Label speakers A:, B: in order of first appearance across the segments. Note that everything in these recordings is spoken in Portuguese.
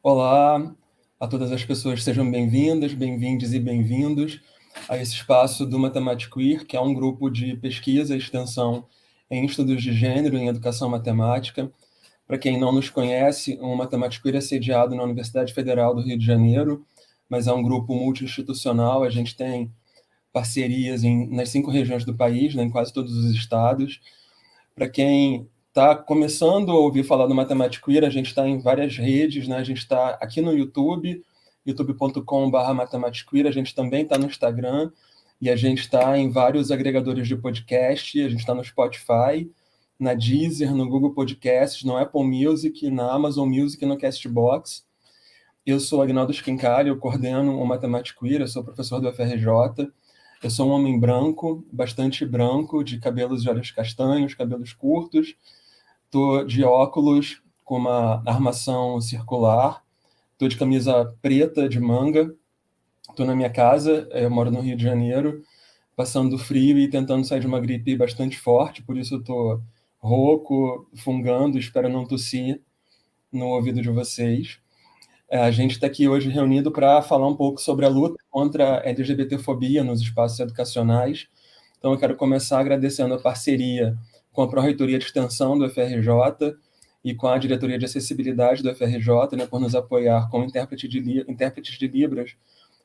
A: Olá a todas as pessoas, sejam bem-vindas, bem-vindes e bem-vindos a esse espaço do Matemática Queer, que é um grupo de pesquisa e extensão em estudos de gênero em educação matemática. Para quem não nos conhece, o Matemática Queer é sediado na Universidade Federal do Rio de Janeiro, mas é um grupo multi-institucional, a gente tem parcerias nas 5 regiões do país, né, em quase todos os estados. Para quem está começando a ouvir falar do Matemática Queer, a gente está em várias redes, né? A gente está aqui no YouTube, youtube.com/Matemática Queer, a gente também está no Instagram, e a gente está em vários agregadores de podcast, a gente está no Spotify, na Deezer, no Google Podcasts, no Apple Music, na Amazon Music e no Castbox. Eu sou Agnaldo Schincali, eu coordeno o Matemática Queer, eu sou professor do UFRJ. Eu sou um homem branco, bastante branco, de cabelos e olhos castanhos, cabelos curtos. Estou de óculos com uma armação circular. Estou de camisa preta de manga. Estou na minha casa, eu moro no Rio de Janeiro, passando frio e tentando sair de uma gripe bastante forte, por isso eu estou rouco, fungando, espero não tossir no ouvido de vocês. A gente está aqui hoje reunido para falar um pouco sobre a luta contra a LGBTfobia nos espaços educacionais. Então, eu quero começar agradecendo a parceria com a Pró-Reitoria de Extensão do UFRJ e com a Diretoria de Acessibilidade do UFRJ, né, por nos apoiar com intérpretes de Libras,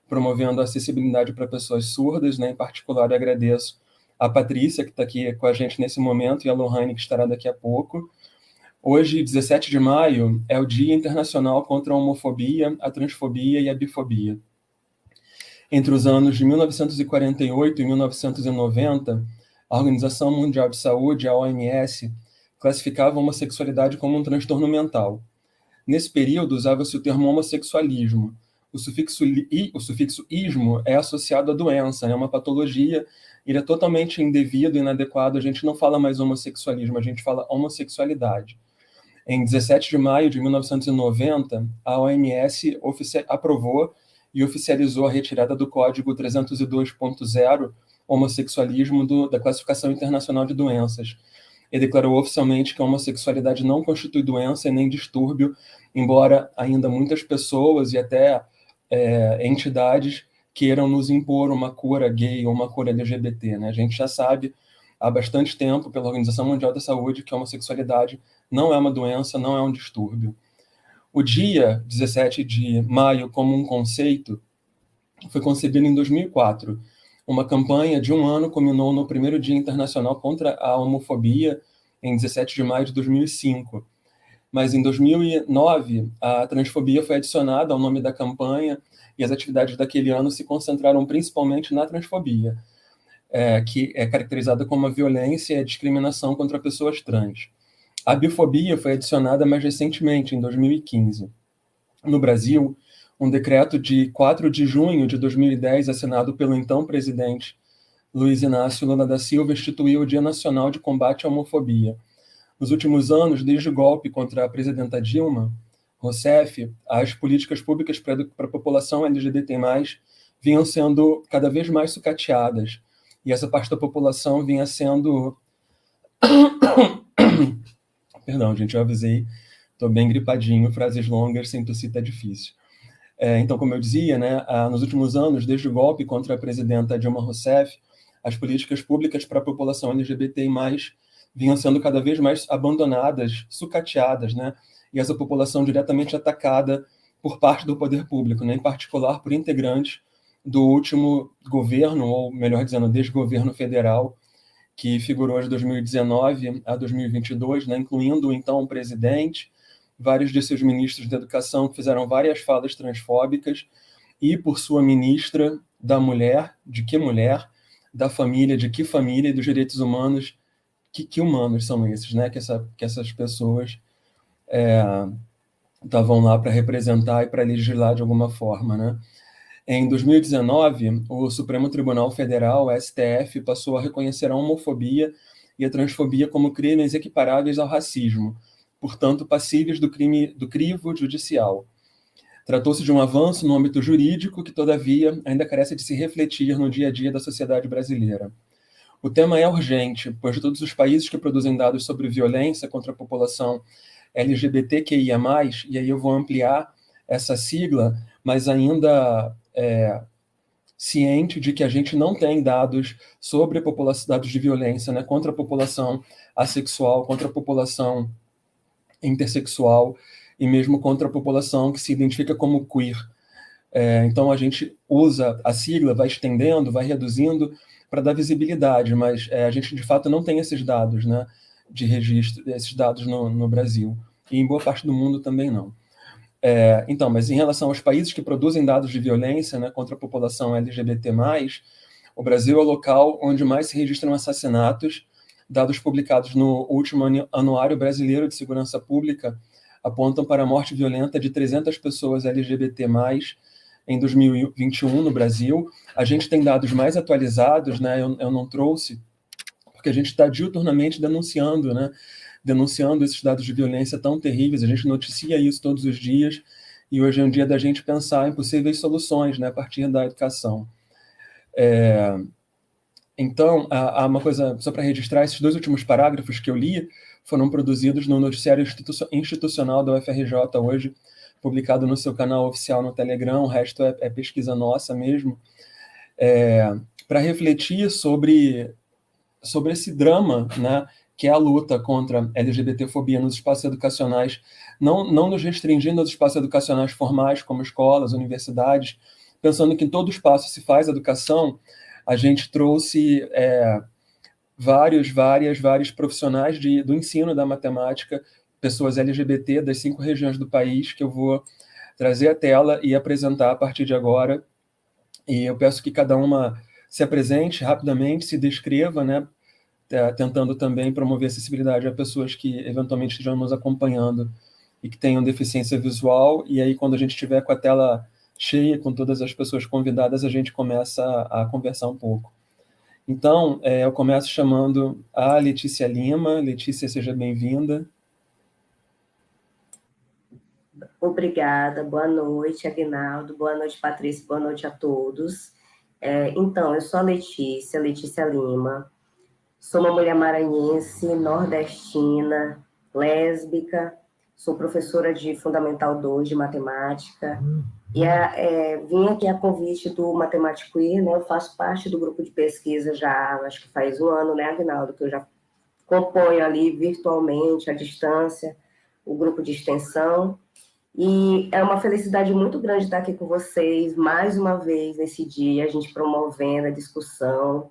A: promovendo a acessibilidade para pessoas surdas, né. Em particular, eu agradeço a Patrícia, que está aqui com a gente nesse momento, e a Lohane, que estará daqui a pouco. Hoje, 17 de maio, é o Dia Internacional contra a Homofobia, a Transfobia e a Bifobia. Entre os anos de 1948 e 1990, a Organização Mundial de Saúde, a OMS, classificava a homossexualidade como um transtorno mental. Nesse período, usava-se o termo homossexualismo. O sufixo ismo é associado à doença, é uma patologia, ele é totalmente indevido, inadequado, a gente não fala mais homossexualismo, a gente fala homossexualidade. Em 17 de maio de 1990, a OMS aprovou e oficializou a retirada do Código 302.0, homossexualismo, da Classificação Internacional de Doenças, e declarou oficialmente que a homossexualidade não constitui doença e nem distúrbio, embora ainda muitas pessoas e até entidades queiram nos impor uma cura gay ou uma cura LGBT, né? A gente já sabe há bastante tempo, pela Organização Mundial da Saúde, que a homossexualidade não é uma doença, não é um distúrbio. O dia 17 de maio, como um conceito, foi concebido em 2004. Uma campanha de um ano culminou no primeiro Dia Internacional contra a Homofobia, em 17 de maio de 2005. Mas em 2009, a transfobia foi adicionada ao nome da campanha e as atividades daquele ano se concentraram principalmente na transfobia, que é caracterizada como a violência e a discriminação contra pessoas trans. A bifobia foi adicionada mais recentemente, em 2015. No Brasil, um decreto de 4 de junho de 2010, assinado pelo então presidente Luiz Inácio Lula da Silva, instituiu o Dia Nacional de Combate à Homofobia. Nos últimos anos, desde o golpe contra a presidenta Dilma Rousseff, as políticas públicas para a população LGBT+, vinham sendo cada vez mais sucateadas, e essa parte da população vinha sendo... Perdão, gente, eu avisei, estou bem gripadinho, frases longas, sem tossir tá difícil. Então, como eu dizia, né, nos últimos anos, desde o golpe contra a presidenta Dilma Rousseff, as políticas públicas para a população LGBTI+, vinham sendo cada vez mais abandonadas, sucateadas, né, e essa população diretamente atacada por parte do poder público, né, em particular por integrantes do último governo, ou melhor dizendo, desgoverno federal, que figurou de 2019 a 2022, né, incluindo então o presidente, vários de seus ministros da educação que fizeram várias falas transfóbicas, e por sua ministra da mulher, de que mulher, da família, de que família, e dos direitos humanos, que humanos são esses, né, que essas pessoas estavam lá para representar e para legislar de alguma forma, né. Em 2019, o Supremo Tribunal Federal, o STF, passou a reconhecer a homofobia e a transfobia como crimes equiparáveis ao racismo, portanto passíveis do crivo judicial. Tratou-se de um avanço no âmbito jurídico que, todavia, ainda carece de se refletir no dia a dia da sociedade brasileira. O tema é urgente, pois de todos os países que produzem dados sobre violência contra a população LGBTQIA+, e aí eu vou ampliar essa sigla, mas ainda ciente de que a gente não tem dados sobre a população, dados de violência, né, contra a população assexual, contra a população intersexual e mesmo contra a população que se identifica como queer. Então a gente usa a sigla, vai estendendo, vai reduzindo para dar visibilidade, mas a gente de fato não tem esses dados, né, de registro, esses dados no Brasil, e em boa parte do mundo também não. Então, mas em relação aos países que produzem dados de violência, né, contra a população LGBT+, o Brasil é o local onde mais se registram assassinatos. Dados publicados no último Anuário Brasileiro de Segurança Pública apontam para a morte violenta de 300 pessoas LGBT+, em 2021 no Brasil. A gente tem dados mais atualizados, né, eu não trouxe, porque a gente está diuturnamente denunciando, né, denunciando esses dados de violência tão terríveis, a gente noticia isso todos os dias, e hoje é um dia da gente pensar em possíveis soluções, né, a partir da educação. Então, há uma coisa, só para registrar, esses 2 últimos parágrafos que eu li foram produzidos no noticiário institucional da UFRJ hoje, publicado no seu canal oficial no Telegram, o resto é pesquisa nossa mesmo, para refletir sobre esse drama, né, que é a luta contra a LGBTfobia nos espaços educacionais, não nos restringindo aos espaços educacionais formais, como escolas, universidades, pensando que em todo espaço se faz educação. A gente trouxe vários profissionais do ensino da matemática, pessoas LGBT das 5 regiões do país, que eu vou trazer à tela e apresentar a partir de agora. E eu peço que cada uma se apresente rapidamente, se descreva, né, tentando também promover acessibilidade a pessoas que eventualmente estejam nos acompanhando e que tenham deficiência visual. E aí, quando a gente estiver com a tela cheia, com todas as pessoas convidadas, a gente começa a conversar um pouco. Então, eu começo chamando a Letícia Lima. Letícia, seja bem-vinda.
B: Obrigada, boa noite, Aguinaldo, boa noite, Patrícia, boa noite a todos. Então, eu sou a Letícia Lima, sou uma mulher maranhense, nordestina, lésbica, sou professora de Fundamental 2 de Matemática, e vim aqui a convite do Matemático Queer, né? Eu faço parte do grupo de pesquisa já, acho que faz 1 ano, né, Aguinaldo, que eu já componho ali virtualmente, à distância, o grupo de extensão. E é uma felicidade muito grande estar aqui com vocês, mais uma vez, nesse dia, a gente promovendo a discussão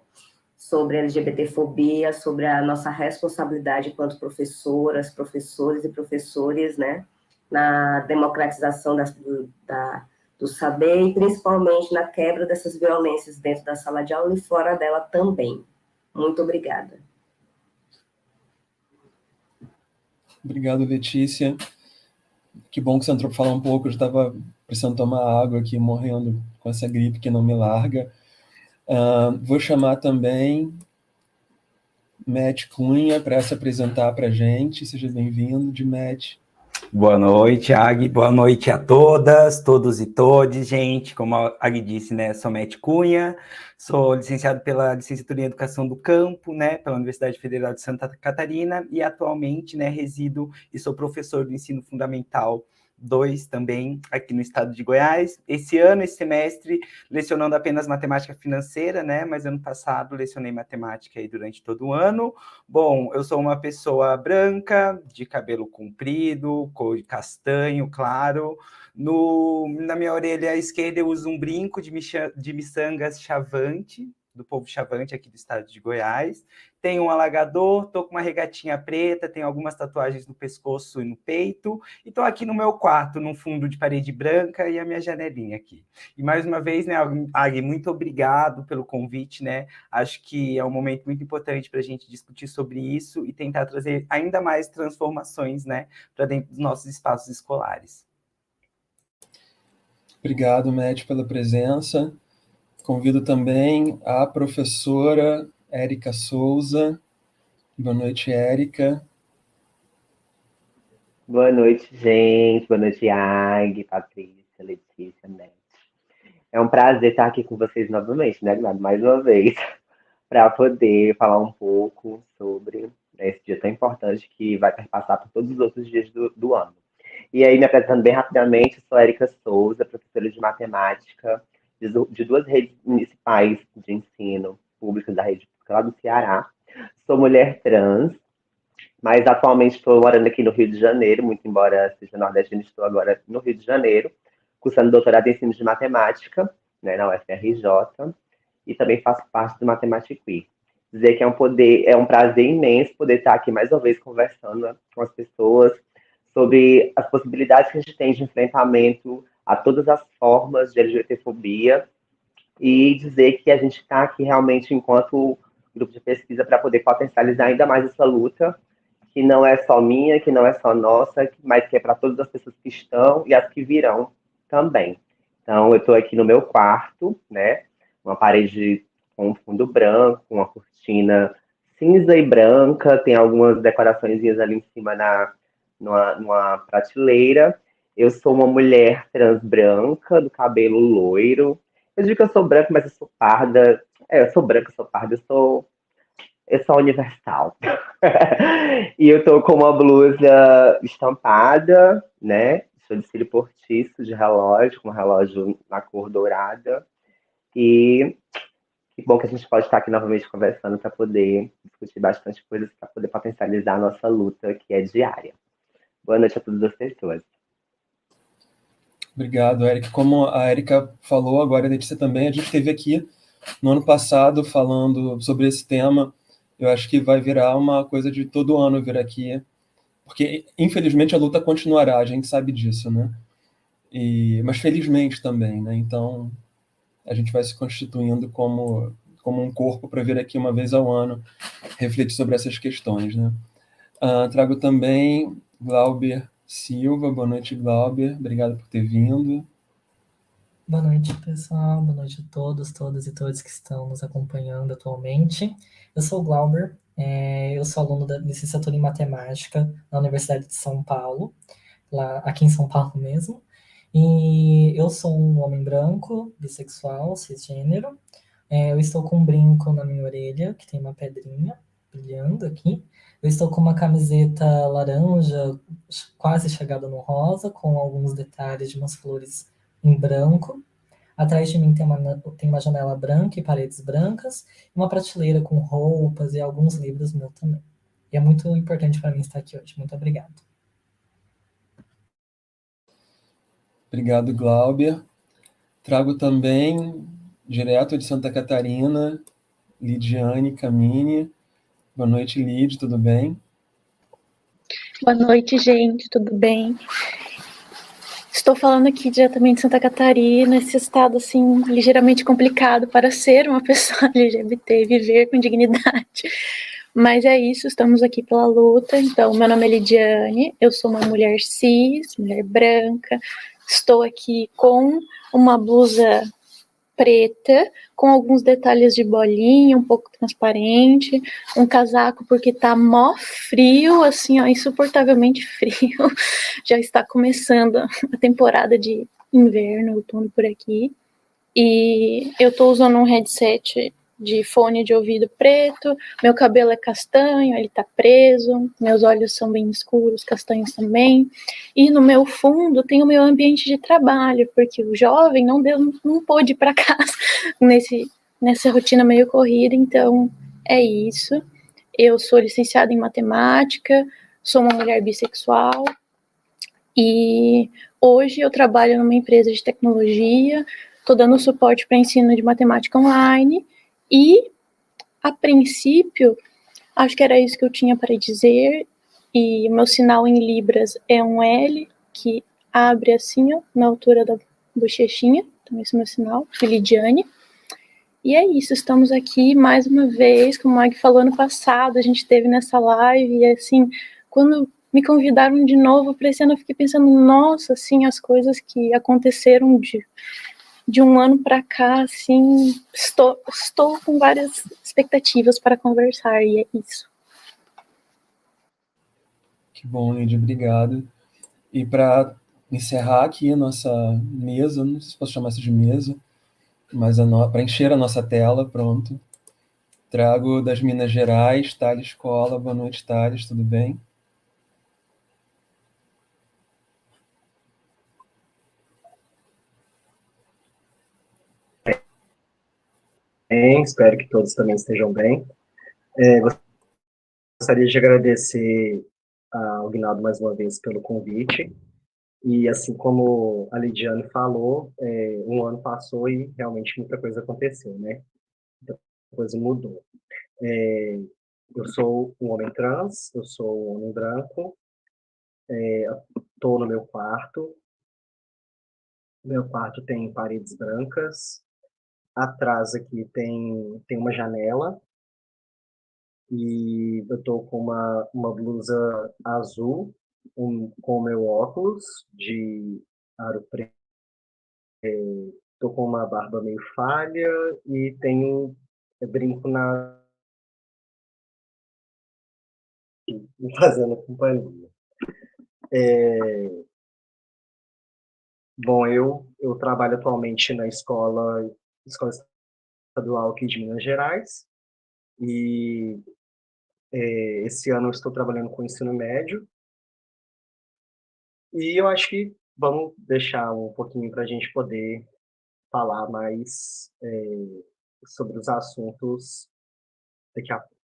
B: sobre LGBTfobia, sobre a nossa responsabilidade enquanto professoras, professores e professores, né, na democratização do saber e principalmente na quebra dessas violências dentro da sala de aula e fora dela também. Muito obrigada.
A: Obrigado, Letícia. Que bom que você entrou para falar um pouco. Eu já estava precisando tomar água aqui, morrendo com essa gripe que não me larga. Vou chamar também Matt Cunha para se apresentar para a gente. Seja bem-vindo, Matt.
C: Boa noite, Agui. Boa noite a todas, todos e todes, gente. Como a Agui disse, né, sou Matt Cunha, sou licenciado pela Licenciatura em Educação do Campo, né, pela Universidade Federal de Santa Catarina e atualmente, né, resido e sou professor do Ensino Fundamental 2 também aqui no estado de Goiás. Esse semestre, lecionando apenas matemática financeira, né? Mas ano passado lecionei matemática aí durante todo o ano. Bom, eu sou uma pessoa branca, de cabelo comprido, cor de castanho, claro. Na minha orelha esquerda eu uso um brinco de miçangas chavante, do povo chavante aqui do estado de Goiás. Tenho um alagador, tô com uma regatinha preta, tenho algumas tatuagens no pescoço e no peito, e tô aqui no meu quarto, num fundo de parede branca e a minha janelinha aqui. E mais uma vez, né, Agui, muito obrigado pelo convite, né? Acho que é um momento muito importante para a gente discutir sobre isso e tentar trazer ainda mais transformações, né, para dentro dos nossos espaços escolares.
A: Obrigado, Matt, pela presença. Convido também a professora Érica Souza. Boa noite, Érica.
D: Boa noite, gente. Boa noite, Agui, Patrícia, Letícia, Matt. É um prazer estar aqui com vocês novamente, né, Gnado? Mais uma vez, para poder falar um pouco sobre esse dia tão importante que vai perpassar por todos os outros dias do ano. E aí, me apresentando bem rapidamente, sou Érica Souza, professora de matemática de duas redes municipais de ensino públicas da rede pública lá do Ceará. Sou mulher trans, mas atualmente estou morando aqui no Rio de Janeiro, muito embora seja nordestina, estou agora no Rio de Janeiro, cursando doutorado em ensino de matemática, né, na UFRJ, e também faço parte do Matemática Queer. Dizer que é um prazer imenso poder estar aqui mais uma vez conversando com as pessoas sobre as possibilidades que a gente tem de enfrentamento a todas as formas de LGBTfobia e dizer que a gente está aqui realmente enquanto grupo de pesquisa para poder potencializar ainda mais essa luta, que não é só minha, que não é só nossa, mas que é para todas as pessoas que estão e as que virão também. Então, eu estou aqui no meu quarto, né? Uma parede com um fundo branco, uma cortina cinza e branca, tem algumas decorações ali em cima numa prateleira. Eu sou uma mulher trans branca, do cabelo loiro. Eu digo que eu sou branca, mas eu sou parda. Eu sou branca, eu sou parda, eu sou universal. E eu tô com uma blusa estampada, né? Sou de cílio postiço, de relógio, com um relógio na cor dourada. E que bom que a gente pode estar aqui novamente conversando para poder discutir bastante coisas, para poder potencializar a nossa luta, que é diária. Boa noite a todas as pessoas.
A: Obrigado, Eric. Como a Erika falou, agora a Letícia também, a gente esteve aqui no ano passado falando sobre esse tema. Eu acho que vai virar uma coisa de todo ano vir aqui, porque infelizmente a luta continuará, a gente sabe disso, né? Mas felizmente também, né? Então a gente vai se constituindo como um corpo para vir aqui uma vez ao ano refletir sobre essas questões, né? Trago também Glauber Silva. Boa noite, Glauber. Obrigado por ter vindo.
E: Boa noite, pessoal. Boa noite a todos, todas e todos que estão nos acompanhando atualmente. Eu sou o Glauber, eu sou aluno da licenciatura em Matemática na Universidade de São Paulo, aqui em São Paulo mesmo. E eu sou um homem branco, bissexual, cisgênero. Eu estou com um brinco na minha orelha, que tem uma pedrinha brilhando aqui. Eu estou com uma camiseta laranja, quase chegada no rosa, com alguns detalhes de umas flores em branco. Atrás de mim tem uma janela branca e paredes brancas, e uma prateleira com roupas e alguns livros meus também. E é muito importante para mim estar aqui hoje. Muito obrigado.
A: Obrigado, Glauber. Trago também, direto de Santa Catarina, Lidiane Camini. Boa noite, Lid, tudo bem?
F: Boa noite, gente, tudo bem? Estou falando aqui diretamente de Santa Catarina, esse estado, assim, ligeiramente complicado para ser uma pessoa LGBT e viver com dignidade. Mas é isso, estamos aqui pela luta. Então, meu nome é Lidiane, eu sou uma mulher cis, mulher branca. Estou aqui com uma blusa preta, com alguns detalhes de bolinha, um pouco transparente, um casaco porque tá mó frio, assim, ó, insuportavelmente frio. Já está começando a temporada de inverno, outono por aqui. E eu tô usando um headset de fone de ouvido preto, meu cabelo é castanho, ele tá preso, meus olhos são bem escuros, castanhos também, e no meu fundo tem o meu ambiente de trabalho, porque o jovem não pôde ir para casa nessa rotina meio corrida, então é isso. Eu sou licenciada em matemática, sou uma mulher bissexual, e hoje eu trabalho numa empresa de tecnologia, estou dando suporte para ensino de matemática online, e, a princípio, acho que era isso que eu tinha para dizer, e o meu sinal em Libras é um L, que abre assim, ó, na altura da bochechinha, então esse é o meu sinal, Lidiane. E é isso, estamos aqui mais uma vez, como a Mag falou ano passado, a gente teve nessa live, e assim, quando me convidaram de novo para esse ano, eu fiquei pensando, nossa, assim, as coisas que aconteceram de um ano para cá, assim, estou com várias expectativas para conversar, e é isso.
A: Que bom, Lid, obrigado. E para encerrar aqui a nossa mesa, não sei se posso chamar isso de mesa, mas para encher a nossa tela, pronto. Trago das Minas Gerais, Thales Escola. Boa noite, Thales, tudo bem?
G: espero que todos também estejam bem. Gostaria de agradecer ao Guinaldo mais uma vez pelo convite. E assim como a Lidiane falou, um ano passou e realmente muita coisa aconteceu, né? Muita coisa mudou. Eu sou um homem trans, eu sou um homem branco, estou no meu quarto. Meu quarto tem paredes brancas. Atrás aqui tem uma janela. E eu estou com uma blusa azul, com o meu óculos de aro preto. Estou com uma barba meio falha e tenho brinco me fazendo companhia. Bom, eu trabalho atualmente na escola estadual aqui de Minas Gerais. E esse ano eu estou trabalhando com ensino médio. E eu acho que vamos deixar um pouquinho para a gente poder falar mais sobre os assuntos daqui a pouco.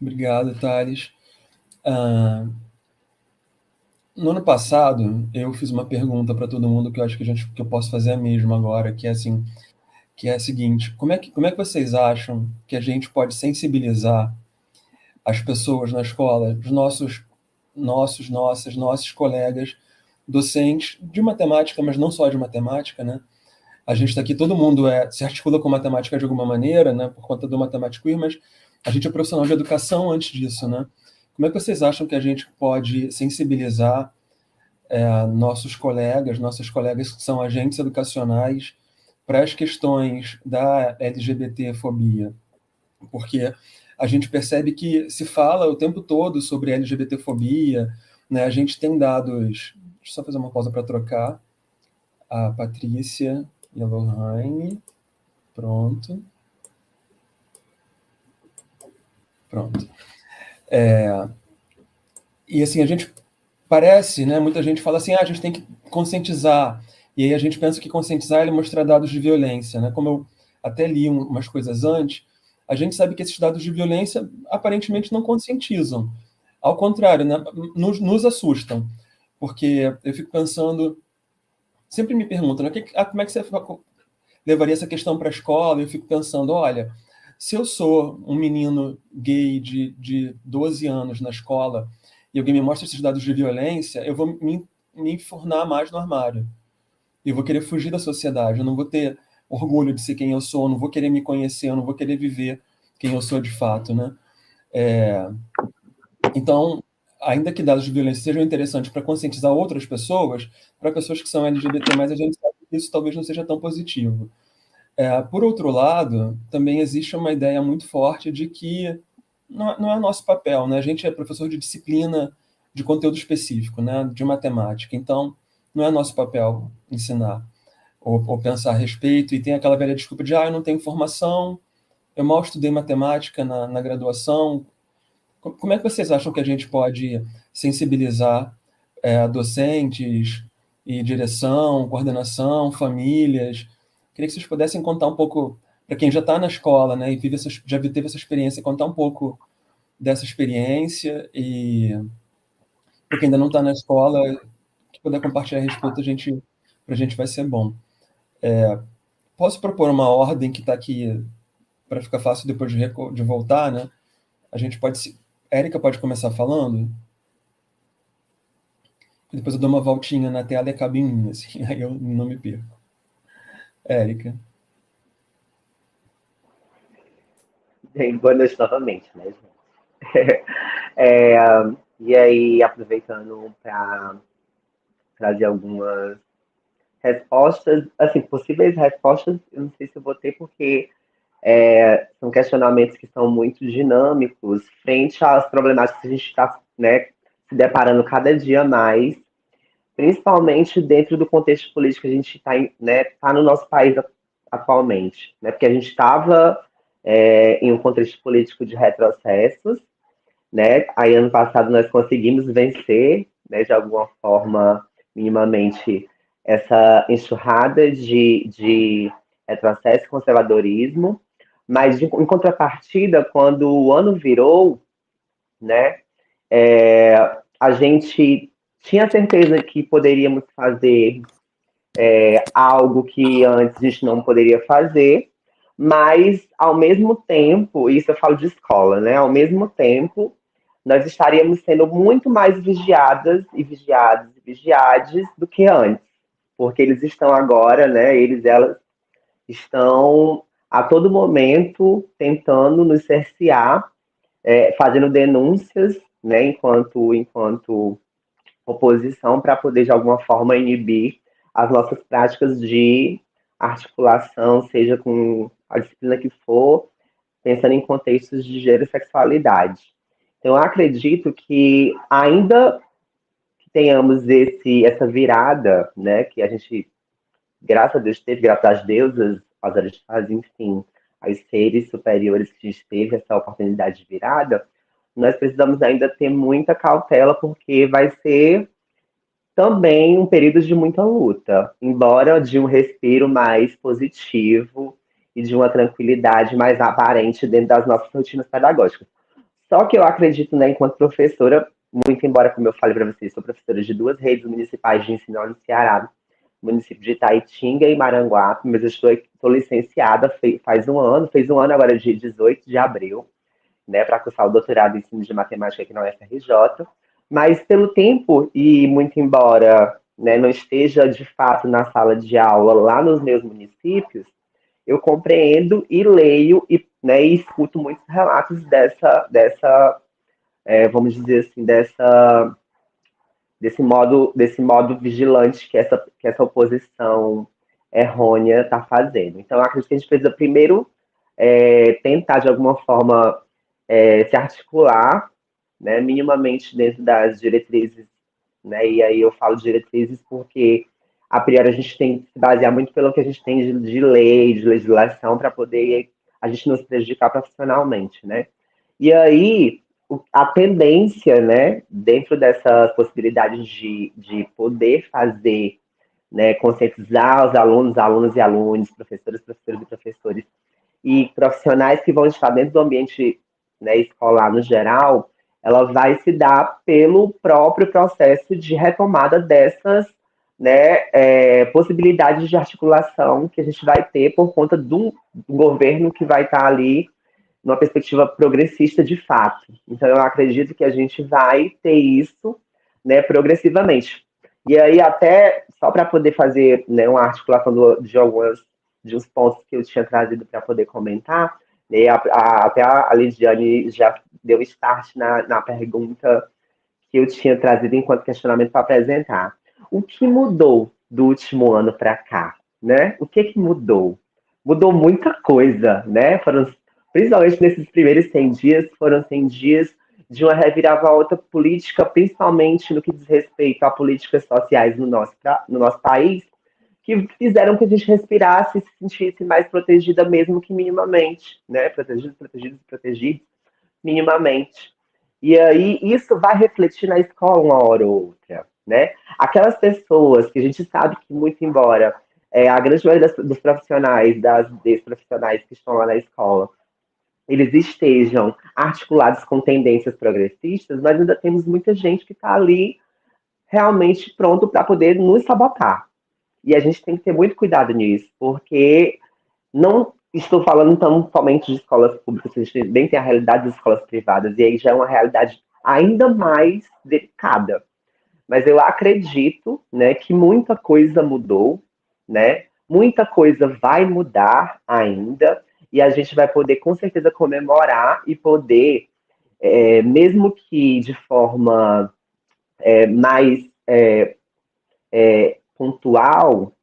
A: Obrigado, Thales. No ano passado, eu fiz uma pergunta para todo mundo que eu acho que eu posso fazer a mesma agora, que é assim, que é a seguinte: como é que vocês acham que a gente pode sensibilizar as pessoas na escola, os nossos colegas docentes de matemática, mas não só de matemática, né? A gente está aqui, todo mundo se articula com matemática de alguma maneira, né? Por conta do Matemático Ir, mas a gente é profissional de educação antes disso, né? Como é que vocês acham que a gente pode sensibilizar nossas colegas que são agentes educacionais para as questões da LGBTfobia? Porque a gente percebe que se fala o tempo todo sobre LGBTfobia, né? A gente tem dados... Deixa eu só fazer uma pausa para trocar. A Patrícia e a Lohane. Pronto. E assim, a gente parece, né? Muita gente fala assim, a gente tem que conscientizar. E aí a gente pensa que conscientizar é mostrar dados de violência, né? Como eu até li umas coisas antes, a gente sabe que esses dados de violência aparentemente não conscientizam. Ao contrário, né? Nos assustam. Porque eu fico pensando, sempre me perguntam, né? Como é que você levaria essa questão para a escola? Eu fico pensando, olha, se eu sou um menino gay de 12 anos na escola e alguém me mostra esses dados de violência, eu vou me enfurnar mais no armário. Eu vou querer fugir da sociedade, eu não vou ter orgulho de ser quem eu sou, eu não vou querer me conhecer, eu não vou querer viver quem eu sou de fato, né? Então, ainda que dados de violência sejam interessantes para conscientizar outras pessoas, para pessoas que são LGBT+, a gente sabe que isso talvez não seja tão positivo. Por outro lado, também existe uma ideia muito forte de que não é nosso papel, né? A gente é professor de disciplina de conteúdo específico, né? De matemática. Então, não é nosso papel ensinar ou pensar a respeito. E tem aquela velha desculpa de, eu não tenho formação, eu mal estudei matemática na graduação. Como é que vocês acham que a gente pode sensibilizar docentes e direção, coordenação, famílias? Queria que vocês pudessem contar um pouco, para quem já está na escola, né, e já teve essa experiência, contar um pouco dessa experiência, e para quem ainda não está na escola, que puder compartilhar a respeito, para a gente vai ser bom. Posso propor uma ordem que está aqui, para ficar fácil depois de voltar, né? A gente pode... Érica pode começar falando? E depois eu dou uma voltinha na tela e acabo em mim, assim, aí eu não me perco. Érica.
D: Bem, boa noite novamente, né, gente? E aí, aproveitando para trazer algumas respostas, assim, possíveis respostas, eu não sei se eu vou ter, porque são questionamentos que são muito dinâmicos frente às problemáticas que a gente está, né, se deparando cada dia mais, principalmente dentro do contexto político que a gente está, né, tá no nosso país atualmente, né, porque a gente estava em um contexto político de retrocessos, né, aí ano passado nós conseguimos vencer, né, de alguma forma, minimamente, essa enxurrada de retrocesso e conservadorismo, mas em contrapartida, quando o ano virou, né, a gente tinha certeza que poderíamos fazer algo que antes a gente não poderia fazer, mas ao mesmo tempo, isso eu falo de escola, né? Ao mesmo tempo, nós estaríamos sendo muito mais vigiadas e vigiados e vigiades do que antes, porque eles estão agora, né? Elas estão a todo momento tentando nos cercear, fazendo denúncias, né? Enquanto oposição, para poder de alguma forma inibir as nossas práticas de articulação, seja com a disciplina que for, pensando em contextos de gênero e sexualidade. Então, eu acredito que ainda que tenhamos essa virada, né, que a gente, graças a Deus, teve, graças às deusas, aos orixás, enfim, aos seres superiores que a gente teve essa oportunidade de virada, nós precisamos ainda ter muita cautela, porque vai ser também um período de muita luta, embora de um respiro mais positivo e de uma tranquilidade mais aparente dentro das nossas rotinas pedagógicas. Só que eu acredito, né, enquanto professora, muito embora, como eu falei para vocês, sou professora de 2 redes municipais de ensino no Ceará, município de Itaitinga e Maranguape, mas eu estou licenciada fez um ano agora, dia 18 de abril, né, para cursar o doutorado em ensino de matemática aqui na UFRJ, mas pelo tempo, e muito embora, né, não esteja de fato na sala de aula lá nos meus municípios, eu compreendo e leio e, né, e escuto muitos relatos vamos dizer assim, desse modo vigilante que essa oposição errônea está fazendo. Então, eu acredito que a gente precisa primeiro tentar, de alguma forma, se articular, né, minimamente dentro das diretrizes, né, e aí eu falo diretrizes porque, a priori, a gente tem que se basear muito pelo que a gente tem de lei, de legislação, para poder a gente não se prejudicar profissionalmente, né. E aí, a tendência, né, dentro dessas possibilidades de poder fazer, né, conscientizar os alunos, alunas e alunos, professores, professores e professores, e profissionais que vão estar dentro do ambiente, né, escolar no geral, ela vai se dar pelo próprio processo de retomada dessas, né, possibilidades de articulação que a gente vai ter por conta de um governo que vai estar ali numa perspectiva progressista de fato. Então, eu acredito que a gente vai ter isso, né, progressivamente. E aí, até só para poder fazer, né, uma articulação de uns pontos que eu tinha trazido para poder comentar, né, até a Lidiane já deu start na pergunta que eu tinha trazido enquanto questionamento para apresentar. O que mudou do último ano para cá, né? O que mudou? Mudou muita coisa, né? Principalmente nesses primeiros 100 dias, foram 100 dias de uma reviravolta política, principalmente no que diz respeito a políticas sociais no nosso país, que fizeram que a gente respirasse e se sentisse mais protegida, mesmo que minimamente, né? Protegidos minimamente. E aí isso vai refletir na escola uma hora ou outra, né? Aquelas pessoas que a gente sabe que, muito embora a grande maioria dos profissionais, dos profissionais que estão lá na escola, eles estejam articulados com tendências progressistas, nós ainda temos muita gente que está ali realmente pronto para poder nos sabotar. E a gente tem que ter muito cuidado nisso, porque não estou falando tão somente de escolas públicas, a gente também tem a realidade das escolas privadas, e aí já é uma realidade ainda mais delicada. Mas eu acredito, né, que muita coisa mudou, né? Muita coisa vai mudar ainda, e a gente vai poder com certeza comemorar e poder, mesmo que de forma mais pontual,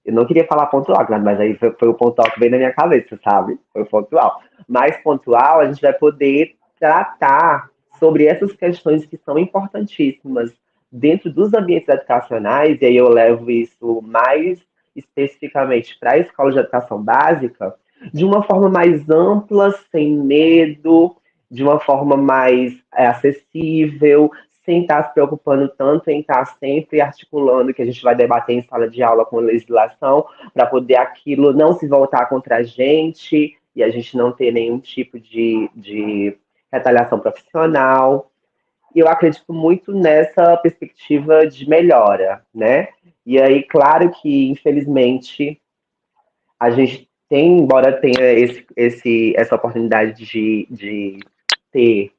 D: eu não queria falar pontual, mas aí foi o pontual que veio na minha cabeça, sabe? Foi o pontual. Mais pontual, a gente vai poder tratar sobre essas questões que são importantíssimas dentro dos ambientes educacionais, e aí eu levo isso mais especificamente para a escola de educação básica, de uma forma mais ampla, sem medo, de uma forma mais acessível, sem estar se preocupando tanto em estar sempre articulando que a gente vai debater em sala de aula com legislação, para poder aquilo não se voltar contra a gente e a gente não ter nenhum tipo de retaliação profissional. E eu acredito muito nessa perspectiva de melhora, né? E aí, claro que, infelizmente, a gente tem, embora tenha essa oportunidade de ter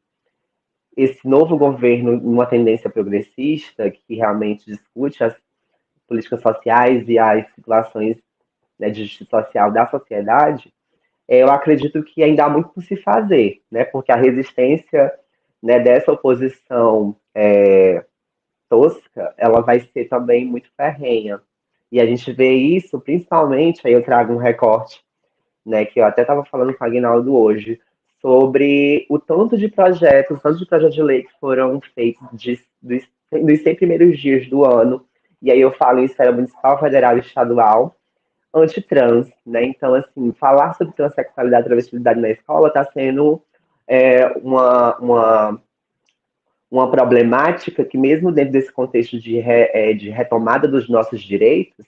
D: esse novo governo numa tendência progressista, que realmente discute as políticas sociais e as situações, né, de justiça social da sociedade, eu acredito que ainda há muito por se fazer, né? Porque a resistência, né, dessa oposição tosca, ela vai ser também muito ferrenha. E a gente vê isso, principalmente, aí eu trago um recorte, né, que eu até estava falando com o Aguinaldo hoje, sobre o tanto de projetos, de lei que foram feitos dos 100 primeiros dias do ano, e aí eu falo em esfera municipal, federal e estadual, antitrans, né? Então, assim, falar sobre transexualidade e travestilidade na escola está sendo uma problemática que, mesmo dentro desse contexto de retomada dos nossos direitos,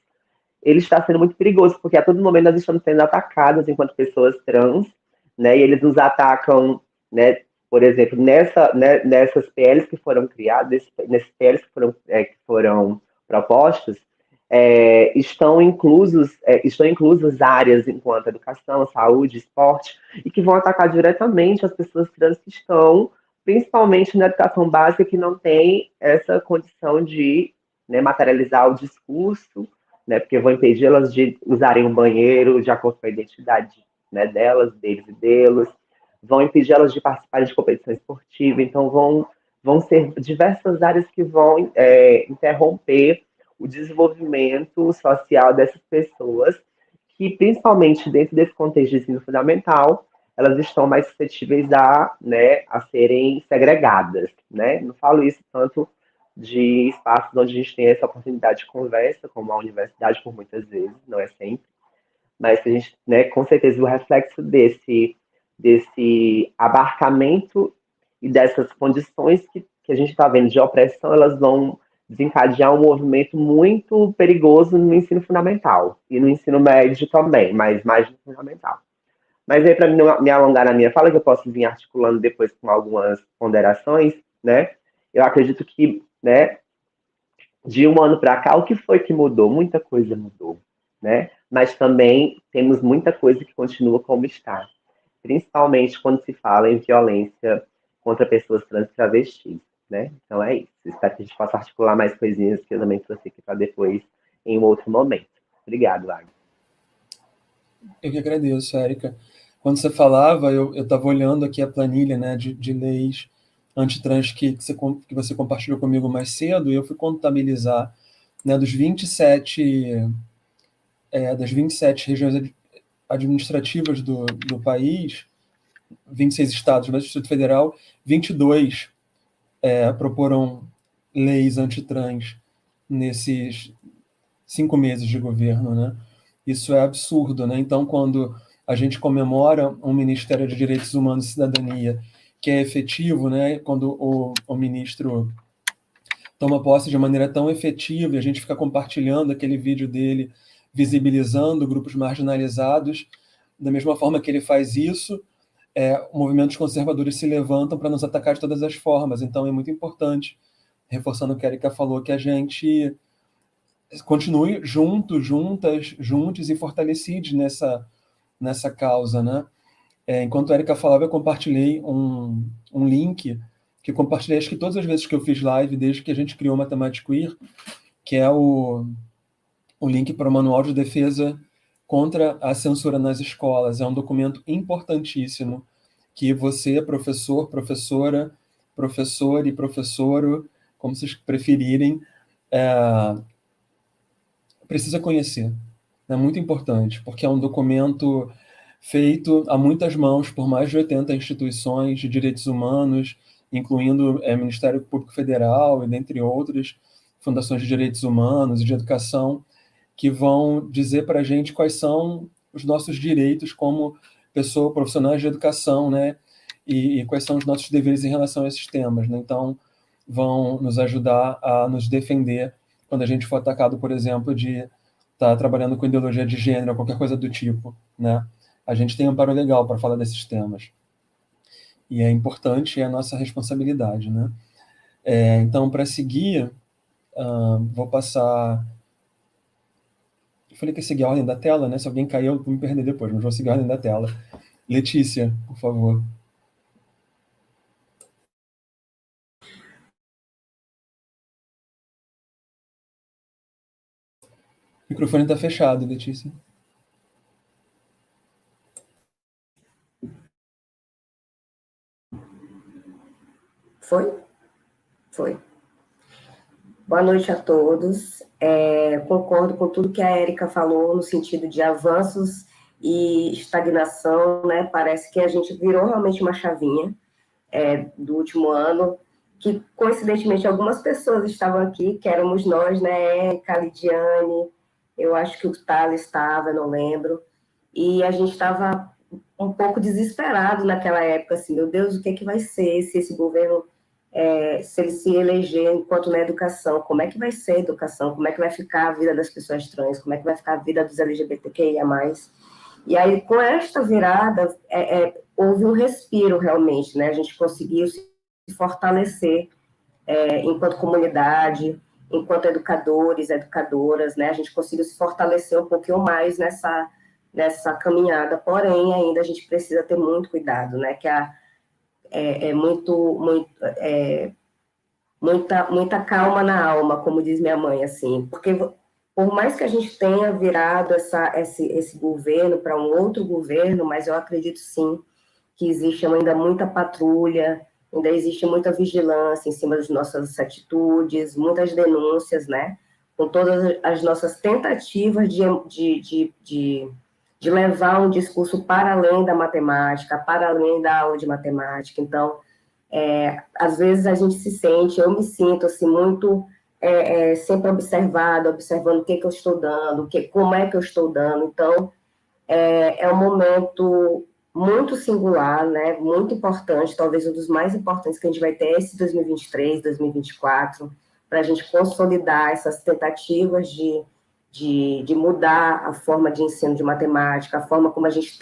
D: ele está sendo muito perigoso, porque a todo momento nós estamos sendo atacadas enquanto pessoas trans, né? E eles nos atacam, né? Por exemplo, nessas PLs que foram criadas, nesses PLs que foram propostos, estão inclusas áreas enquanto educação, saúde, esporte, e que vão atacar diretamente as pessoas trans que estão, principalmente na educação básica, que não tem essa condição de, né, materializar o discurso, né, porque vão impedir elas de usarem um banheiro de acordo com a identidade, né, deles e deles, vão impedir elas de participarem de competição esportiva, então vão ser diversas áreas que vão interromper o desenvolvimento social dessas pessoas, que, principalmente dentro desse contexto de ensino fundamental, elas estão mais suscetíveis a serem segregadas, né? Não falo isso tanto de espaços onde a gente tem essa oportunidade de conversa, como a universidade, por muitas vezes, não é sempre, mas que a gente, né, com certeza, o reflexo desse abarcamento e dessas condições que a gente está vendo de opressão, elas vão desencadear um movimento muito perigoso no ensino fundamental e no ensino médio também, mas mais no fundamental. Mas aí, para não me alongar na minha fala, que eu posso vir articulando depois com algumas ponderações, né? Eu acredito que, né, de um ano para cá, o que foi que mudou? Muita coisa mudou, né? Mas também temos muita coisa que continua como está, principalmente quando se fala em violência contra pessoas trans e travestis, né? Então é isso. Espero que a gente possa articular mais coisinhas que eu também trouxe aqui para depois, em um outro momento. Obrigado, Agnes.
A: Eu que agradeço, Érica. Quando você falava, eu estava olhando aqui a planilha, né, de leis antitrans que você compartilhou comigo mais cedo, e eu fui contabilizar, né, das 27 regiões administrativas do país, 26 estados, mas o Distrito Federal, 22 proporam leis antitrans nesses 5 meses de governo, né? Isso é absurdo, né? Então, quando a gente comemora um Ministério de Direitos Humanos e Cidadania que é efetivo, né? Quando o ministro toma posse de maneira tão efetiva e a gente fica compartilhando aquele vídeo dele, visibilizando grupos marginalizados, da mesma forma que ele faz isso, movimentos conservadores se levantam para nos atacar de todas as formas. Então, é muito importante, reforçando o que a Erika falou, que a gente continue juntos e fortalecidos nessa causa, né? Enquanto a Erika falava, eu compartilhei um link que eu compartilhei acho que todas as vezes que eu fiz live, desde que a gente criou Matemática Queer, que é o link para o Manual de Defesa contra a Censura nas Escolas. É um documento importantíssimo que você, professor, professora, professor e professoro, como vocês preferirem, precisa conhecer. É muito importante, porque é um documento feito a muitas mãos por mais de 80 instituições de direitos humanos, incluindo o Ministério Público Federal e dentre outras fundações de direitos humanos e de educação, que vão dizer para a gente quais são os nossos direitos como profissionais de educação, né? E quais são os nossos deveres em relação a esses temas, né? Então, vão nos ajudar a nos defender quando a gente for atacado, por exemplo, de estar trabalhando com ideologia de gênero, qualquer coisa do tipo, né? A gente tem amparo legal para falar desses temas. E é importante, é a nossa responsabilidade, né? Então, para seguir, vou passar... Eu falei que ia seguir a ordem da tela, né? Se alguém cair, eu vou me perder depois, mas vou seguir a ordem da tela. Letícia, por favor. O microfone está fechado, Letícia.
B: Foi? Foi. Boa noite a todos. Concordo com tudo que a Érica falou no sentido de avanços e estagnação, né? Parece que a gente virou realmente uma chavinha do último ano, que coincidentemente algumas pessoas estavam aqui, que éramos nós, né? Érica, Lidiane, eu acho que o Thales estava, não lembro, e a gente estava um pouco desesperado naquela época, assim, meu Deus, o que é que vai ser se esse governo, se ele se eleger enquanto na educação, como é que vai ser a educação, como é que vai ficar a vida das pessoas trans, como é que vai ficar a vida dos LGBTQIA+. E aí, com esta virada, houve um respiro realmente, né? A gente conseguiu se fortalecer enquanto comunidade, enquanto educadores, educadoras, né? A gente conseguiu se fortalecer um pouquinho mais nessa caminhada, porém, ainda a gente precisa ter muito cuidado, né? Que muita calma na alma, como diz minha mãe, assim, porque por mais que a gente tenha virado esse governo para um outro governo, mas eu acredito sim que existe ainda muita patrulha, ainda existe muita vigilância em cima das nossas atitudes, muitas denúncias, né? Com todas as nossas tentativas de levar um discurso para além da matemática, para além da aula de matemática. Então, às vezes a gente se sente, eu me sinto assim, muito sempre observando o que eu estou dando, como é que eu estou dando. Então, é um momento muito singular, né? Muito importante, talvez um dos mais importantes que a gente vai ter esse 2023, 2024, para a gente consolidar essas tentativas de mudar a forma de ensino de matemática, a forma como a gente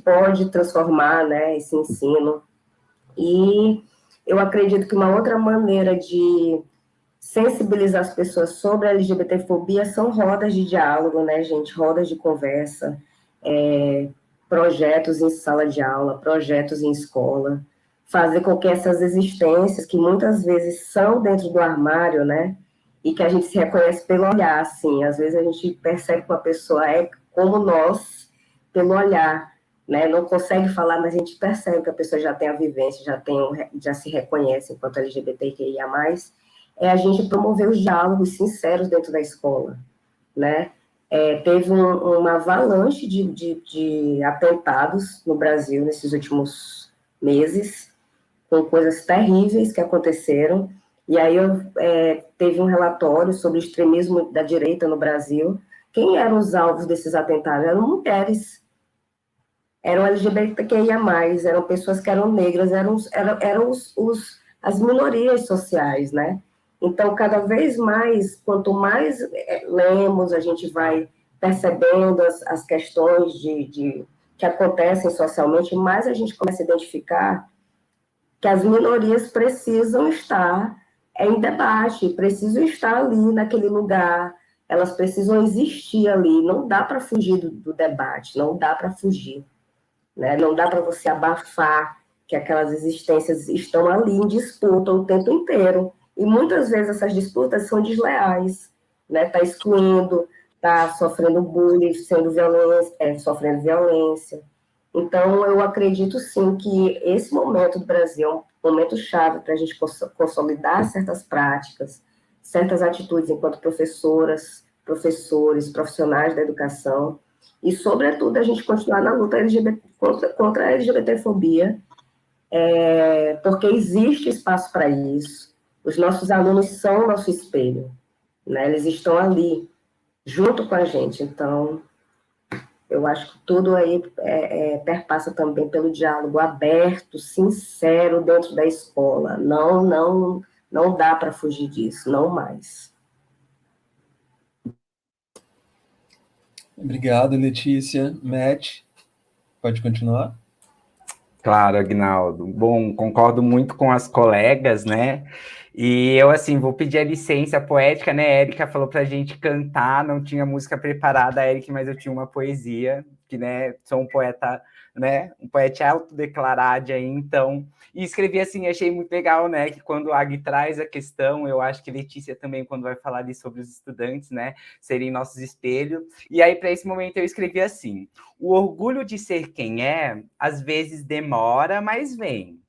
B: pode transformar, né, esse ensino. E eu acredito que uma outra maneira de sensibilizar as pessoas sobre a LGBTfobia são rodas de diálogo, né, gente? Rodas de conversa, projetos em sala de aula, projetos em escola, fazer com que essas existências, que muitas vezes são dentro do armário, né, e que a gente se reconhece pelo olhar, assim, às vezes a gente percebe que uma pessoa é como nós, pelo olhar, né, não consegue falar, mas a gente percebe que a pessoa já tem a vivência, já se reconhece enquanto LGBTQIA+, é a gente promover os diálogos sinceros dentro da escola, né? Teve uma avalanche de atentados no Brasil nesses últimos meses, com coisas terríveis que aconteceram, e aí teve um relatório sobre o extremismo da direita no Brasil. Quem eram os alvos desses atentados? Eram mulheres, eram LGBTQIA+, eram pessoas que eram negras, eram as minorias sociais, né? Então, cada vez mais, quanto mais lemos, a gente vai percebendo as questões que acontecem socialmente, mais a gente começa a identificar que as minorias precisam estar em debate, precisam estar ali naquele lugar, elas precisam existir ali, não dá para fugir do debate, não dá para fugir, né? Não dá para você abafar que aquelas existências estão ali em disputa o tempo inteiro. E muitas vezes essas disputas são desleais, né? Está excluindo, está sofrendo bullying, sofrendo violência. Então, eu acredito sim que esse momento do Brasil é um momento chave para a gente consolidar certas práticas, certas atitudes enquanto professoras, professores, profissionais da educação, e, sobretudo, a gente continuar na luta contra a LGBTfobia, porque existe espaço para isso. Os nossos alunos são o nosso espelho, né? Eles estão ali, junto com a gente. Então, eu acho que tudo aí perpassa também pelo diálogo aberto, sincero dentro da escola. Não Não dá para fugir disso, não mais.
A: Obrigado, Letícia. Matt, pode continuar?
C: Claro, Agnaldo. Bom, concordo muito com as colegas, né? E eu, assim, vou pedir a licença poética, né? A Érica falou pra gente cantar, não tinha música preparada, Érica, mas eu tinha uma poesia, que, né, sou um poeta, né? Um poeta autodeclarado aí, então. E escrevi assim, achei muito legal, né? Que quando a Agui traz a questão, eu acho que Letícia também, quando vai falar ali sobre os estudantes, né? Serem nossos espelhos. E aí, para esse momento, eu escrevi assim: o orgulho de ser quem é, às vezes demora, mas vem.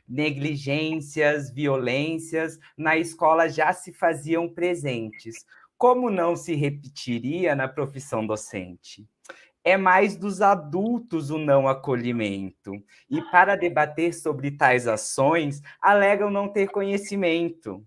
C: Negligências, violências, na escola já se faziam presentes. Como não se repetiria na profissão docente? É mais dos adultos o não acolhimento. E para debater sobre tais ações, alegam não ter conhecimento.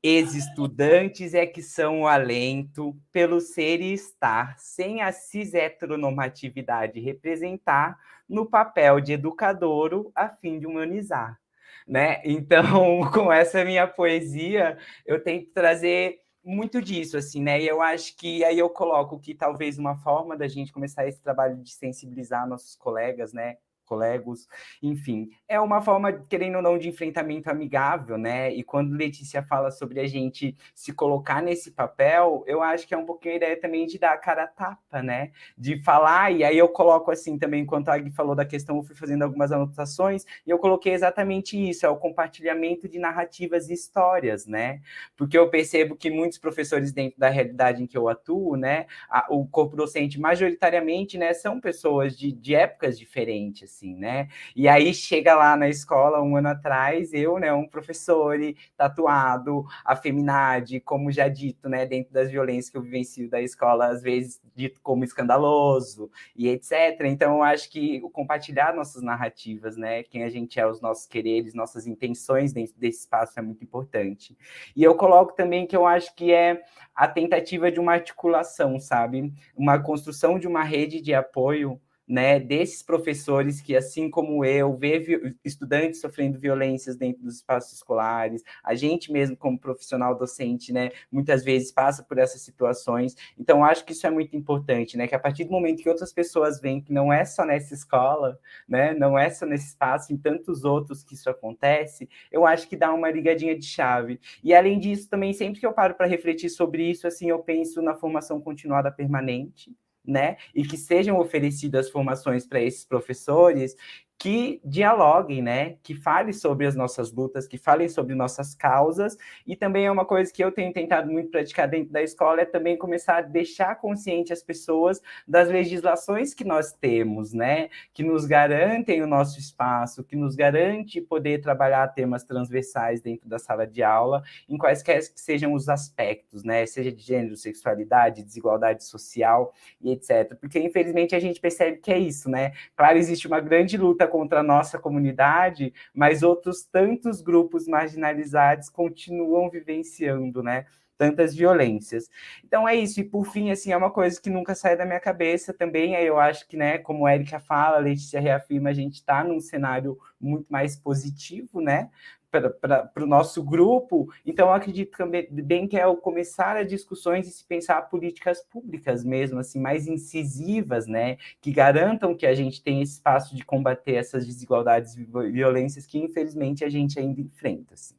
C: Ex-estudantes é que são o alento pelo ser e estar, sem a cis-heteronormatividade representar no papel de educador a fim de humanizar. Né? Então, com essa minha poesia, eu tento trazer muito disso, assim, né? E eu acho que aí eu coloco que talvez uma forma da gente começar esse trabalho de sensibilizar nossos colegas, né? Colegos, enfim, é uma forma, querendo ou não, de enfrentamento amigável, né? E quando Letícia fala sobre a gente se colocar nesse papel, eu acho que é um pouquinho a ideia também de dar a cara a tapa, né? De falar, e aí eu coloco assim também, enquanto a Agui falou da questão, eu fui fazendo algumas anotações, e eu coloquei exatamente isso, é o compartilhamento de narrativas e histórias, né? Porque eu percebo que muitos professores dentro da realidade em que eu atuo, né? O corpo docente, majoritariamente, né, são pessoas de épocas diferentes, assim, né? E aí chega lá na escola, um ano atrás, eu, né, um professor tatuado, afeminado, como já dito, né, dentro das violências que eu vivencio da escola, às vezes dito como escandaloso e etc. Então, eu acho que o compartilhar nossas narrativas, né, quem a gente é, os nossos quereres, nossas intenções dentro desse espaço é muito importante. E eu coloco também que eu acho que é a tentativa de uma articulação, sabe? Uma construção de uma rede de apoio, né, desses professores que, assim como eu, vê estudantes sofrendo violências dentro dos espaços escolares, a gente mesmo como profissional docente, né, muitas vezes passa por essas situações. Então, acho que isso é muito importante, né, que a partir do momento que outras pessoas veem que não é só nessa escola, né, não é só nesse espaço, em tantos outros que isso acontece, eu acho que dá uma ligadinha de chave. E, além disso, também, sempre que eu paro para refletir sobre isso, assim, eu penso na formação continuada permanente, né? E que sejam oferecidas formações para esses professores que dialoguem, né? Que falem sobre as nossas lutas, que falem sobre nossas causas. E também é uma coisa que eu tenho tentado muito praticar dentro da escola, é também começar a deixar consciente as pessoas das legislações que nós temos, né? Que nos garantem o nosso espaço, que nos garante poder trabalhar temas transversais dentro da sala de aula, em quaisquer que sejam os aspectos, né? Seja de gênero, sexualidade, desigualdade social e etc. Porque, infelizmente, a gente percebe que é isso, né? Claro, existe uma grande luta contra a nossa comunidade, mas outros tantos grupos marginalizados continuam vivenciando, né? Tantas violências. Então é isso, e por fim, assim, é uma coisa que nunca sai da minha cabeça também, aí eu acho que, né, como a Érica fala, a Letícia reafirma, a gente está num cenário muito mais positivo, né, para o nosso grupo, então eu acredito também que é o começar as discussões e se pensar políticas públicas mesmo, assim, mais incisivas, né, que garantam que a gente tem esse espaço de combater essas desigualdades e violências que, infelizmente, a gente ainda enfrenta, assim.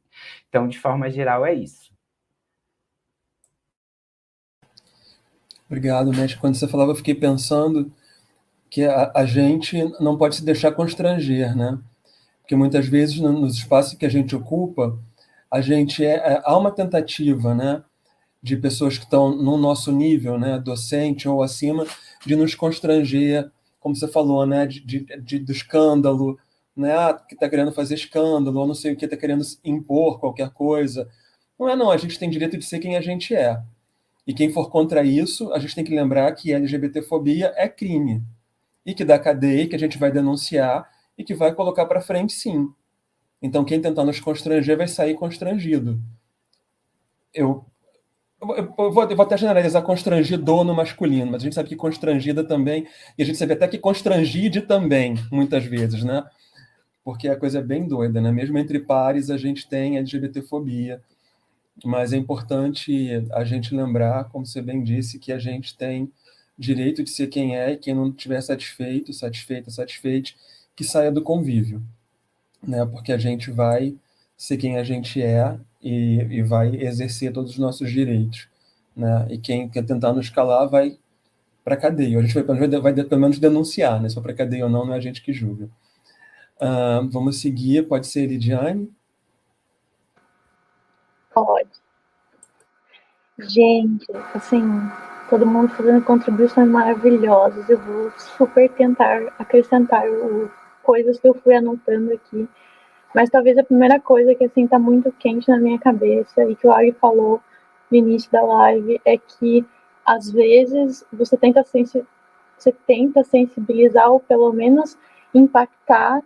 C: Então, de forma geral, é isso.
A: Obrigado, Mestre. Quando você falava, eu fiquei pensando que a gente não pode se deixar constranger, né? Porque muitas vezes, nos espaços que a gente ocupa, há uma tentativa, né, de pessoas que estão no nosso nível, né, docente ou acima, de nos constranger, como você falou, né, do escândalo, né, que está querendo fazer escândalo, ou não sei o que, está querendo impor qualquer coisa. Não, a gente tem direito de ser quem a gente é. E quem for contra isso, a gente tem que lembrar que LGBTfobia é crime. E que dá cadeia, que a gente vai denunciar e que vai colocar para frente, sim. Então, quem tentar nos constranger vai sair constrangido. Eu vou até generalizar constrangido no masculino, mas a gente sabe que constrangida também, e a gente sabe até que constrangide também, muitas vezes, né? Porque a coisa é bem doida, né? Mesmo entre pares, a gente tem LGBTfobia. mas é importante a gente lembrar, como você bem disse, que a gente tem direito de ser quem é, e quem não estiver satisfeito, satisfeita, satisfeito, que saia do convívio, né? Porque a gente vai ser quem a gente é e vai exercer todos os nossos direitos, né? E quem quer tentar nos calar vai para cadeia. A gente vai pelo menos denunciar, né? Se for para cadeia ou não, não é a gente que julga. Vamos seguir, pode ser Lidiane?
F: Pode. Gente, assim, todo mundo fazendo contribuições maravilhosas. Eu vou super tentar acrescentar coisas que eu fui anotando aqui. Mas talvez a primeira coisa que, assim, tá muito quente na minha cabeça e que o Ari falou no início da live é que, às vezes, você tenta sensibilizar ou, pelo menos, impactar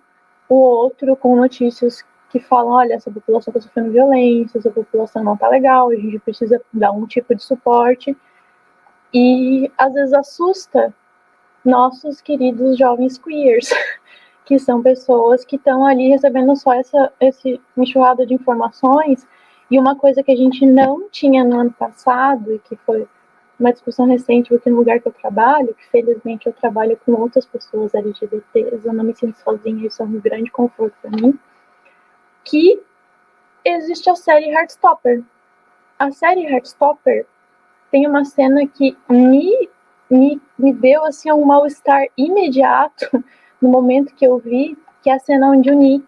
F: o outro com notícias que falam, olha, essa população está sofrendo violência, essa população não está legal, a gente precisa dar um tipo de suporte. E, às vezes, assusta nossos queridos jovens queers, que são pessoas que estão ali recebendo só esse enxurrada de informações. E uma coisa que a gente não tinha no ano passado, e que foi uma discussão recente aqui no lugar que eu trabalho, que felizmente eu trabalho com outras pessoas LGBTs, eu não me sinto sozinha, isso é um grande conforto para mim, que existe a série Heartstopper. A série Heartstopper tem uma cena que me deu assim, um mal-estar imediato no momento que eu vi, que é a cena onde o Nick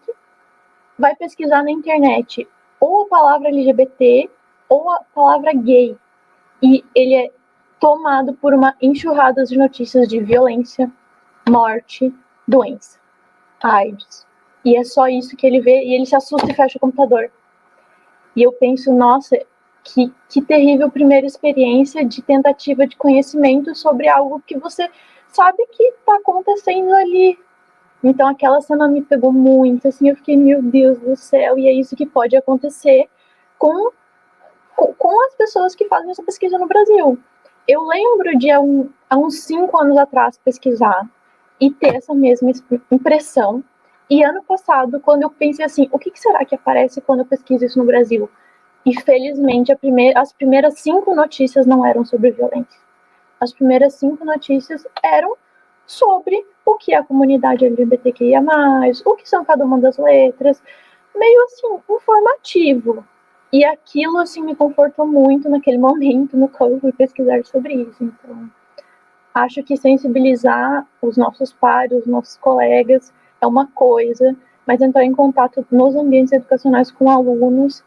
F: vai pesquisar na internet ou a palavra LGBT ou a palavra gay. E ele é tomado por uma enxurrada de notícias de violência, morte, doença, AIDS. E é só isso que ele vê, e ele se assusta e fecha o computador. E eu penso, nossa, que terrível primeira experiência de tentativa de conhecimento sobre algo que você sabe que está acontecendo ali. Então aquela cena me pegou muito, assim, eu fiquei, meu Deus do céu, e é isso que pode acontecer com as pessoas que fazem essa pesquisa no Brasil. Eu lembro de há uns 5 anos atrás pesquisar e ter essa mesma impressão. E ano passado, quando eu pensei assim, o que será que aparece quando eu pesquiso isso no Brasil? E felizmente as primeiras 5 notícias não eram sobre violência. As primeiras 5 notícias eram sobre o que é a comunidade LGBTQIA+, o que são cada uma das letras, meio assim, informativo. E aquilo, assim, me confortou muito naquele momento no qual eu fui pesquisar sobre isso. Então, acho que sensibilizar os nossos pares, os nossos colegas, é uma coisa, mas entrar em contato nos ambientes educacionais com alunos,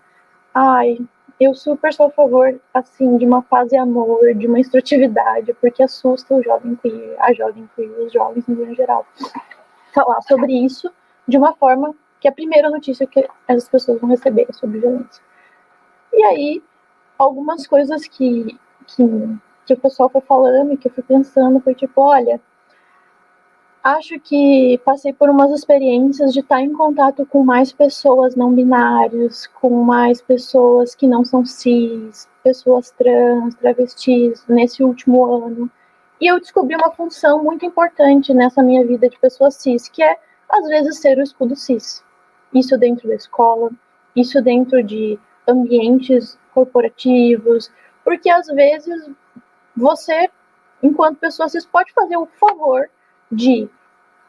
F: eu super sou a favor, assim, de uma paz e amor, de uma instrutividade, porque assusta o jovem queer, a jovem queer, os jovens em geral. Falar sobre isso de uma forma que é a primeira notícia que as pessoas vão receber sobre violência. E aí, algumas coisas que o pessoal foi falando e que eu fui pensando foi tipo, olha, acho que passei por umas experiências de estar em contato com mais pessoas não binárias, com mais pessoas que não são cis, pessoas trans, travestis, nesse último ano. E eu descobri uma função muito importante nessa minha vida de pessoa cis, que é, às vezes, ser o escudo cis. Isso dentro da escola, isso dentro de ambientes corporativos, porque às vezes você, enquanto pessoa cis, pode fazer o favor de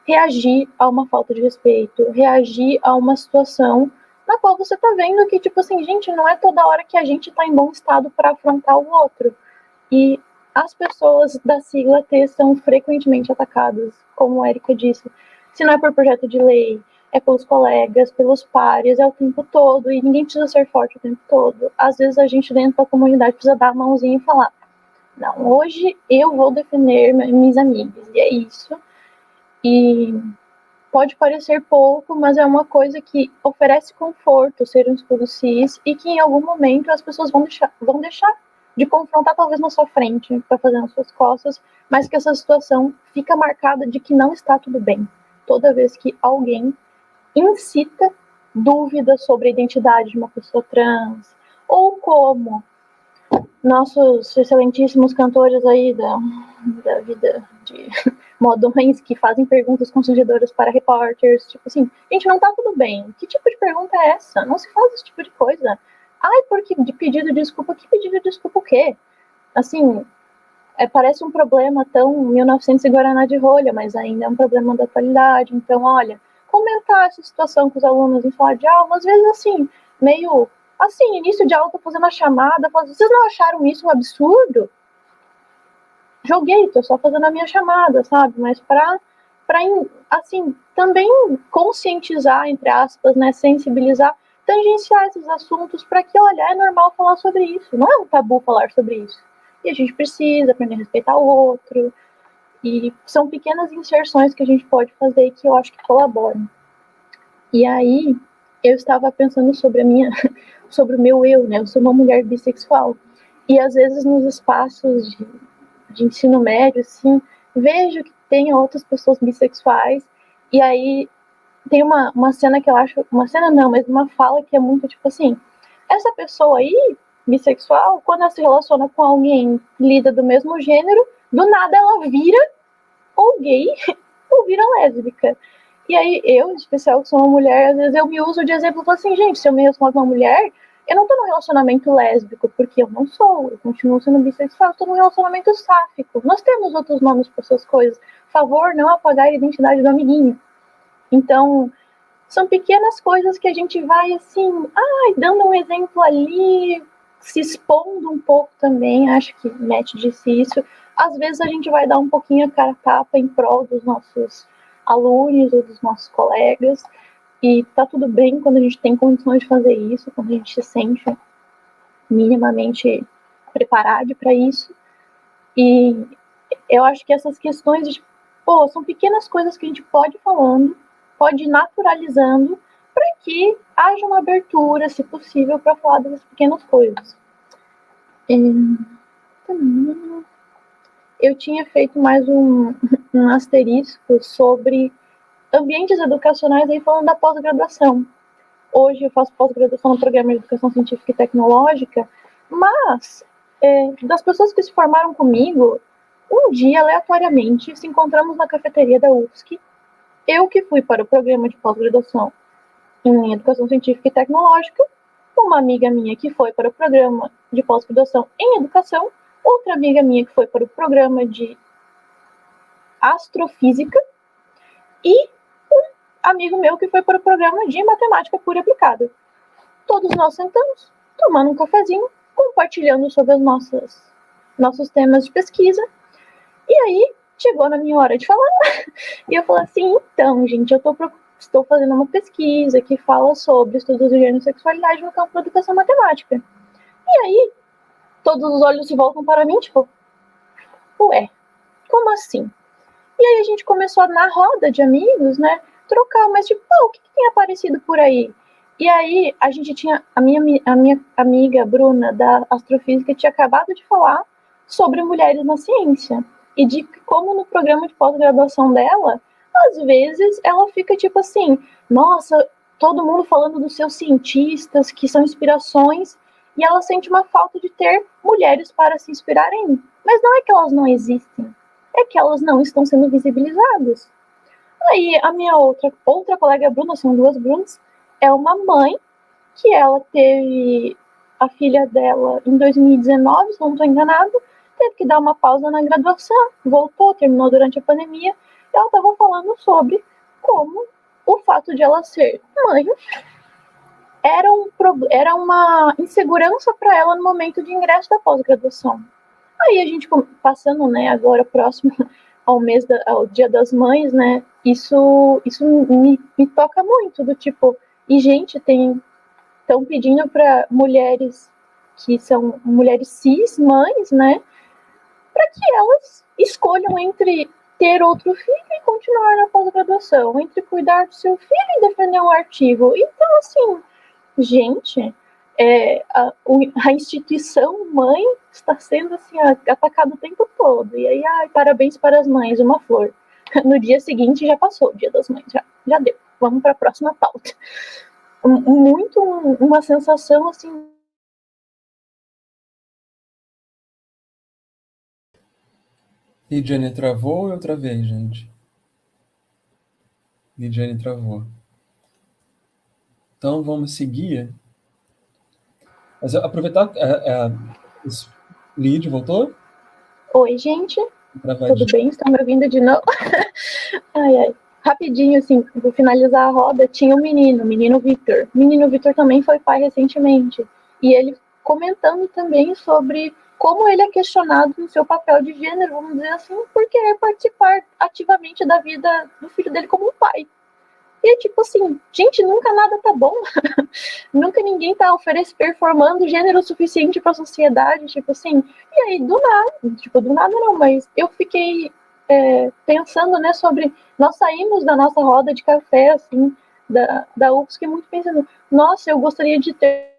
F: reagir a uma falta de respeito, reagir a uma situação na qual você tá vendo que, tipo assim, gente, não é toda hora que a gente tá em bom estado para afrontar o outro. E as pessoas da sigla T são frequentemente atacadas, como a Erika disse. Se não é por projeto de lei, é pelos colegas, pelos pares, é o tempo todo, e ninguém precisa ser forte o tempo todo. Às vezes a gente dentro da comunidade precisa dar a mãozinha e falar, não, hoje eu vou defender minhas amigas, e é isso. E pode parecer pouco, mas é uma coisa que oferece conforto ser um escudo cis e que em algum momento as pessoas vão deixar de confrontar talvez na sua frente, para fazer nas suas costas, mas que essa situação fica marcada de que não está tudo bem. Toda vez que alguém incita dúvidas sobre a identidade de uma pessoa trans, ou como nossos excelentíssimos cantores aí da vida de modões que fazem perguntas constrangedoras para repórteres, tipo assim, gente, não tá tudo bem. Que tipo de pergunta é essa? Não se faz esse tipo de coisa. Ai, porque de pedido de desculpa, que pedido de desculpa o quê? Assim, parece um problema tão 1900 e Guaraná de rolha, mas ainda é um problema da atualidade. Então, olha, comentar essa situação com os alunos em sala de aula, às vezes assim, meio assim, início de aula, tô fazendo a chamada, vocês não acharam isso um absurdo? Joguei, tô só fazendo a minha chamada, sabe? Mas para assim, também conscientizar, entre aspas, né, sensibilizar, tangenciar esses assuntos para que, olha, é normal falar sobre isso, não é um tabu falar sobre isso. E a gente precisa aprender a respeitar o outro, e são pequenas inserções que a gente pode fazer e que eu acho que colaboram. E aí, eu estava pensando sobre sobre o meu eu, né? Eu sou uma mulher bissexual. E às vezes nos espaços de ensino médio, assim, vejo que tem outras pessoas bissexuais, e aí tem uma cena que eu acho, uma cena não, mas uma fala que é muito tipo assim, essa pessoa aí, bissexual, quando ela se relaciona com alguém que lida do mesmo gênero, do nada ela vira ou gay ou vira lésbica. E aí eu, em especial, que sou uma mulher, às vezes eu me uso de exemplo e falo assim, gente, se eu me relaciono com uma mulher, eu não tô num relacionamento lésbico, porque eu não sou, eu continuo sendo bissexual, eu tô num relacionamento sáfico. Nós temos outros nomes para essas coisas. Favor, não apagar a identidade do amiguinho. Então, são pequenas coisas que a gente vai, assim, dando um exemplo ali, se expondo um pouco também, acho que Matt disse isso. Às vezes a gente vai dar um pouquinho a cara a tapa em prol dos nossos alunos ou dos nossos colegas, e tá tudo bem quando a gente tem condições de fazer isso, quando a gente se sente minimamente preparado para isso. E eu acho que essas questões de, são pequenas coisas que a gente pode ir falando, pode ir naturalizando, para que haja uma abertura, se possível, para falar dessas pequenas coisas. Eu tinha feito mais um asterisco sobre ambientes educacionais, aí falando da pós-graduação. Hoje eu faço pós-graduação no programa de Educação Científica e Tecnológica, mas das pessoas que se formaram comigo, um dia, aleatoriamente, se encontramos na cafeteria da UFSC. Eu que fui para o programa de pós-graduação em Educação Científica e Tecnológica, uma amiga minha que foi para o programa de pós-graduação em Educação, outra amiga minha que foi para o programa de Astrofísica e um amigo meu que foi para o programa de Matemática Pura e Aplicada. Todos nós sentamos, tomando um cafezinho, compartilhando sobre nossos temas de pesquisa. E aí, chegou na minha hora de falar. E eu falei assim, então, gente, estou fazendo uma pesquisa que fala sobre estudos de gênero e sexualidade no campo da educação matemática. E aí, todos os olhos se voltam para mim, tipo, ué, como assim? E aí a gente começou na roda de amigos, né, trocar, mas tipo, o que tem aparecido por aí? E aí a gente tinha, a minha amiga Bruna, da Astrofísica, tinha acabado de falar sobre mulheres na ciência. E de como no programa de pós-graduação dela, às vezes ela fica tipo assim, nossa, todo mundo falando dos seus cientistas, que são inspirações, e ela sente uma falta de ter mulheres para se inspirarem. Mas não é que elas não existem, é que elas não estão sendo visibilizadas. Aí a minha outra colega Bruna, são duas Brunas, é uma mãe que ela teve a filha dela em 2019, se não estou enganado, teve que dar uma pausa na graduação, voltou, terminou durante a pandemia, e ela estava falando sobre como o fato de ela ser mãe era uma insegurança para ela no momento de ingresso da pós-graduação. Aí a gente passando, né, agora próximo ao Dia das Mães, né, isso me toca muito, do tipo, e gente, estão pedindo para mulheres que são mulheres cis, mães, né, para que elas escolham entre ter outro filho e continuar na pós-graduação, entre cuidar do seu filho e defender um artigo. Então, assim, gente, a instituição mãe está sendo assim, atacada o tempo todo. E aí, parabéns para as mães, uma flor. No dia seguinte já passou o Dia das Mães, já deu. Vamos para a próxima pauta. Muito uma sensação assim.
A: Lidiane travou ou eu travei, gente? Lidiane travou. Então vamos seguir. Mas aproveitar... Lid, voltou?
F: Oi, gente.
A: Travadinho.
F: Tudo bem? Estão me ouvindo de novo? Ai, ai. Rapidinho, assim, vou finalizar a roda. Tinha um menino, o menino Victor. O menino Victor também foi pai recentemente. E ele comentando também sobre como ele é questionado no seu papel de gênero, vamos dizer assim, por querer participar ativamente da vida do filho dele como um pai. E é tipo assim, gente, nunca nada tá bom. Nunca ninguém tá performando gênero suficiente pra sociedade, tipo assim. E aí, do nada não, mas eu fiquei pensando, né, sobre... Nós saímos da nossa roda de café, assim, da UFSC, muito pensando, nossa, eu gostaria de ter...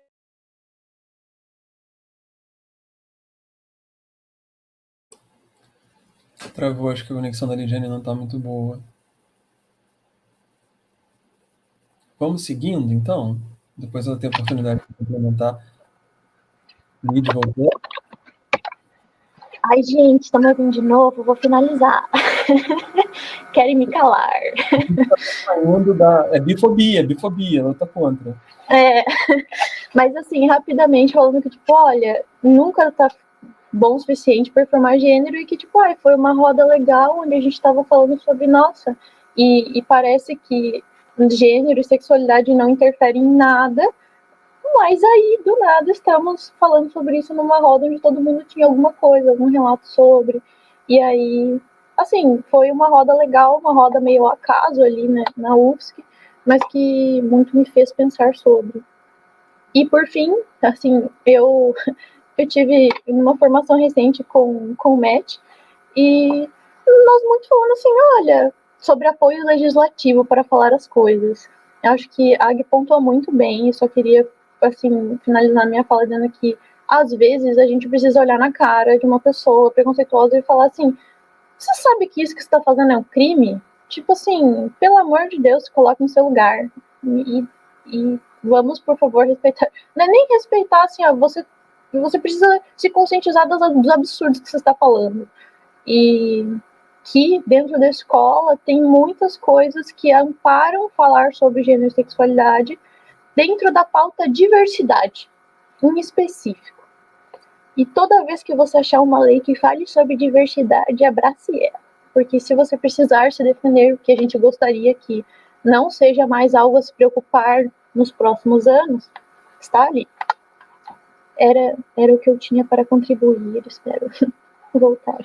A: Travou, acho que a conexão da Lidiane não tá muito boa. Vamos seguindo, então? Depois ela tem a oportunidade de complementar. Lid voltou.
F: Ai, gente, estão me ouvindo de novo? Vou finalizar. Querem me calar.
A: Saindo da... É bifobia, ela tá contra.
F: Mas assim, rapidamente falando que, tipo, olha, nunca tá bom o suficiente para formar gênero e que, tipo, foi uma roda legal onde a gente estava falando sobre, nossa, e parece que gênero e sexualidade não interferem em nada, mas aí, do nada, estamos falando sobre isso numa roda onde todo mundo tinha alguma coisa, algum relato sobre, e aí, assim, foi uma roda legal, uma roda meio ao acaso ali, né, na UFSC, mas que muito me fez pensar sobre. E por fim, assim, eu tive uma formação recente com o MET e nós muito falando assim, olha, sobre apoio legislativo para falar as coisas. Eu acho que a Ag pontuou muito bem e só queria, assim, finalizar minha fala dizendo que às vezes a gente precisa olhar na cara de uma pessoa preconceituosa e falar assim, você sabe que isso que você está fazendo é um crime? Tipo assim, pelo amor de Deus, se coloque no seu lugar. E vamos, por favor, respeitar. Não é nem respeitar, assim, ó, você precisa se conscientizar dos absurdos que você está falando. E que dentro da escola tem muitas coisas que amparam falar sobre gênero e sexualidade dentro da pauta diversidade, em específico. E toda vez que você achar uma lei que fale sobre diversidade, abrace ela. Porque se você precisar se defender, o que a gente gostaria que não seja mais algo a se preocupar nos próximos anos, está ali. Era o que eu tinha para contribuir, espero voltar.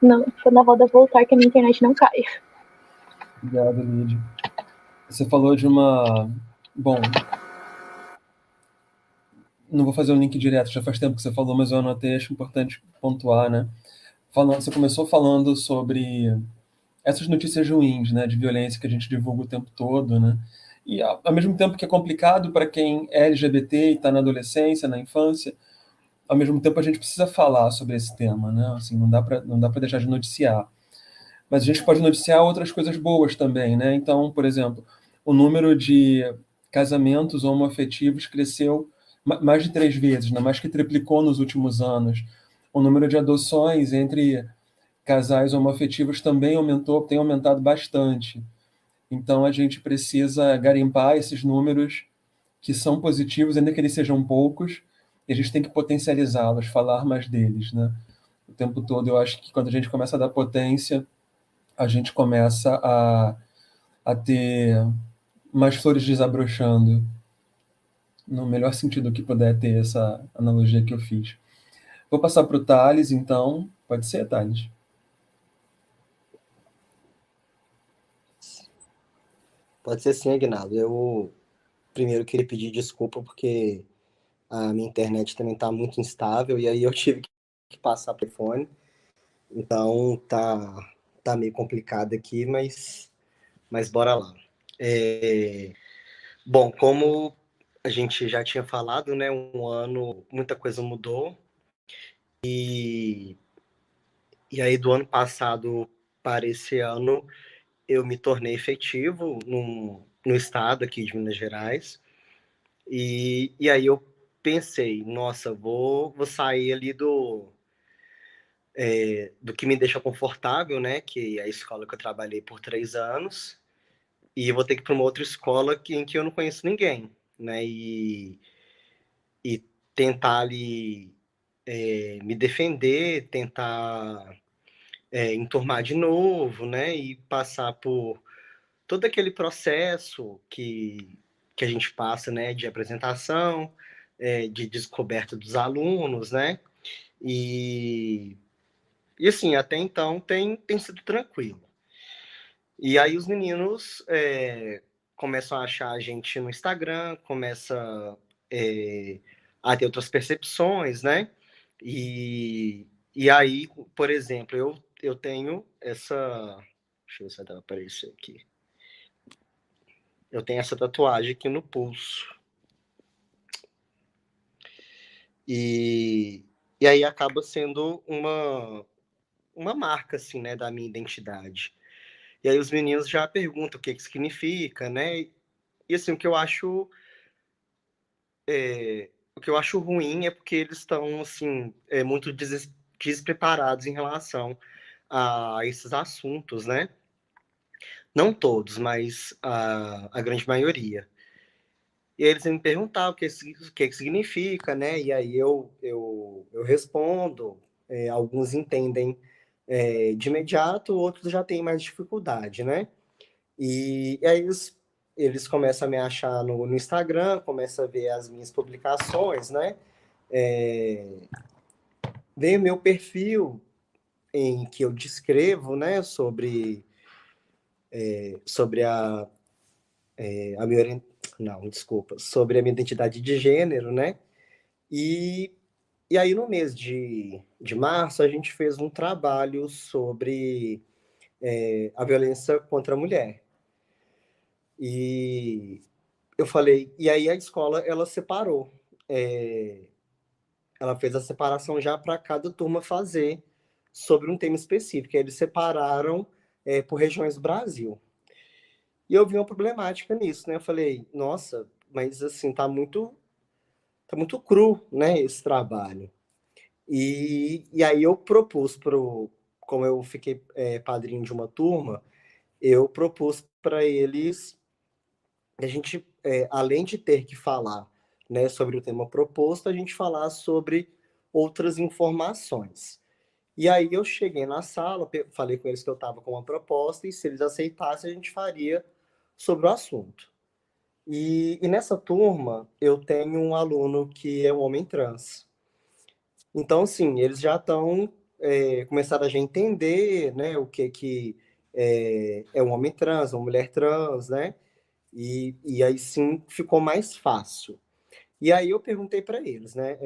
F: Não, quando a roda voltar, que a minha internet não caia.
A: Obrigado, Lid. Você falou de uma... Bom, não vou fazer um link direto, já faz tempo que você falou, mas eu anotei, acho importante pontuar, né? Você começou falando sobre essas notícias ruins, né, de violência que a gente divulga o tempo todo, né? E ao mesmo tempo que é complicado para quem é LGBT e está na adolescência, na infância, ao mesmo tempo a gente precisa falar sobre esse tema, né? Assim, não dá para deixar de noticiar. Mas a gente pode noticiar outras coisas boas também, né? Então, por exemplo, o número de casamentos homoafetivos cresceu mais de 3 vezes, né? Mais que triplicou nos últimos anos. O número de adoções entre casais homoafetivos também tem aumentado bastante. Então, a gente precisa garimpar esses números que são positivos, ainda que eles sejam poucos, e a gente tem que potencializá-los, falar mais deles, né? O tempo todo, eu acho que quando a gente começa a dar potência, a gente começa a ter mais flores desabrochando, no melhor sentido que puder ter essa analogia que eu fiz. Vou passar para o Thales, então. Pode ser, Thales?
H: Pode ser sim, Aguinaldo. Eu primeiro queria pedir desculpa porque a minha internet também está muito instável e aí eu tive que passar para o telefone. Então tá meio complicado aqui, mas bora lá. Bom, como a gente já tinha falado, né, um ano, muita coisa mudou e aí do ano passado para esse ano eu me tornei efetivo no estado aqui de Minas Gerais. E aí eu pensei, nossa, vou sair ali do que me deixa confortável, né? Que é a escola que eu trabalhei por 3 anos, e eu vou ter que ir para uma outra escola em que eu não conheço ninguém, né? E tentar ali me defender, tentar enturmar de novo, né? E passar por todo aquele processo que a gente passa, né? De apresentação, de descoberta dos alunos, né? E assim, até então tem sido tranquilo. E aí os meninos começam a achar a gente no Instagram, começa a ter outras percepções, né? E aí, por exemplo, eu tenho essa... Deixa eu ver se vai aparecer aqui. Eu tenho essa tatuagem aqui no pulso. E aí acaba sendo uma marca, assim, né, da minha identidade. E aí os meninos já perguntam o que significa, né? E assim, o que eu acho ruim é porque eles estão assim muito despreparados em relação a esses assuntos, né? Não todos, mas a grande maioria. E aí eles me perguntavam o que significa, né? E aí eu respondo. Alguns entendem de imediato, outros já têm mais dificuldade, né? E aí eles começam a me achar no Instagram, começam a ver as minhas publicações, né? Vem o meu perfil em que eu descrevo, né, sobre a minha não, desculpa, sobre a minha identidade de gênero, né? E aí no mês de março a gente fez um trabalho sobre a violência contra a mulher. E eu falei, e aí a escola ela separou, ela fez a separação já para cada turma fazer sobre um tema específico. Eles separaram por regiões do Brasil. E eu vi uma problemática nisso, né? Eu falei, nossa, mas assim, tá muito cru, né, esse trabalho. E aí eu propus como eu fiquei padrinho de uma turma, eu propus para eles a gente, além de ter que falar, né, sobre o tema proposto, a gente falar sobre outras informações. E aí eu cheguei na sala, falei com eles que eu estava com uma proposta e se eles aceitassem a gente faria sobre o assunto. E nessa turma eu tenho um aluno que é um homem trans. Então, assim, eles já estão começaram a já entender, né, o que é um homem trans, uma mulher trans, né? E aí sim ficou mais fácil. E aí eu perguntei para eles, né?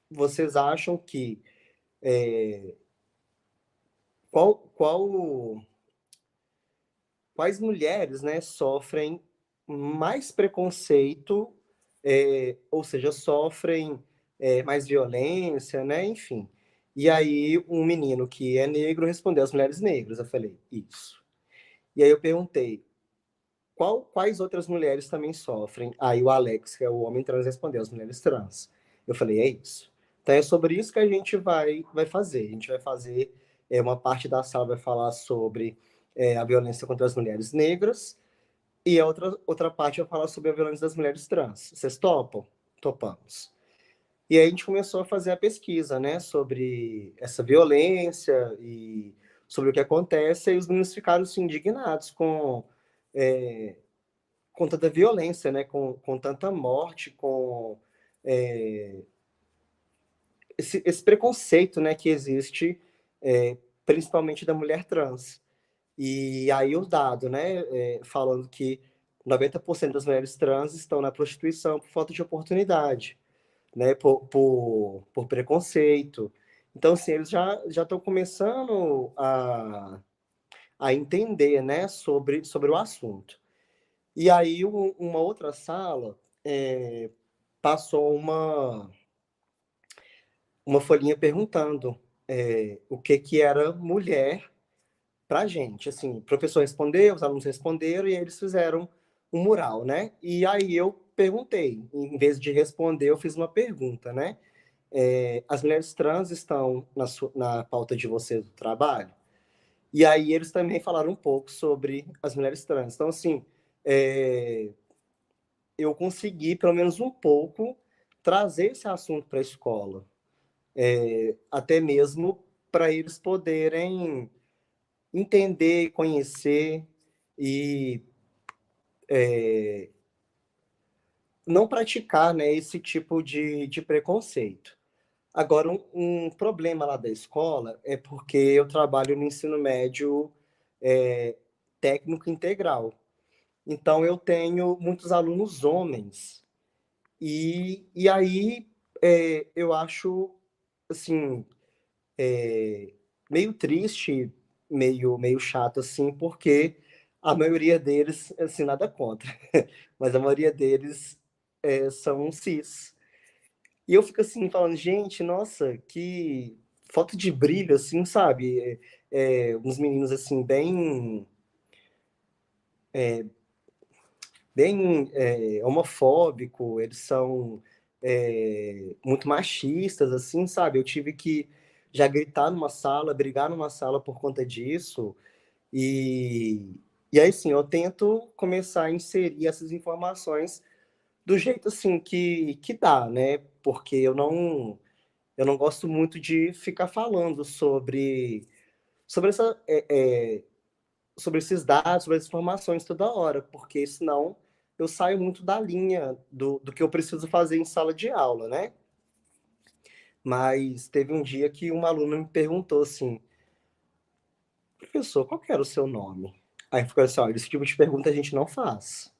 H: Vocês acham que quais mulheres, né, sofrem mais preconceito, ou seja, sofrem mais violência, né? Enfim. E aí um menino que é negro respondeu as mulheres negras. Eu falei, isso. E aí eu perguntei, quais outras mulheres também sofrem? Aí o Alex, que é o homem trans, respondeu as mulheres trans. Eu falei, é isso. Então é sobre isso que a gente vai fazer. A gente vai fazer, uma parte da sala vai falar sobre a violência contra as mulheres negras e a outra parte vai falar sobre a violência das mulheres trans. Vocês topam? Topamos. E aí a gente começou a fazer a pesquisa, né, sobre essa violência e sobre o que acontece, e os meninos ficaram assim, indignados com tanta violência, né, com tanta morte, com esse preconceito, né, que existe, principalmente da mulher trans. E aí o dado, né, falando que 90% das mulheres trans estão na prostituição por falta de oportunidade, né, por preconceito. Então, assim, eles já estão começando a entender, né, sobre o assunto. E aí uma outra sala passou uma folhinha perguntando o que era mulher para a gente. Assim, o professor respondeu, os alunos responderam e eles fizeram um mural, né? E aí eu perguntei, em vez de responder, eu fiz uma pergunta, né? As mulheres trans estão na pauta de vocês do trabalho? E aí eles também falaram um pouco sobre as mulheres trans. Então, assim, eu consegui, pelo menos um pouco, trazer esse assunto para a escola, até mesmo para eles poderem entender, conhecer e não praticar, né, esse tipo de preconceito. Agora, um problema lá da escola é porque eu trabalho no ensino médio técnico integral. Então, eu tenho muitos alunos homens. E aí, eu acho, assim, meio triste, meio chato, assim, porque a maioria deles, assim, nada contra, mas a maioria deles são cis. E eu fico assim, falando, gente, nossa, que falta de brilho, assim, sabe? Uns meninos, assim, bem homofóbico, eles são muito machistas, assim, sabe? Eu tive que já gritar numa sala, brigar numa sala por conta disso, e, e aí, sim, eu tento começar a inserir essas informações do jeito, assim, que dá, né? Porque eu não gosto muito de ficar falando sobre, essa, sobre esses dados, sobre as informações toda hora, porque senão eu saio muito da linha do que eu preciso fazer em sala de aula, né? Mas teve um dia que uma aluna me perguntou assim, professor, qual que era o seu nome? Aí ficou assim, olha, esse tipo de pergunta a gente não faz.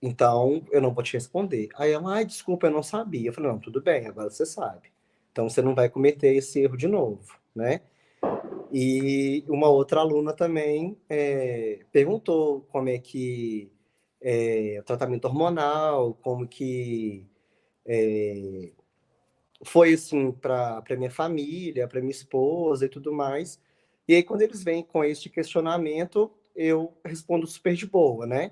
H: Então, eu não vou te responder. Aí ela, ai, desculpa, eu não sabia. Eu falei, não, tudo bem, agora você sabe. Então, você não vai cometer esse erro de novo, né? E uma outra aluna também perguntou como é que o tratamento hormonal, como que foi assim para minha família, para minha esposa e tudo mais. E aí, quando eles vêm com este questionamento, eu respondo super de boa, né?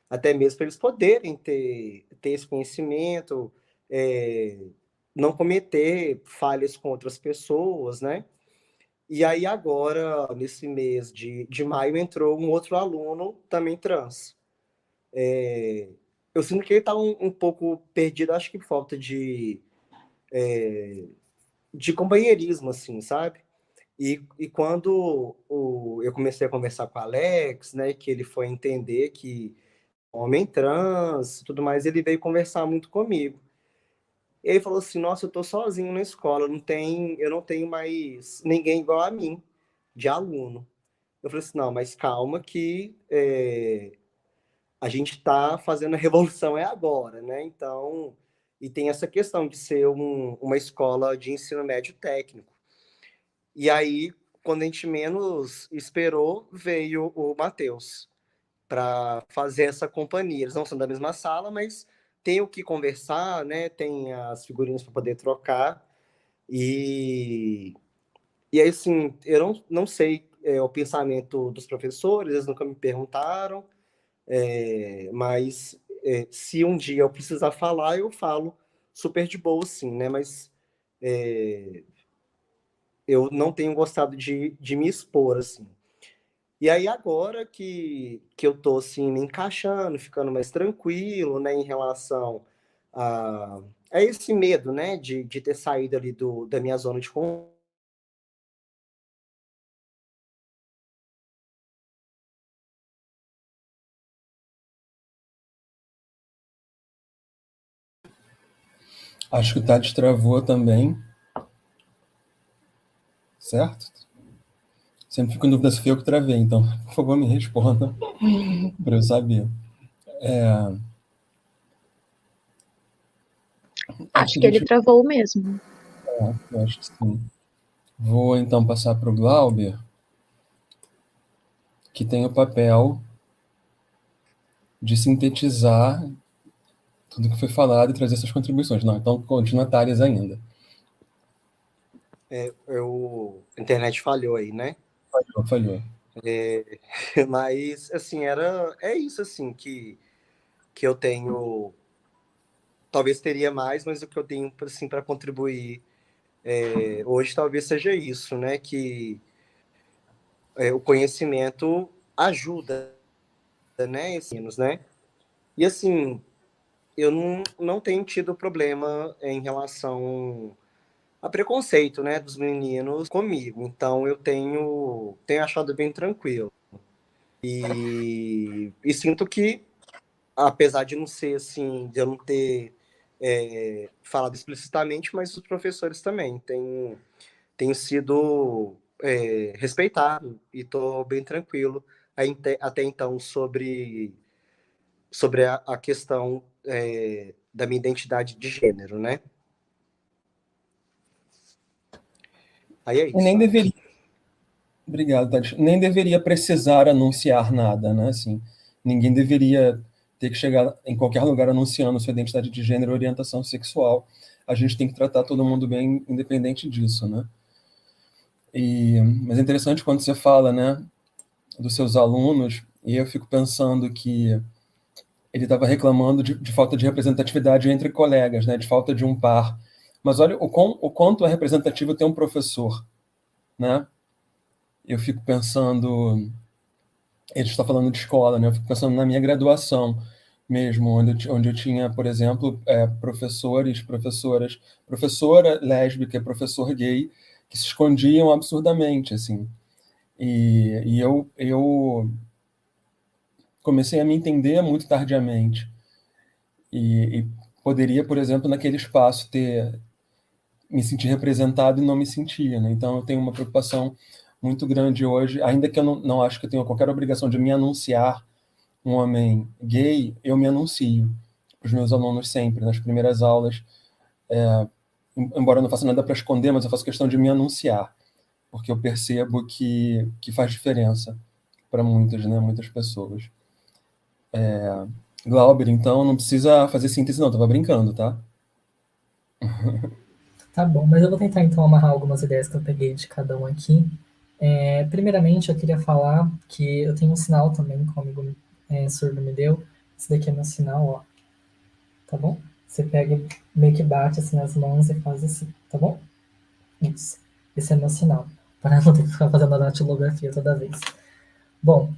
H: Até mesmo para eles poderem ter esse conhecimento, não cometer falhas com outras pessoas, né? E aí agora, nesse mês de maio, entrou um outro aluno também trans. Eu sinto que ele está um pouco perdido, acho que falta de companheirismo, assim, sabe? E quando eu comecei a conversar com o Alex, né, que ele foi entender que homem trans, tudo mais, ele veio conversar muito comigo. E ele falou assim, nossa, eu tô sozinho na escola, eu não tenho mais ninguém igual a mim, de aluno. Eu falei assim, não, mas calma que a gente está fazendo a revolução agora, né? Então, e tem essa questão de ser uma escola de ensino médio técnico. E aí, quando a gente menos esperou, veio o Matheus para fazer essa companhia. Eles não são da mesma sala, mas tem o que conversar, né? Tem as figurinhas para poder trocar. E, e aí, assim, eu não sei o pensamento dos professores, eles nunca me perguntaram, mas se um dia eu precisar falar, eu falo super de boa, sim, né? Mas eu não tenho gostado de me expor, assim. E aí agora que eu tô, assim, me encaixando, ficando mais tranquilo, né, em relação a esse medo, né, de ter saído ali da minha zona de conforto.
A: Acho que o Tati travou também, certo? Sempre fico em dúvida se foi eu que travei, então, por favor, me responda para eu saber. Acho
F: Acho
A: que a
F: que ele
A: gente.
F: travou mesmo.
A: Eu acho que sim. Vou então passar para o Glauber, que tem o papel de sintetizar tudo que foi falado e trazer essas contribuições. Não, então continua Thales ainda.
H: A internet falhou aí, né?
A: Falhou.
H: Mas, assim, é isso, assim, que eu tenho. Talvez teria mais, mas o que eu tenho, assim, para contribuir hoje talvez seja isso, né? Que o conhecimento ajuda, né? Esses, né? E, assim, eu não tenho tido problema em relação a preconceito, né, dos meninos comigo. Então eu tenho achado bem tranquilo. E sinto que, apesar de não ser assim, de eu não ter falado explicitamente, mas os professores também têm sido respeitados e estou bem tranquilo até então sobre a questão da minha identidade de gênero, né? Aí é
A: E nem
H: isso.
A: deveria. Obrigado, Tati. Nem deveria precisar anunciar nada, né? Assim, ninguém deveria ter que chegar em qualquer lugar anunciando sua identidade de gênero e orientação sexual. A gente tem que tratar todo mundo bem, independente disso, né? Mas é interessante quando você fala, né, dos seus alunos, e eu fico pensando que ele estava reclamando de falta de representatividade entre colegas, né, de falta de um par. Mas olha o quanto é representativo ter um professor, né? Eu fico pensando, ele está falando de escola, né? Eu fico pensando na minha graduação mesmo, onde eu tinha, por exemplo, professores, professoras, professora lésbica e professor gay, que se escondiam absurdamente, assim. E eu comecei a me entender muito tardiamente. E poderia, por exemplo, naquele espaço me sentir representado e não me sentia, né? Então eu tenho uma preocupação muito grande hoje, ainda que eu não acho que eu tenha qualquer obrigação de me anunciar um homem gay, eu me anuncio para os meus alunos sempre, nas primeiras aulas, embora eu não faça nada para esconder, mas eu faço questão de me anunciar, porque eu percebo que faz diferença para muitas, né, muitas pessoas. Glauber, então não precisa fazer síntese não, tava brincando, tá?
E: Tá bom, mas eu vou tentar então amarrar algumas ideias que eu peguei de cada um aqui. Primeiramente, eu queria falar que eu tenho um sinal também que um amigo surdo me deu. Esse daqui é meu sinal, ó. Tá bom? Você pega, meio que bate assim nas mãos e faz assim, tá bom? Isso. Esse é meu sinal, para não ter que ficar fazendo a datilografia toda vez. Bom,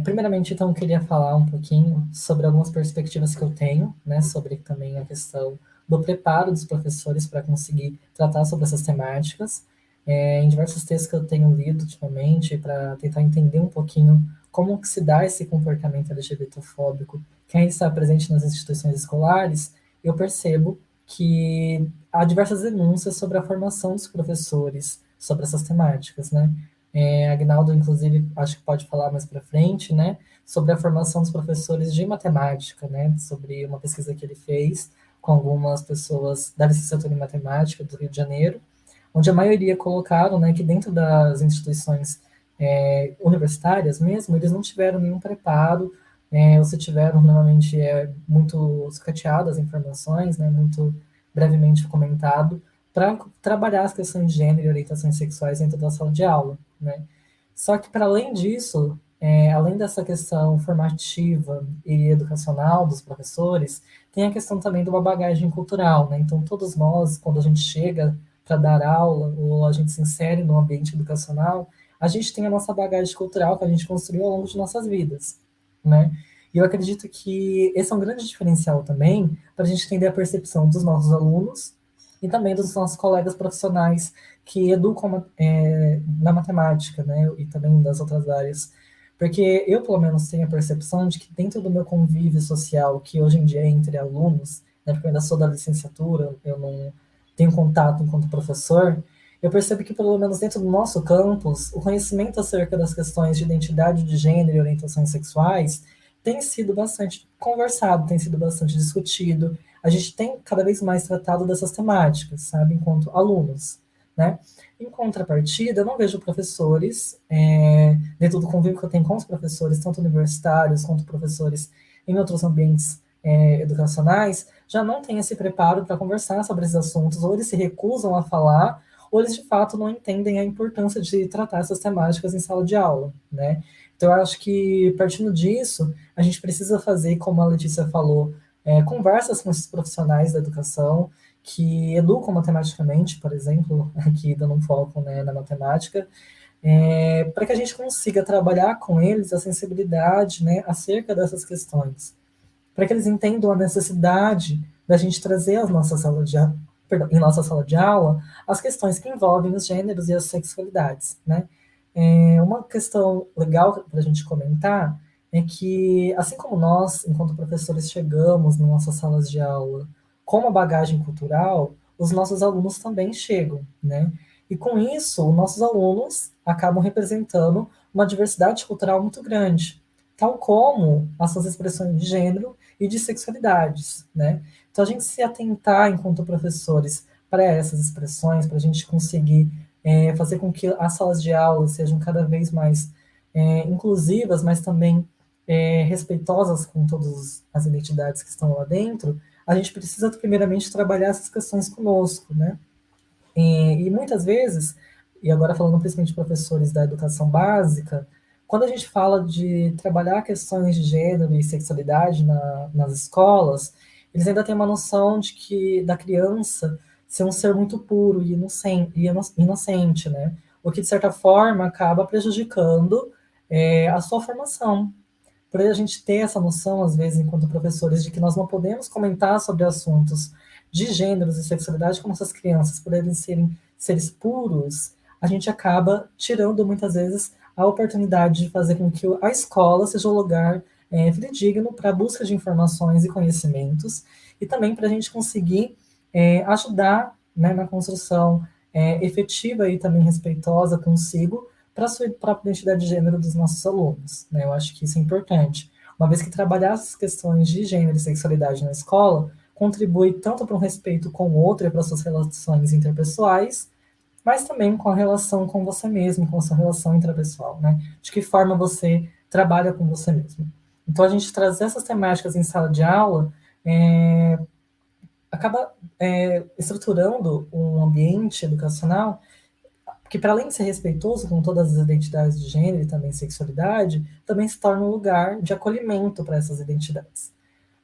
E: primeiramente, então, eu queria falar um pouquinho sobre algumas perspectivas que eu tenho, né, sobre também a questão do preparo dos professores para conseguir tratar sobre essas temáticas. Em diversos textos que eu tenho lido ultimamente, para tentar entender um pouquinho como que se dá esse comportamento LGBTfóbico que ainda está presente nas instituições escolares, eu percebo que há diversas denúncias sobre a formação dos professores sobre essas temáticas, né? Agnaldo, inclusive, acho que pode falar mais para frente, né, sobre a formação dos professores de matemática, né, sobre uma pesquisa que ele fez com algumas pessoas da licenciatura em matemática do Rio de Janeiro, onde a maioria colocaram, né, que dentro das instituições universitárias mesmo, eles não tiveram nenhum preparo, ou se tiveram, normalmente muito sucateado as informações, né, muito brevemente comentado, para trabalhar as questões de gênero e orientações sexuais dentro da sala de aula, né? Só que, para além disso, além dessa questão formativa e educacional dos professores, tem a questão também de uma bagagem cultural, né? Então, todos nós, quando a gente chega para dar aula ou a gente se insere no ambiente educacional, a gente tem a nossa bagagem cultural que a gente construiu ao longo de nossas vidas, né? E eu acredito que esse é um grande diferencial também para a gente entender a percepção dos nossos alunos e também dos nossos colegas profissionais que educam na matemática, né, e também das outras áreas. Porque eu, pelo menos, tenho a percepção de que dentro do meu convívio social, que hoje em dia é entre alunos, né, porque eu ainda sou da licenciatura, eu não tenho contato enquanto professor, eu percebo que, pelo menos dentro do nosso campus, o conhecimento acerca das questões de identidade de gênero e orientações sexuais tem sido bastante conversado, tem sido bastante discutido. A gente tem cada vez mais tratado dessas temáticas, sabe, enquanto alunos, né? Em contrapartida, eu não vejo professores, dentro do convívio que eu tenho com os professores, tanto universitários quanto professores em outros ambientes educacionais, já não tem esse preparo para conversar sobre esses assuntos, ou eles se recusam a falar, ou eles de fato não entendem a importância de tratar essas temáticas em sala de aula, né? Então, eu acho que, partindo disso, a gente precisa fazer, como a Letícia falou, conversas com esses profissionais da educação que educam matematicamente, por exemplo, aqui dando um foco, né, na matemática, para que a gente consiga trabalhar com eles a sensibilidade, né, acerca dessas questões. para que eles entendam a necessidade da gente trazer as nossas salas em nossa sala de aula as questões que envolvem os gêneros e as sexualidades, né? Uma questão legal para a gente comentar é que, assim como nós, enquanto professores, chegamos nas nossas salas de aula com uma bagagem cultural, os nossos alunos também chegam, né? E com isso, os nossos alunos acabam representando uma diversidade cultural muito grande, tal como as suas expressões de gênero e de sexualidades, né? Então, a gente se atentar, enquanto professores, para essas expressões, para a gente conseguir fazer com que as salas de aula sejam cada vez mais inclusivas, mas também respeitosas com todas as identidades que estão lá dentro, a gente precisa, primeiramente, trabalhar essas questões conosco, né? E muitas vezes, e agora falando principalmente de professores da educação básica, quando a gente fala de trabalhar questões de gênero e sexualidade nas escolas, eles ainda têm uma noção de que da criança ser um ser muito puro e inocente, né? O que, de certa forma, acaba prejudicando a sua formação. Por a gente ter essa noção, às vezes, enquanto professores, de que nós não podemos comentar sobre assuntos de gêneros e sexualidade com nossas crianças, por eles serem seres puros, a gente acaba tirando, muitas vezes, a oportunidade de fazer com que a escola seja um lugar fidedigno para a busca de informações e conhecimentos, e também para a gente conseguir ajudar, né, na construção efetiva e também respeitosa consigo, para a sua própria identidade de gênero dos nossos alunos, né? Eu acho que isso é importante. Uma vez que trabalhar as questões de gênero e sexualidade na escola contribui tanto para um respeito com o outro e para suas relações interpessoais, mas também com a relação com você mesmo, com a sua relação intrapessoal, né? De que forma você trabalha com você mesmo. Então, a gente trazer essas temáticas em sala de aula acaba estruturando um ambiente educacional que, para além de ser respeitoso com todas as identidades de gênero e também sexualidade, também se torna um lugar de acolhimento para essas identidades.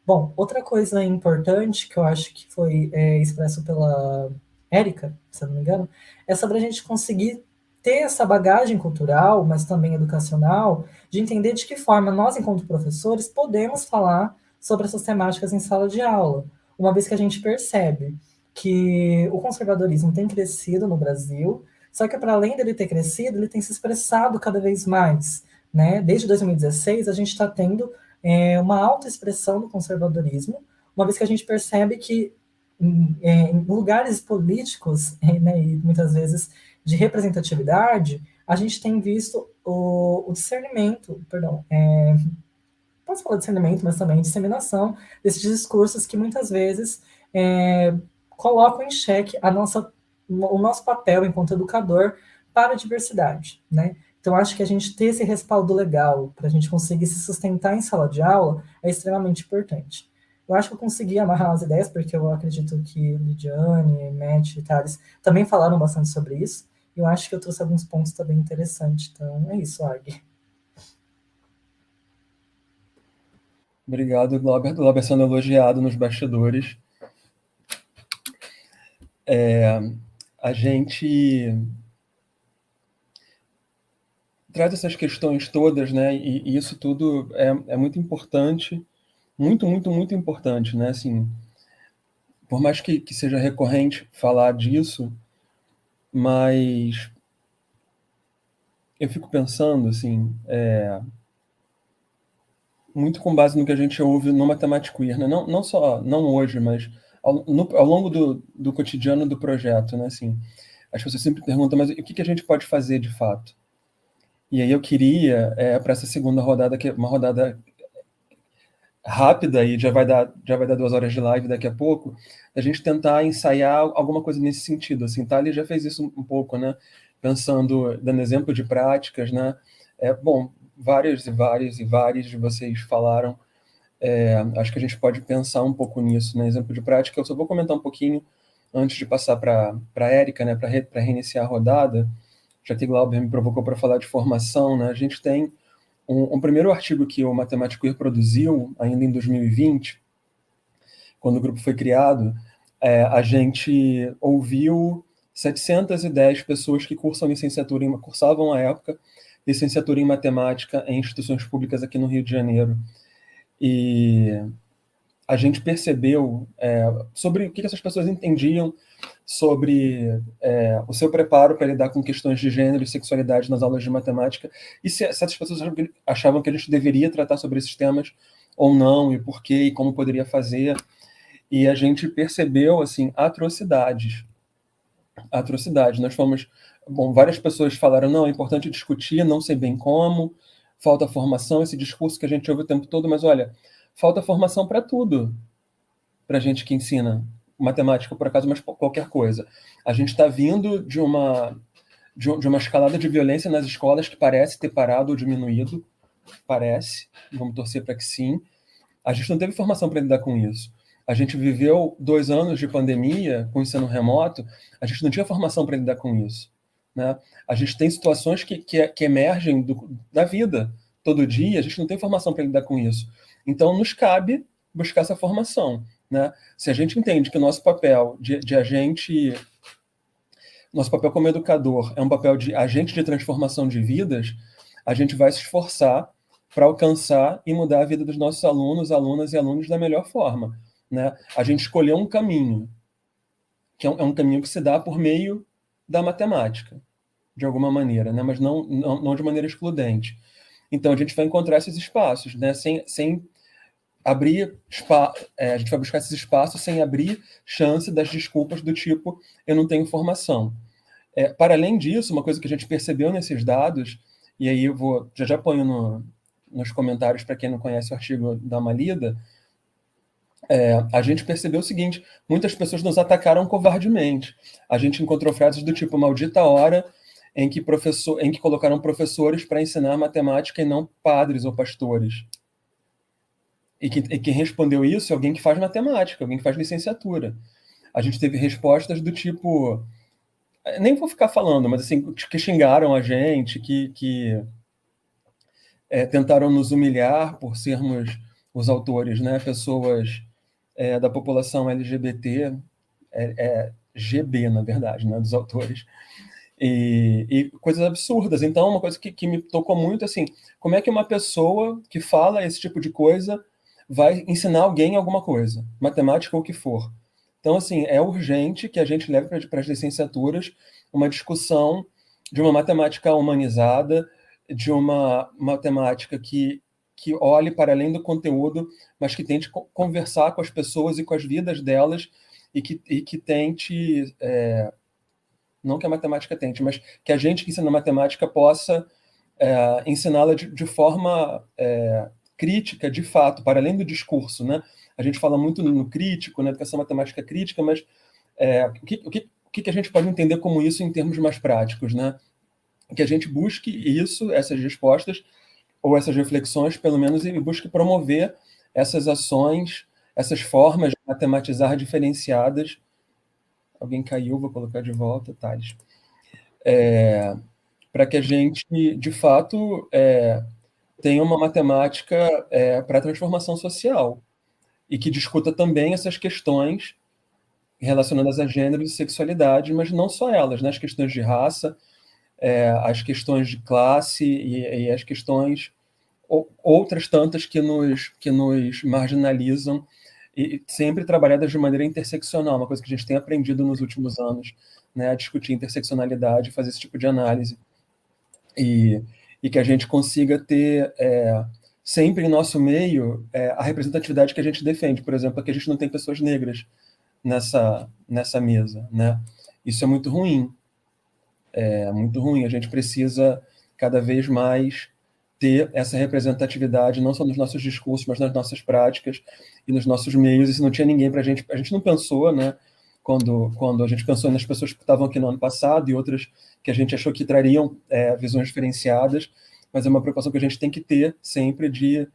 E: Bom, outra coisa importante que eu acho que foi expresso pela Érica, se eu não me engano, é sobre a gente conseguir ter essa bagagem cultural, mas também educacional, de entender de que forma nós, enquanto professores, podemos falar sobre essas temáticas em sala de aula, uma vez que a gente percebe que o conservadorismo tem crescido no Brasil, só que, para além dele ter crescido, ele tem se expressado cada vez mais, né? Desde 2016, a gente está tendo uma autoexpressão do conservadorismo, uma vez que a gente percebe que em lugares políticos, né, e muitas vezes de representatividade, a gente tem visto o discernimento, perdão, posso falar discernimento, mas também disseminação desses discursos que muitas vezes colocam em xeque o nosso papel enquanto educador para a diversidade, né? Então, acho que a gente ter esse respaldo legal para a gente conseguir se sustentar em sala de aula é extremamente importante. Eu acho que eu consegui amarrar as ideias, porque eu acredito que Lidiane, Matt e Thales também falaram bastante sobre isso, e eu acho que eu trouxe alguns pontos também interessantes. Então, é isso, Ag.
A: Obrigado, Glauber. Glauber sendo elogiado nos bastidores. A gente traz essas questões todas, né? E isso tudo é muito importante, muito, muito, muito importante, né? Assim, por mais que seja recorrente falar disso, mas eu fico pensando, assim, muito com base no que a gente ouve no Matemática Queer, né? Não hoje, mas ao longo do cotidiano do projeto, né? Assim, as pessoas sempre perguntam, mas o que a gente pode fazer de fato? E aí eu queria, para essa segunda rodada, que é uma rodada rápida, e já vai dar 2 horas de live daqui a pouco, a gente tentar ensaiar alguma coisa nesse sentido. Assim, Thali já fez isso um pouco, né? Pensando, dando exemplo de práticas, né? Bom, vários de vocês falaram. Acho que a gente pode pensar um pouco nisso, né? Exemplo de prática, eu só vou comentar um pouquinho antes de passar para a Érica, né? Para reiniciar a rodada, já que Glauber me provocou para falar de formação, né? A gente tem um primeiro artigo que o Matemática Queer produziu, ainda em 2020, quando o grupo foi criado. A gente ouviu 710 pessoas que cursavam à época licenciatura em matemática em instituições públicas aqui no Rio de Janeiro. E a gente percebeu sobre o que essas pessoas entendiam sobre o seu preparo para lidar com questões de gênero e sexualidade nas aulas de matemática, e se essas pessoas achavam que a gente deveria tratar sobre esses temas ou não, e por quê, e como poderia fazer. E a gente percebeu, assim, atrocidades. Nós fomos... Bom, várias pessoas falaram, não, é importante discutir, não sei bem como, falta formação, esse discurso que a gente ouve o tempo todo, mas olha, falta formação para tudo, para a gente que ensina matemática, por acaso, mas qualquer coisa. A gente está vindo de uma escalada de violência nas escolas que parece ter parado ou diminuído, parece, vamos torcer para que sim. A gente não teve formação para lidar com isso. A gente viveu 2 anos de pandemia com ensino remoto, a gente não tinha formação para lidar com isso, né? A gente tem situações que emergem da vida todo dia, a gente não tem formação para lidar com isso. Então, nos cabe buscar essa formação, né? Se a gente entende que o nosso papel nosso papel como educador é um papel de agente de transformação de vidas, a gente vai se esforçar para alcançar e mudar a vida dos nossos alunos, alunas e alunos da melhor forma, né? A gente escolheu um caminho, que é um caminho que se dá por meio da matemática, de alguma maneira, né? Mas não de maneira excludente. Então, a gente vai encontrar esses espaços, né? Sem abrir a gente vai buscar esses espaços sem abrir chance das desculpas do tipo, eu não tenho formação. Para além disso, uma coisa que a gente percebeu nesses dados, e aí eu vou já ponho nos comentários para quem não conhece o artigo, dar uma lida, a gente percebeu o seguinte: muitas pessoas nos atacaram covardemente. A gente encontrou frases do tipo, maldita hora em que colocaram professores para ensinar matemática e não padres ou pastores. E quem respondeu isso é alguém que faz matemática, alguém que faz licenciatura. A gente teve respostas do tipo... Nem vou ficar falando, mas assim, que xingaram a gente, que tentaram nos humilhar por sermos os autores, né? Pessoas da população LGBT, GB, na verdade, né? Dos autores. E coisas absurdas. Então, uma coisa que me tocou muito, assim, como é que uma pessoa que fala esse tipo de coisa vai ensinar alguém alguma coisa, matemática ou o que for. Então, assim, é urgente que a gente leve para as licenciaturas uma discussão de uma matemática humanizada, de uma matemática que olhe para além do conteúdo, mas que tente conversar com as pessoas e com as vidas delas, e que tente... não que a matemática tente, mas que a gente que ensina matemática possa ensiná-la de forma crítica, de fato, para além do discurso, né? A gente fala muito no crítico, na educação matemática crítica, mas o que a gente pode entender como isso em termos mais práticos, né? Que a gente busque isso, essas respostas, ou essas reflexões, pelo menos, e busque promover essas ações, essas formas de matematizar diferenciadas. Alguém caiu, vou colocar de volta, Thales. Para que a gente, de fato, tenha uma matemática para a transformação social e que discuta também essas questões relacionadas a gênero e sexualidade, mas não só elas, né? As questões de raça, as questões de classe e as questões outras tantas que nos marginalizam, e sempre trabalhadas de maneira interseccional, uma coisa que a gente tem aprendido nos últimos anos, né? A discutir interseccionalidade, fazer esse tipo de análise. E que a gente consiga ter sempre em nosso meio a representatividade que a gente defende. Por exemplo, que a gente não tem pessoas negras nessa mesa, né? Isso é muito ruim. Muito ruim. A gente precisa cada vez mais ter essa representatividade, não só nos nossos discursos, mas nas nossas práticas e nos nossos meios. E se não tinha ninguém para a gente não pensou, né? Quando a gente pensou nas pessoas que estavam aqui no ano passado e outras que a gente achou que trariam visões diferenciadas, mas é uma preocupação que a gente tem que ter sempre de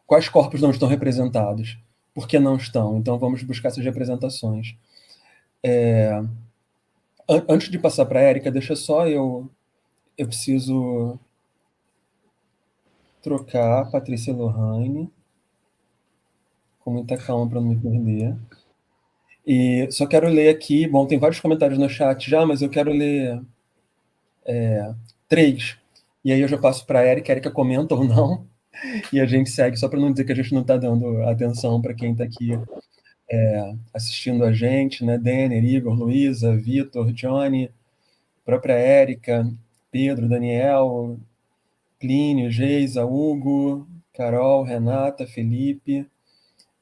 A: quais corpos não estão representados, por que não estão. Então, vamos buscar essas representações. Antes de passar para a Érica, deixa só eu preciso trocar Patrícia e Lohane, com muita calma para não me perder. E só quero ler aqui, bom, tem vários comentários no chat já, mas eu quero ler 3. E aí eu já passo para a Érica comenta ou não, E a gente segue, só para não dizer que a gente não está dando atenção para quem está aqui assistindo a gente, né? Denner, Igor, Luísa, Vitor, Johnny, própria Érica, Pedro, Daniel, Plínio, Geisa, Hugo, Carol, Renata, Felipe,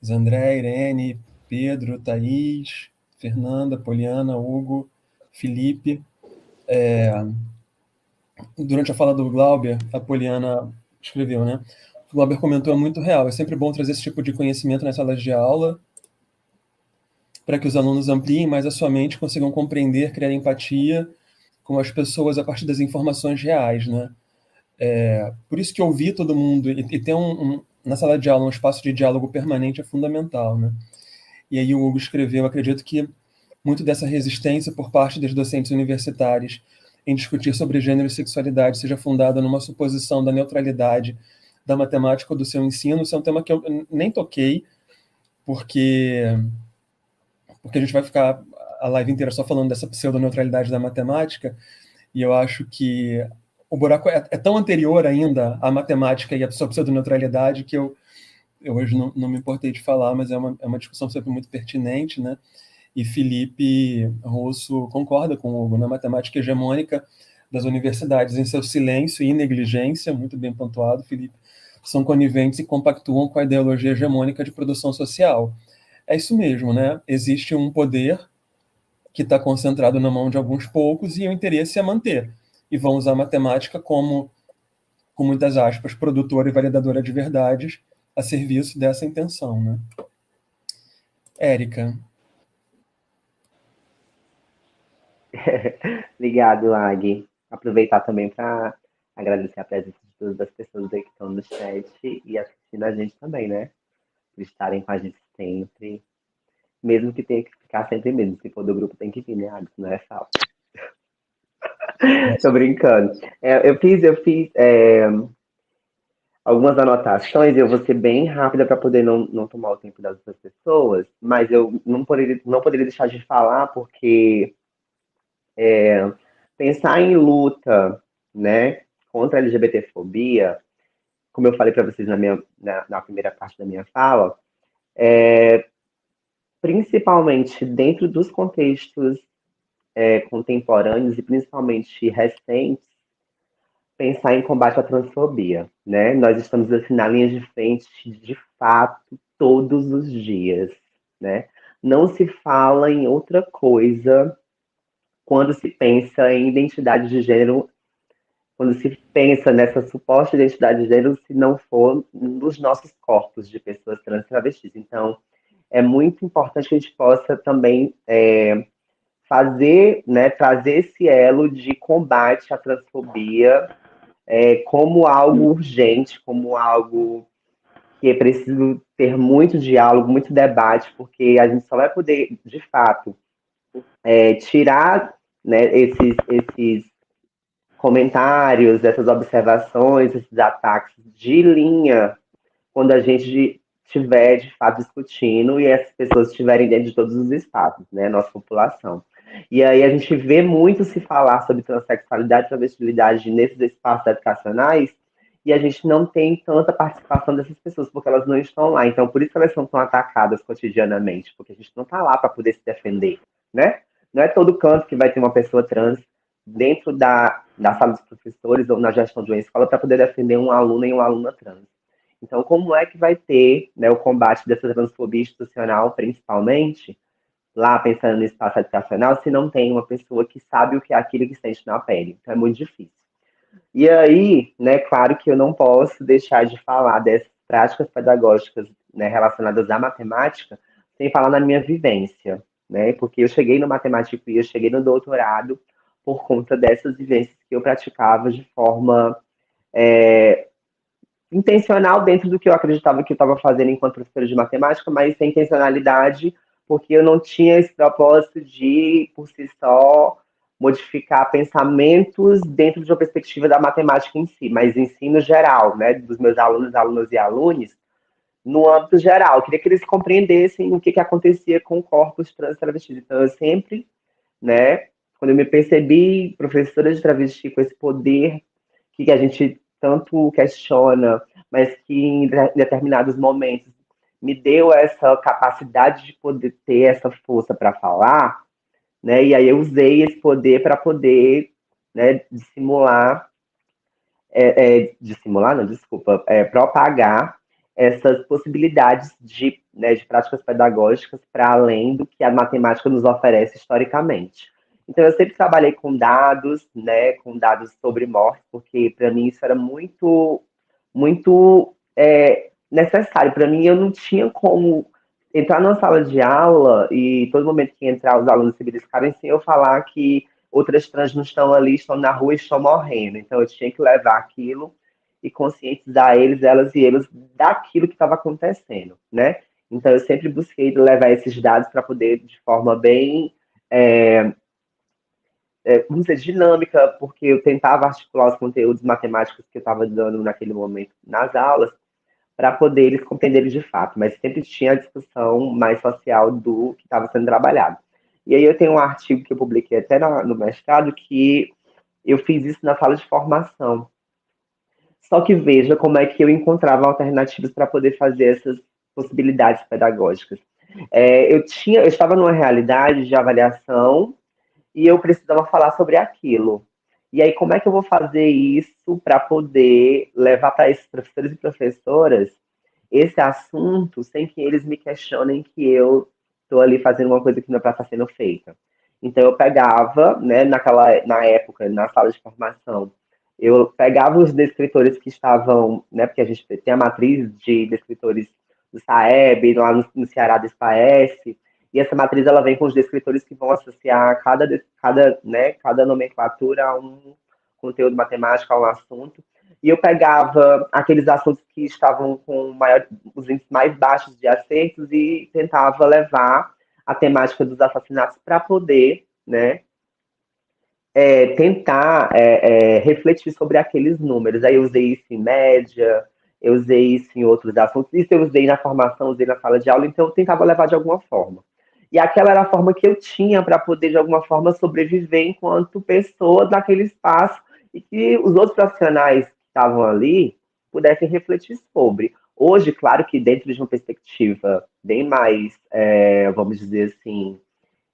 A: Zandré, Irene, Pedro, Thaís, Fernanda, Poliana, Hugo, Felipe. Durante a fala do Glauber, a Poliana escreveu, né? O Glauber comentou, é muito real. É sempre bom trazer esse tipo de conhecimento nas salas de aula para que os alunos ampliem mais a sua mente, consigam compreender, criar empatia com as pessoas a partir das informações reais, né? Por isso que ouvir todo mundo e ter na sala de aula um espaço de diálogo permanente é fundamental, né? E aí o Hugo escreveu, acredito que muito dessa resistência por parte dos docentes universitários em discutir sobre gênero e sexualidade seja fundada numa suposição da neutralidade da matemática ou do seu ensino. Isso é um tema que eu nem toquei, porque a gente vai ficar a live inteira só falando dessa pseudo-neutralidade da matemática, e eu acho que o buraco é tão anterior ainda à matemática e à sua pseudo-neutralidade que eu hoje não me importei de falar, mas é uma discussão sempre muito pertinente, né? E Felipe Russo concorda com o Hugo, na matemática hegemônica das universidades, em seu silêncio e negligência, muito bem pontuado, Felipe, são coniventes e compactuam com a ideologia hegemônica de produção social. É isso mesmo, né? Existe um poder que está concentrado na mão de alguns poucos e o interesse é manter. E vão usar a matemática como, com muitas aspas, produtora e validadora de verdades a serviço dessa intenção, né? Érica.
D: Obrigado, Agui. Aproveitar também para agradecer a presença de todas as pessoas aí que estão no chat e assistindo a gente também, né? Por estarem com a gente sempre. Mesmo que tenha que ficar sempre mesmo. Se for do grupo, tem que vir, né, Agui? Não é fácil. Tô brincando. Eu fiz algumas anotações, eu vou ser bem rápida para poder não tomar o tempo das outras pessoas, mas eu não poderia deixar de falar porque pensar em luta, né, contra a LGBTfobia, como eu falei para vocês na primeira parte da minha fala, principalmente dentro dos contextos contemporâneos e principalmente recentes, pensar em combate à transfobia, né? Nós estamos assim na linha de frente, de fato, todos os dias, né? Não se fala em outra coisa quando se pensa em identidade de gênero, quando se pensa nessa suposta identidade de gênero, se não for nos nossos corpos de pessoas trans e travestis. Então, é muito importante que a gente possa também fazer, né, trazer esse elo de combate à transfobia como algo urgente, como algo que é preciso ter muito diálogo, muito debate, porque a gente só vai poder, de fato, tirar, né, esses comentários, essas observações, esses ataques de linha, quando a gente estiver, de fato, discutindo e essas pessoas estiverem dentro de todos os espaços, né, nossa população. E aí a gente vê muito se falar sobre transexualidade e travestilidade nesses espaços educacionais e a gente não tem tanta participação dessas pessoas, porque elas não estão lá. Então, por isso que elas são tão atacadas cotidianamente, porque a gente não está lá para poder se defender, né? Não é todo canto que vai ter uma pessoa trans dentro da sala dos professores ou na gestão de uma escola para poder defender um aluno e uma aluna trans. Então, como é que vai ter, né, o combate dessa transfobia institucional, principalmente, lá pensando no espaço educacional, se não tem uma pessoa que sabe o que é aquilo que sente na pele? Então, é muito difícil. E aí, né, claro que eu não posso deixar de falar dessas práticas pedagógicas, né, relacionadas à matemática, sem falar na minha vivência, né, porque eu cheguei no matemático e eu cheguei no doutorado por conta dessas vivências que eu praticava de forma intencional dentro do que eu acreditava que eu estava fazendo enquanto professora de matemática, mas sem intencionalidade, porque eu não tinha esse propósito de, por si só, modificar pensamentos dentro de uma perspectiva da matemática em si, mas ensino geral, né, dos meus alunos, alunas e alunos, no âmbito geral. Eu queria que eles compreendessem o que acontecia com corpos trans e travestis. Então, eu sempre, né, quando eu me percebi professora de travesti com esse poder que a gente tanto questiona, mas que em determinados momentos me deu essa capacidade de poder ter essa força para falar, né? E aí eu usei esse poder para poder, né, dissimular, não, desculpa, propagar essas possibilidades de, né, de práticas pedagógicas para além do que a matemática nos oferece historicamente. Então, eu sempre trabalhei com dados, né, com dados sobre morte, porque para mim isso era muito, muito necessário. Para mim, eu não tinha como entrar numa sala de aula e todo momento que entrar os alunos se beliscarem sem eu falar que outras trans não estão ali, estão na rua e estão morrendo. Então, eu tinha que levar aquilo e conscientizar eles, elas e eles daquilo que estava acontecendo, né? Então, eu sempre busquei levar esses dados para poder, de forma bem, vamos dizer, dinâmica, porque eu tentava articular os conteúdos matemáticos que eu estava dando naquele momento nas aulas, para poder eles compreenderem de fato, mas sempre tinha a discussão mais social do que estava sendo trabalhado. E aí eu tenho um artigo que eu publiquei até no mestrado, que eu fiz isso na sala de formação. Só que veja como é que eu encontrava alternativas para poder fazer essas possibilidades pedagógicas. Eu estava numa realidade de avaliação e eu precisava falar sobre aquilo. E aí, como é que eu vou fazer isso para poder levar para esses professores e professoras esse assunto sem que eles me questionem que eu estou ali fazendo uma coisa que não é para estar sendo feita? Então, eu pegava, né, na época, na sala de formação, eu pegava os descritores que estavam, né, porque a gente tem a matriz de descritores do SAEB, lá no Ceará do SPAES, e essa matriz ela vem com os descritores que vão associar cada nomenclatura a um conteúdo matemático, a um assunto. E eu pegava aqueles assuntos que estavam com os índices mais baixos de acertos e tentava levar a temática dos assassinatos para poder, né, tentar refletir sobre aqueles números. Aí eu usei isso em média, eu usei isso em outros assuntos, isso eu usei na formação, usei na sala de aula, então eu tentava levar de alguma forma. E aquela era a forma que eu tinha para poder, de alguma forma, sobreviver enquanto pessoa naquele espaço e que os outros profissionais que estavam ali pudessem refletir sobre. Hoje, claro que dentro de uma perspectiva bem mais, vamos dizer assim,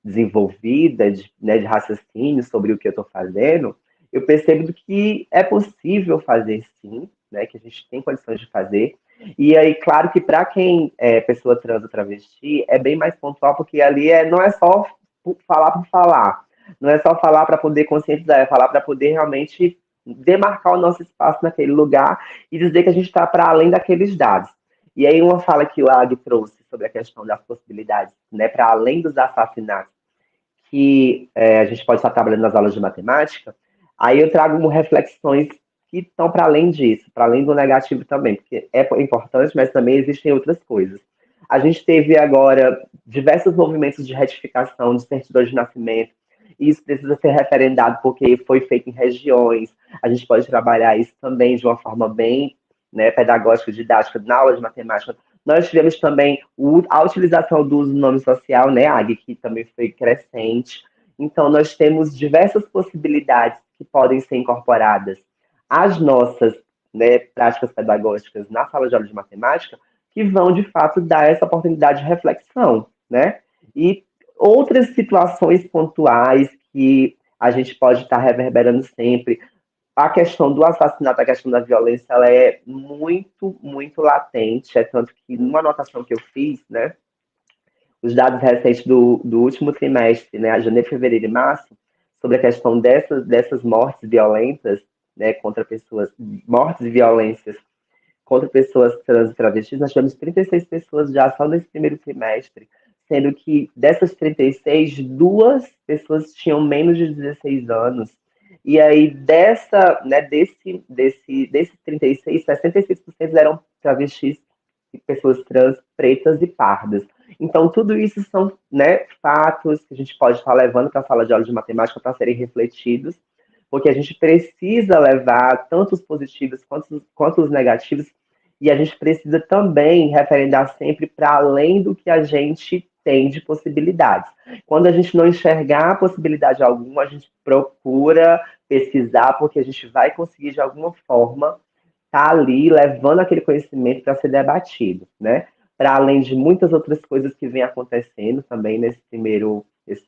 D: desenvolvida, de raciocínio sobre o que eu estou fazendo, eu percebo que é possível fazer sim, né, que a gente tem condições de fazer. E aí, claro que para quem é pessoa trans ou travesti, é bem mais pontual, porque ali não é só falar por falar, não é só falar para poder conscientizar, é falar para poder realmente demarcar o nosso espaço naquele lugar e dizer que a gente está para além daqueles dados. E aí, uma fala que o Ag trouxe sobre a questão das possibilidades, né, para além dos assassinatos, que a gente pode estar trabalhando nas aulas de matemática, aí eu trago reflexões que estão para além disso, para além do negativo também, porque é importante, mas também existem outras coisas. A gente teve agora diversos movimentos de retificação de certidões de nascimento, e isso precisa ser referendado porque foi feito em regiões. A gente pode trabalhar isso também de uma forma bem, né, pedagógica, didática, na aula de matemática. Nós tivemos também a utilização do uso do nome social, né, AG, que também foi crescente. Então, nós temos diversas possibilidades que podem ser incorporadas às nossas, né, práticas pedagógicas na sala de aula de matemática, que vão, de fato, dar essa oportunidade de reflexão, né? E outras situações pontuais que a gente pode estar reverberando sempre. A questão do assassinato, a questão da violência, ela é muito, muito latente. É tanto que, numa anotação que eu fiz, né, os dados recentes do último trimestre, né, janeiro, fevereiro e março, sobre a questão dessas mortes violentas, né, contra pessoas, mortes e violências contra pessoas trans e travestis, nós tivemos 36 pessoas já só nesse primeiro trimestre, sendo que dessas 36, 2 pessoas tinham menos de 16 anos. E aí, desses 36, 66% eram travestis e pessoas trans, pretas e pardas. Então, tudo isso são, né, fatos que a gente pode estar levando para a sala de aula de matemática para serem refletidos, porque a gente precisa levar tanto os positivos quanto os negativos, e a gente precisa também referendar sempre para além do que a gente tem de possibilidades. Quando a gente não enxergar possibilidade alguma, a gente procura pesquisar, porque a gente vai conseguir, de alguma forma, está ali levando aquele conhecimento para ser debatido, né? Para além de muitas outras coisas que vêm acontecendo também esse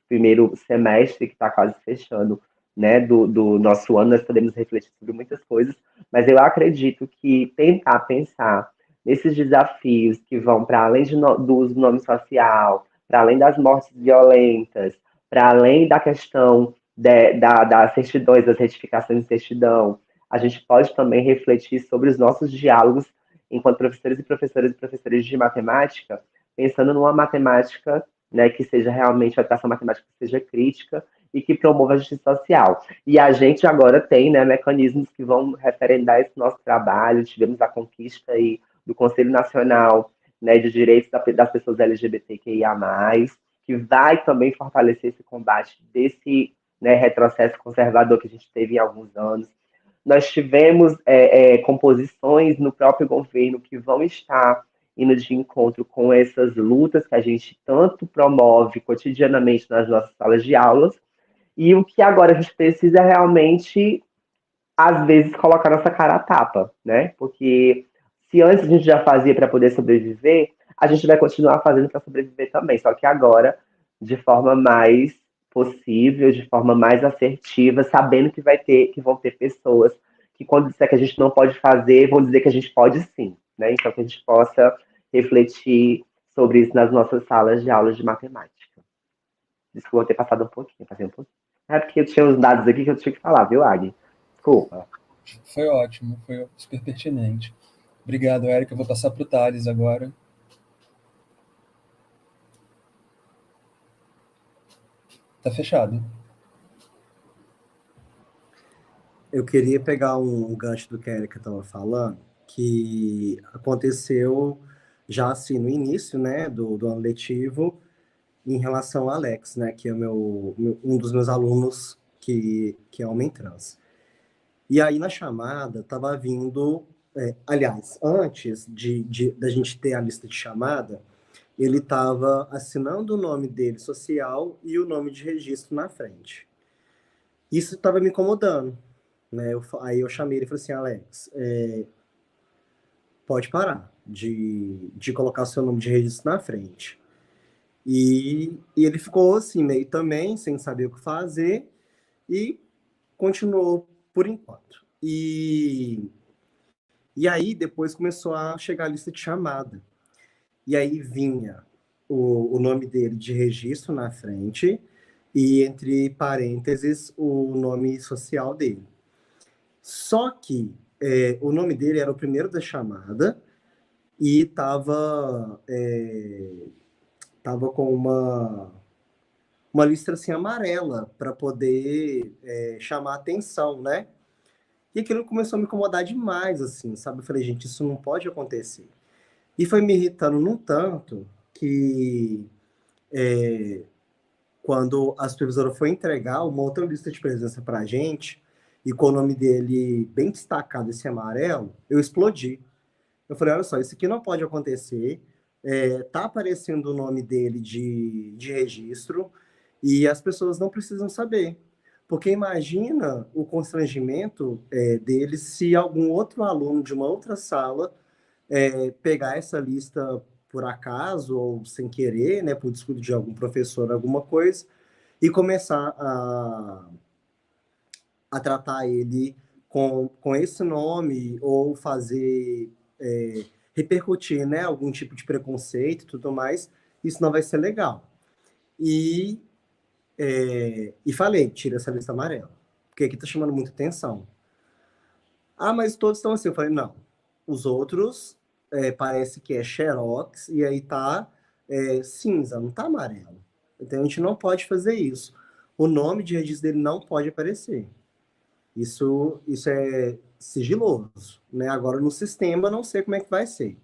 D: primeiro semestre que está quase fechando, né, do nosso ano, nós podemos refletir sobre muitas coisas, mas eu acredito que tentar pensar nesses desafios que vão para além do uso do nome social, para além das mortes violentas, para além da questão das certidões, das retificações de certidão, a gente pode também refletir sobre os nossos diálogos enquanto professores e professoras e professores de matemática, pensando numa matemática, né, que seja realmente, a educação matemática que seja crítica e que promova a justiça social. E a gente agora tem, né, mecanismos que vão referendar esse nosso trabalho. Tivemos a conquista aí do Conselho Nacional, né, de Direitos das Pessoas LGBTQIA+, que vai também fortalecer esse combate desse, né, retrocesso conservador que a gente teve em alguns anos. Nós tivemos composições no próprio governo que vão estar indo de encontro com essas lutas que a gente tanto promove cotidianamente nas nossas salas de aulas, e o que agora a gente precisa é realmente, às vezes, colocar nossa cara a tapa, né? Porque se antes a gente já fazia para poder sobreviver, a gente vai continuar fazendo para sobreviver também, só que agora, de forma mais possível, de forma mais assertiva, sabendo que vão ter pessoas que, quando disser que a gente não pode fazer, vão dizer que a gente pode sim, né? Então que a gente possa refletir sobre isso nas nossas salas de aulas de matemática. Desculpa ter passado um pouquinho, passei um pouquinho. É porque eu tinha uns dados aqui que eu tinha que falar, viu, Agui? Desculpa.
A: Foi ótimo, foi super pertinente. Obrigado, Érica. Eu vou passar para o Thales agora. Tá fechado.
H: Eu queria pegar um gancho do que a Erika estava falando, que aconteceu já assim no início, né, do ano letivo, em relação ao Alex, né, que é um dos meus alunos que é homem trans. E aí na chamada estava vindo, aliás, antes da gente ter a lista de chamada, ele estava assinando o nome dele social e o nome de registro na frente. Isso estava me incomodando, né? Aí eu chamei ele e falei assim, Alex, pode parar de colocar seu nome de registro na frente. E ele ficou assim, meio também, sem saber o que fazer, e continuou por enquanto. E aí depois começou a chegar a lista de chamada. E aí vinha o nome dele de registro na frente e, entre parênteses, o nome social dele. Só que o nome dele era o primeiro da chamada e tava com uma lista assim amarela para poder chamar atenção, né? E aquilo começou a me incomodar demais, assim, sabe? Eu falei, gente, isso não pode acontecer. E foi me irritando num tanto que quando a supervisora foi entregar uma outra lista de presença para a gente, e com o nome dele bem destacado, esse amarelo, eu explodi. Eu falei, olha só, isso aqui não pode acontecer, tá aparecendo o nome dele de registro, e as pessoas não precisam saber. Porque imagina o constrangimento dele se algum outro aluno de uma outra sala pegar essa lista por acaso ou sem querer, né, por descuido de algum professor, alguma coisa, e começar a tratar ele com esse nome ou fazer repercutir, né, algum tipo de preconceito e tudo mais, isso não vai ser legal. E falei, tira essa lista amarela, porque aqui tá chamando muita atenção. Ah, mas todos estão assim. Eu falei, não. Os outros parece que é xerox e aí tá cinza, não tá amarelo. Então a gente não pode fazer isso. O nome de registro dele não pode aparecer. Isso é sigiloso, né? Agora no sistema não sei como é que vai ser.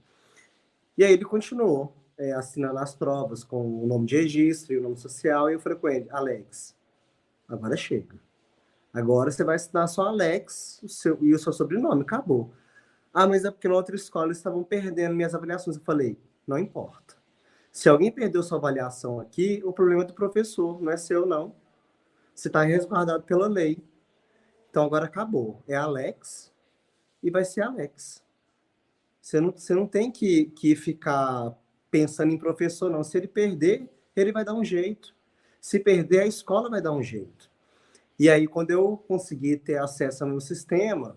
H: E aí ele continuou assinando as provas com o nome de registro e o nome social, e eu falei com ele, Alex, agora chega. Agora você vai assinar só Alex e o seu sobrenome, acabou. Ah, mas é porque na outra escola eles estavam perdendo minhas avaliações. Eu falei, não importa. Se alguém perdeu sua avaliação aqui, o problema é do professor, não é seu, não. Você está resguardado pela lei. Então agora acabou. É Alex e vai ser Alex. Você não tem que ficar pensando em professor, não. Se ele perder, ele vai dar um jeito. Se perder, a escola vai dar um jeito. E aí, quando eu consegui ter acesso ao meu sistema,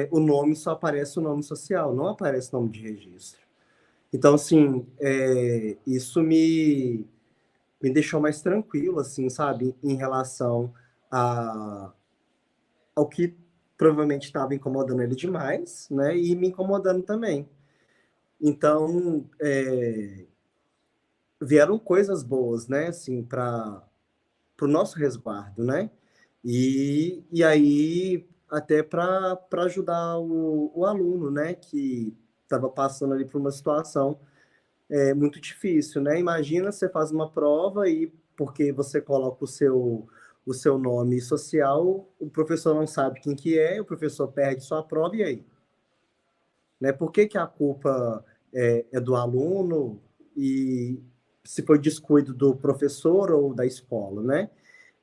H: o nome só aparece o nome social, não aparece o nome de registro. Então, assim, isso me deixou mais tranquilo, assim, sabe, em relação ao que provavelmente estava incomodando ele demais, né, e me incomodando também. Então, vieram coisas boas, né, assim, para o nosso resguardo, né, e aí até para ajudar o aluno, né, que estava passando ali por uma situação muito difícil, né? Imagina você faz uma prova e porque você coloca o seu nome social, o professor não sabe quem que é, o professor perde sua prova e aí? Né? Por que que a culpa é do aluno e se foi descuido do professor ou da escola, né?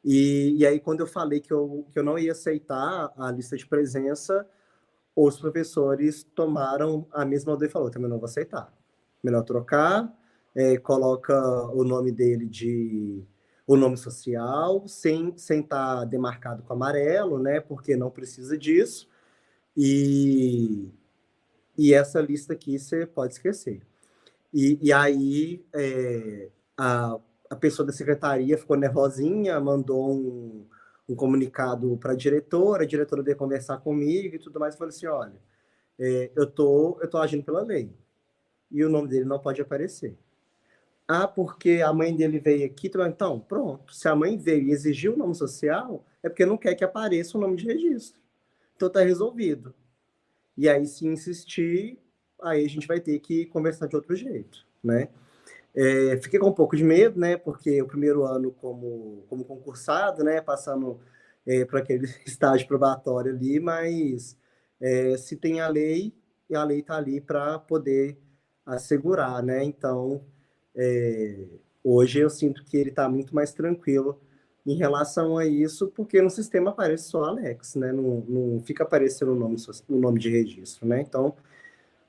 H: E aí, quando eu falei que eu não ia aceitar a lista de presença, os professores tomaram a mesma ordem e falaram, também não vou aceitar. Melhor trocar, coloca o nome dele o nome social, sem estar demarcado com amarelo, né? Porque não precisa disso. E essa lista aqui você pode esquecer. E aí a pessoa da secretaria ficou nervosinha, mandou um comunicado para a diretora veio conversar comigo e tudo mais, e falou assim, olha, eu tô agindo pela lei, e o nome dele não pode aparecer. Ah, porque a mãe dele veio aqui, então, pronto, se a mãe veio e exigiu o nome social, é porque não quer que apareça o nome de registro. Então tá resolvido. E aí, se insistir, aí a gente vai ter que conversar de outro jeito, né? Fiquei com um pouco de medo, né? Porque o primeiro ano como concursado, né? Passando por aquele estágio probatório ali, mas se tem a lei, e a lei está ali para poder assegurar, né? Então, hoje eu sinto que ele está muito mais tranquilo em relação a isso, porque no sistema aparece só Alex, né? Não fica aparecendo o nome de registro, né? Então,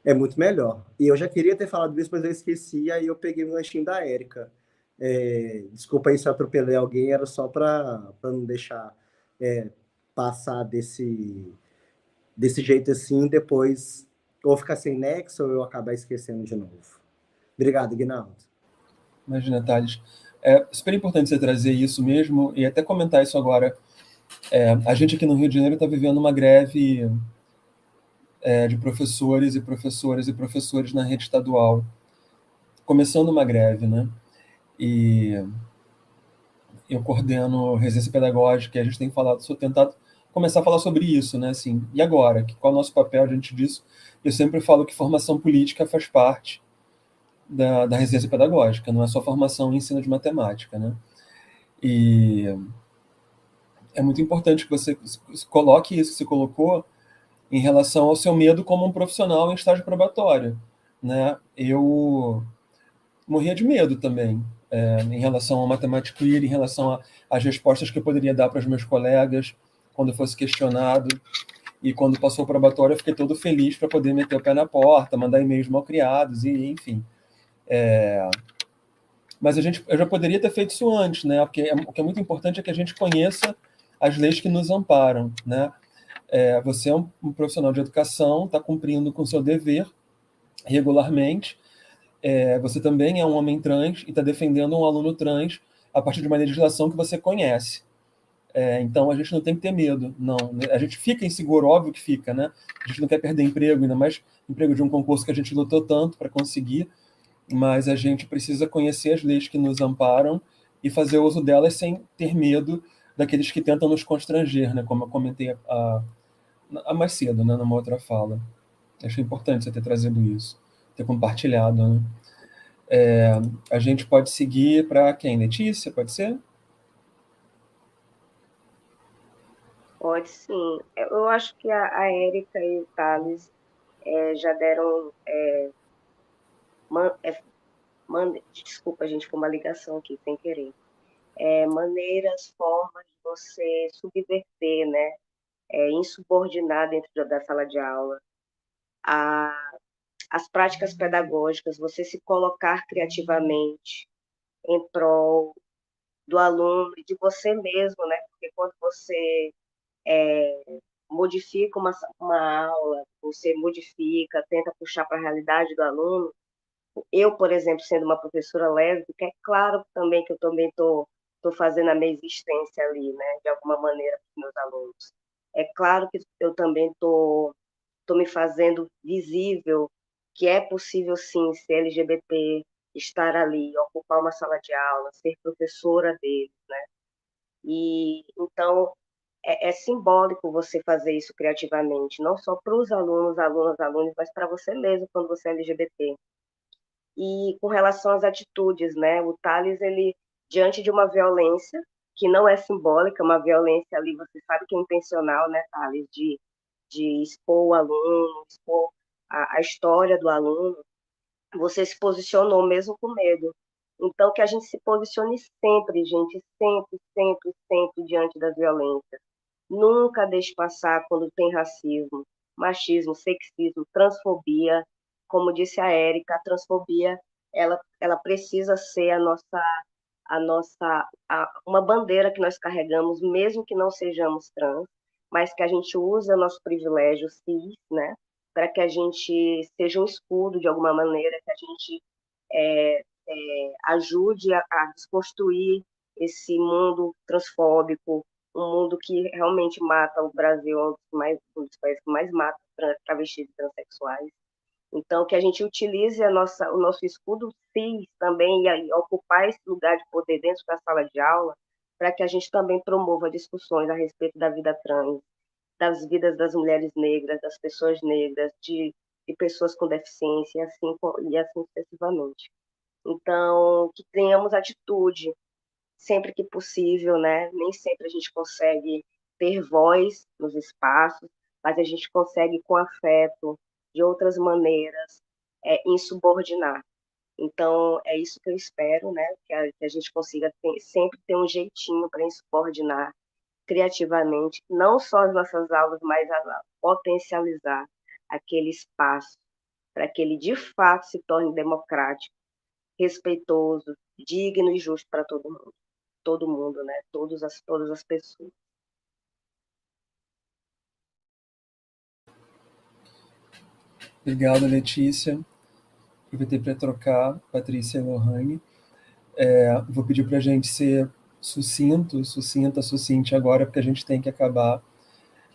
H: é muito melhor. E eu já queria ter falado isso, mas eu esqueci, aí eu peguei o lanchinho da Érica. Desculpa aí se eu atropelei alguém, era só para não deixar passar desse jeito assim, depois ou ficar sem nexo ou eu acabar esquecendo de novo. Obrigado, Guinaldo.
A: Imagina, Thales. É super importante você trazer isso mesmo e até comentar isso agora. A gente aqui no Rio de Janeiro está vivendo uma greve de professores e professoras e professores na rede estadual. Começando uma greve, né? E eu coordeno residência pedagógica e a gente tem tentado começar a falar sobre isso, né? Assim, e agora? Qual é o nosso papel diante disso? Eu sempre falo que formação política faz parte da residência pedagógica, não é só formação e ensino de matemática, né? E é muito importante que você coloque isso que você colocou em relação ao seu medo como um profissional em estágio probatório, né? Eu morria de medo também em relação ao matemática queer, em relação às respostas que eu poderia dar para os meus colegas quando eu fosse questionado. E quando passou o probatório, eu fiquei todo feliz para poder meter o pé na porta, mandar e-mails mal criados, e enfim. Mas eu já poderia ter feito isso antes, né? Porque o que é muito importante é que a gente conheça as leis que nos amparam, né? Você é um profissional de educação, está cumprindo com o seu dever regularmente. Você também é um homem trans e está defendendo um aluno trans a partir de uma legislação que você conhece. Então, a gente não tem que ter medo, não. A gente fica inseguro, óbvio que fica, né? A gente não quer perder emprego, ainda mais emprego de um concurso que a gente lutou tanto para conseguir, mas a gente precisa conhecer as leis que nos amparam e fazer uso delas sem ter medo daqueles que tentam nos constranger, né? Como eu comentei mais cedo, né? Numa outra fala. Acho importante você ter trazido isso, ter compartilhado, né? A gente pode seguir para quem? Letícia, pode ser?
B: Pode sim. Eu acho que a Érica e o Thales já deram. Desculpa, gente, foi uma ligação aqui sem querer. Maneiras, formas de você subverter, né? insubordinar dentro da sala de aula, as práticas pedagógicas, você se colocar criativamente em prol do aluno e de você mesmo, né? Porque quando você modifica uma aula, você modifica, tenta puxar para a realidade do aluno. Eu, por exemplo, sendo uma professora lésbica, é claro também que eu também estou fazendo a minha existência ali, né? De alguma maneira, para os meus alunos. É claro que eu também estou me fazendo visível que é possível, sim, ser LGBT, estar ali, ocupar uma sala de aula, ser professora deles, né? E, então, é simbólico você fazer isso criativamente, não só para os alunos, alunos, mas para você mesmo, quando você é LGBT. E com relação às atitudes, né? O Thales, ele, diante de uma violência, que não é simbólica, uma violência ali, você sabe que é intencional, né, Thales, de expor o aluno, expor a história do aluno, você se posicionou mesmo com medo. Então, que a gente se posicione sempre, gente, sempre, sempre, sempre diante das violências. Nunca deixe passar quando tem racismo, machismo, sexismo, transfobia. Como disse a Érica, a transfobia ela precisa ser uma bandeira que nós carregamos, mesmo que não sejamos trans, mas que a gente use o nosso privilégio cis, né, para que a gente seja um escudo de alguma maneira, que a gente ajude a desconstruir esse mundo transfóbico, um mundo que realmente mata. O Brasil é um dos países que mais mata travestis e transexuais. Então, que a gente utilize o nosso escudo cis também e ocupar esse lugar de poder dentro da sala de aula, para que a gente também promova discussões a respeito da vida trans, das vidas das mulheres negras, das pessoas negras, de pessoas com deficiência e assim sucessivamente. Então, que tenhamos atitude sempre que possível, né? Nem sempre a gente consegue ter voz nos espaços, mas a gente consegue, com afeto, de outras maneiras, insubordinar. Então, é isso que eu espero, né? Que a gente consiga sempre ter um jeitinho para insubordinar criativamente, não só as nossas aulas, mas a potencializar aquele espaço para que ele, de fato, se torne democrático, respeitoso, digno e justo para todo mundo, né? Todas as pessoas.
A: Obrigado, Letícia. Aproveitei para trocar Patrícia e Lohane. Vou pedir para a gente ser sucinte agora, porque a gente tem que acabar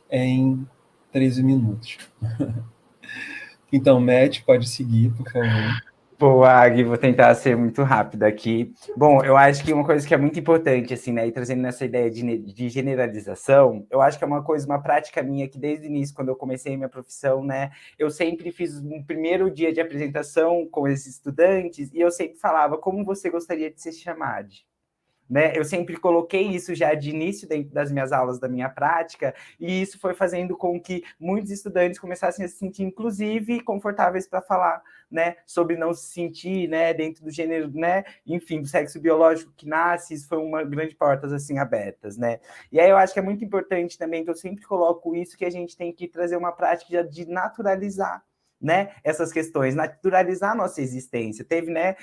A: em 13 minutos. Então, Matt, pode seguir, por favor.
C: Pô, Agui, vou tentar ser muito rápido aqui. Bom, eu acho que uma coisa que é muito importante, assim, né, e trazendo nessa ideia de generalização, eu acho que é uma prática minha que desde o início, quando eu comecei minha profissão, né, eu sempre fiz um primeiro dia de apresentação com esses estudantes e eu sempre falava como você gostaria de ser chamado. Né? Eu sempre coloquei isso já de início dentro das minhas aulas, da minha prática, e isso foi fazendo com que muitos estudantes começassem a se sentir, inclusive, confortáveis para falar, né, sobre não se sentir, né, dentro do gênero, né, enfim, do sexo biológico que nasce. Isso foi uma grande portas, assim, abertas, né. E aí eu acho que é muito importante também, que eu sempre coloco isso, que a gente tem que trazer uma prática de naturalizar, né, essas questões, naturalizar a nossa existência. Teve, né,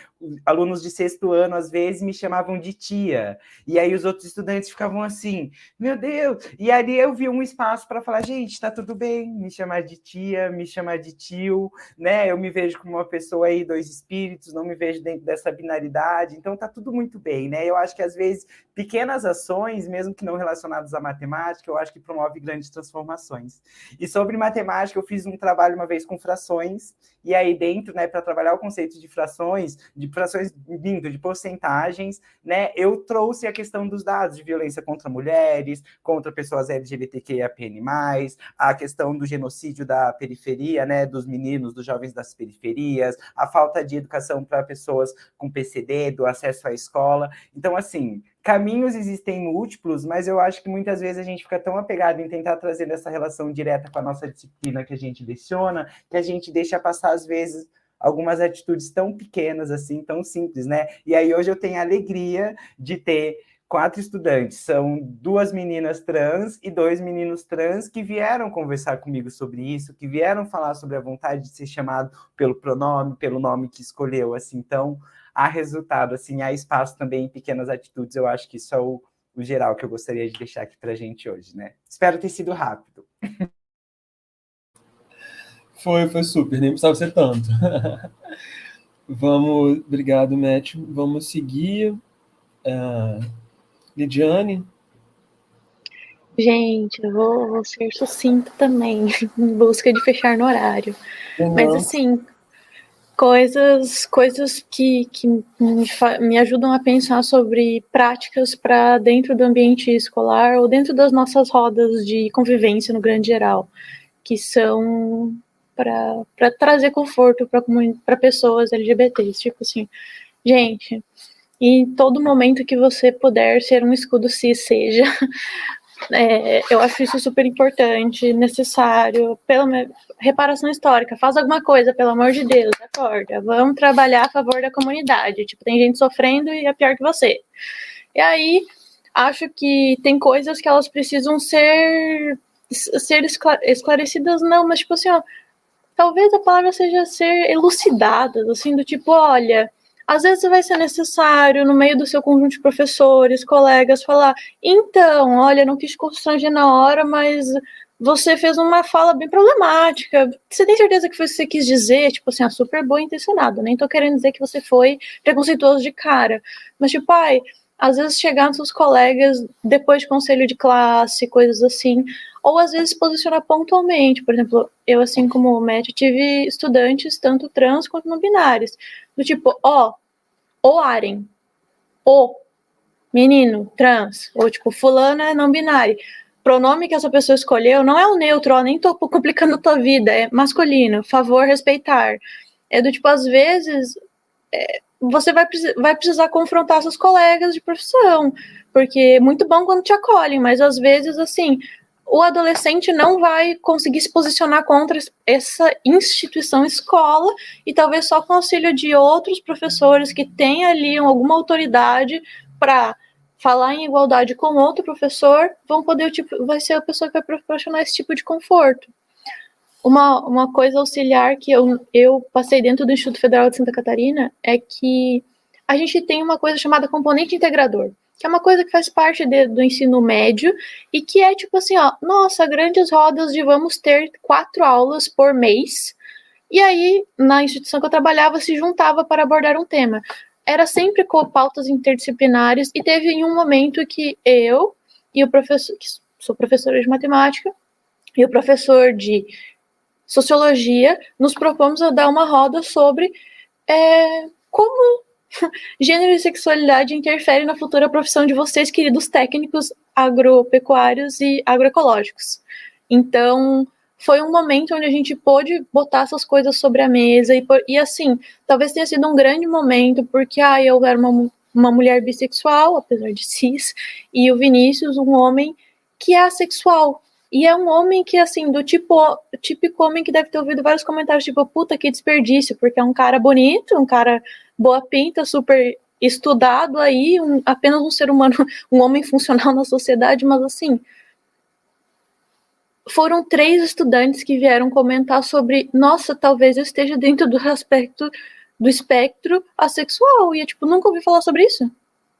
C: alunos de 6º ano, às vezes, me chamavam de tia, e aí os outros estudantes ficavam assim, meu Deus, e ali eu vi um espaço para falar, gente, tá tudo bem, me chamar de tia, me chamar de tio, né, eu me vejo como uma pessoa aí, 2 espíritos, não me vejo dentro dessa binaridade, então tá tudo muito bem, né, eu acho que às vezes pequenas ações, mesmo que não relacionadas à matemática, eu acho que promove grandes transformações. E sobre matemática, eu fiz um trabalho uma vez com frações, e aí dentro, né, para trabalhar o conceito de frações vindo de porcentagens, né, eu trouxe a questão dos dados de violência contra mulheres, contra pessoas LGBTQIAPN+, a questão do genocídio da periferia, né, dos meninos, dos jovens das periferias, a falta de educação para pessoas com PCD, do acesso à escola. Então, assim, caminhos existem múltiplos, mas eu acho que muitas vezes a gente fica tão apegado em tentar trazer essa relação direta com a nossa disciplina que a gente leciona, que a gente deixa passar, às vezes, algumas atitudes tão pequenas, assim, tão simples, né? E aí hoje eu tenho a alegria de ter 4 estudantes, são 2 meninas trans e 2 meninos trans que vieram conversar comigo sobre isso, que vieram falar sobre a vontade de ser chamado pelo pronome, pelo nome que escolheu, assim, então há resultado, assim, há espaço também em pequenas atitudes, eu acho que isso é o geral que eu gostaria de deixar aqui pra gente hoje, né? Espero ter sido rápido.
A: Foi super, nem precisava ser tanto. Vamos, obrigado, Matt. Vamos seguir. Lidiane?
F: Gente, eu vou ser sucinta também, em busca de fechar no horário. Mas, assim, coisas que me ajudam a pensar sobre práticas para dentro do ambiente escolar ou dentro das nossas rodas de convivência no grande geral, que são para trazer conforto para pessoas LGBTs. Tipo assim, gente, em todo momento que você puder ser um escudo cis, seja. Eu acho isso super importante, necessário, reparação histórica, faz alguma coisa, pelo amor de Deus, acorda, vamos trabalhar a favor da comunidade, tipo, tem gente sofrendo e é pior que você. E aí, acho que tem coisas que elas precisam ser esclarecidas, não, mas tipo assim, ó, talvez a palavra seja ser elucidadas, assim, do tipo, olha, às vezes vai ser necessário, no meio do seu conjunto de professores, colegas, falar, então, olha, não quis constranger na hora, mas você fez uma fala bem problemática. Você tem certeza que foi isso que você quis dizer? Tipo assim, super boa intencionado. Nem tô querendo dizer que você foi preconceituoso de cara. Mas, tipo, às vezes chegar nos seus colegas depois de conselho de classe, coisas assim, ou às vezes posicionar pontualmente. Por exemplo, eu, assim como o Matt, tive estudantes tanto trans quanto não binários. Do tipo, o Aren, o menino trans, ou tipo, fulana não binário. Pronome que essa pessoa escolheu não é o neutro, ó, nem tô complicando a tua vida, é masculino, favor, respeitar. É do tipo, às vezes, você vai precisar confrontar seus colegas de profissão, porque é muito bom quando te acolhem, mas às vezes, assim, o adolescente não vai conseguir se posicionar contra essa instituição escola e talvez só com o auxílio de outros professores que têm ali alguma autoridade para falar em igualdade com outro professor, vai ser a pessoa que vai proporcionar esse tipo de conforto. Uma coisa auxiliar que eu passei dentro do Instituto Federal de Santa Catarina é que a gente tem uma coisa chamada componente integrador, que é uma coisa que faz parte do ensino médio e que é tipo assim, nossa, grandes rodas de vamos ter 4 aulas por mês. E aí, na instituição que eu trabalhava, se juntava para abordar um tema. Era sempre com pautas interdisciplinares e teve em um momento que eu e o professor, que sou professora de matemática, e o professor de sociologia, nos propomos a dar uma roda sobre como gênero e sexualidade interferem na futura profissão de vocês, queridos técnicos agropecuários e agroecológicos. Então, foi um momento onde a gente pôde botar essas coisas sobre a mesa e assim, talvez tenha sido um grande momento, porque eu era uma mulher bissexual, apesar de cis, e o Vinícius, um homem que é assexual. E é um homem que, assim, do típico homem que deve ter ouvido vários comentários, tipo, puta, que desperdício, porque é um cara bonito, um cara boa pinta, super estudado aí, apenas um ser humano, um homem funcional na sociedade, mas assim, foram 3 estudantes que vieram comentar sobre, nossa, talvez eu esteja dentro do espectro assexual, e eu, tipo, nunca ouvi falar sobre isso.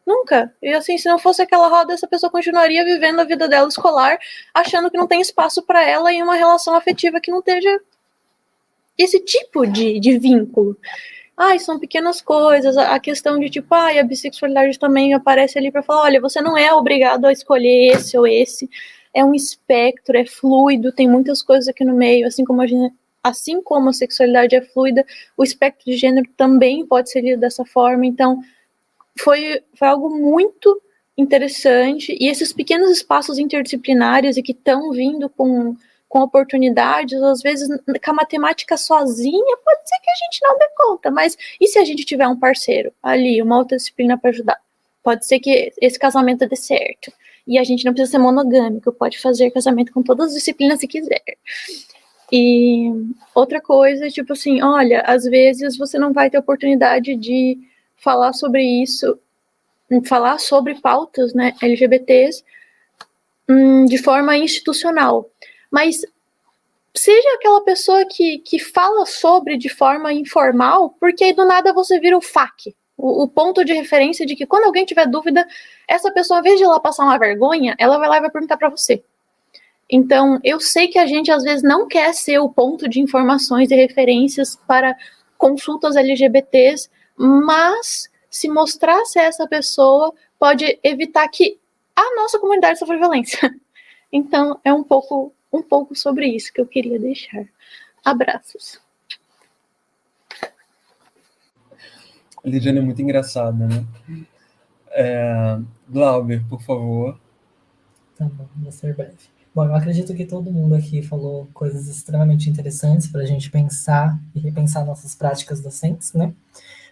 F: Nunca. E assim, se não fosse aquela roda, essa pessoa continuaria vivendo a vida dela escolar, achando que não tem espaço para ela em uma relação afetiva que não esteja esse tipo de vínculo. São pequenas coisas, a questão de tipo, a bissexualidade também aparece ali para falar, olha, você não é obrigado a escolher esse ou esse, é um espectro, é fluido, tem muitas coisas aqui no meio, assim como a sexualidade é fluida, o espectro de gênero também pode ser lido dessa forma, então foi algo muito interessante, e esses pequenos espaços interdisciplinares e que estão vindo com oportunidades, às vezes com a matemática sozinha, pode ser que a gente não dê conta, mas e se a gente tiver um parceiro ali, uma outra disciplina para ajudar? Pode ser que esse casamento dê certo, e a gente não precisa ser monogâmico, pode fazer casamento com todas as disciplinas se quiser. E outra coisa, tipo assim, olha, às vezes você não vai ter oportunidade de falar sobre isso falar sobre pautas, né, LGBTs de forma institucional, mas seja aquela pessoa que fala sobre de forma informal, porque aí do nada você vira o FAQ, o ponto de referência de que quando alguém tiver dúvida, essa pessoa, ao invés de ela passar uma vergonha, ela vai lá e vai perguntar para você. Então, eu sei que a gente às vezes não quer ser o ponto de informações e referências para consultas LGBTs, mas se mostrar ser essa pessoa pode evitar que a nossa comunidade sofra violência. Então, é um pouco sobre isso que eu queria deixar. Abraços.
A: A Lidiane é muito engraçada, né? Glauber, por favor.
E: Tá bom, vou ser breve. Bom, eu acredito que todo mundo aqui falou coisas extremamente interessantes para a gente pensar e repensar nossas práticas docentes, né?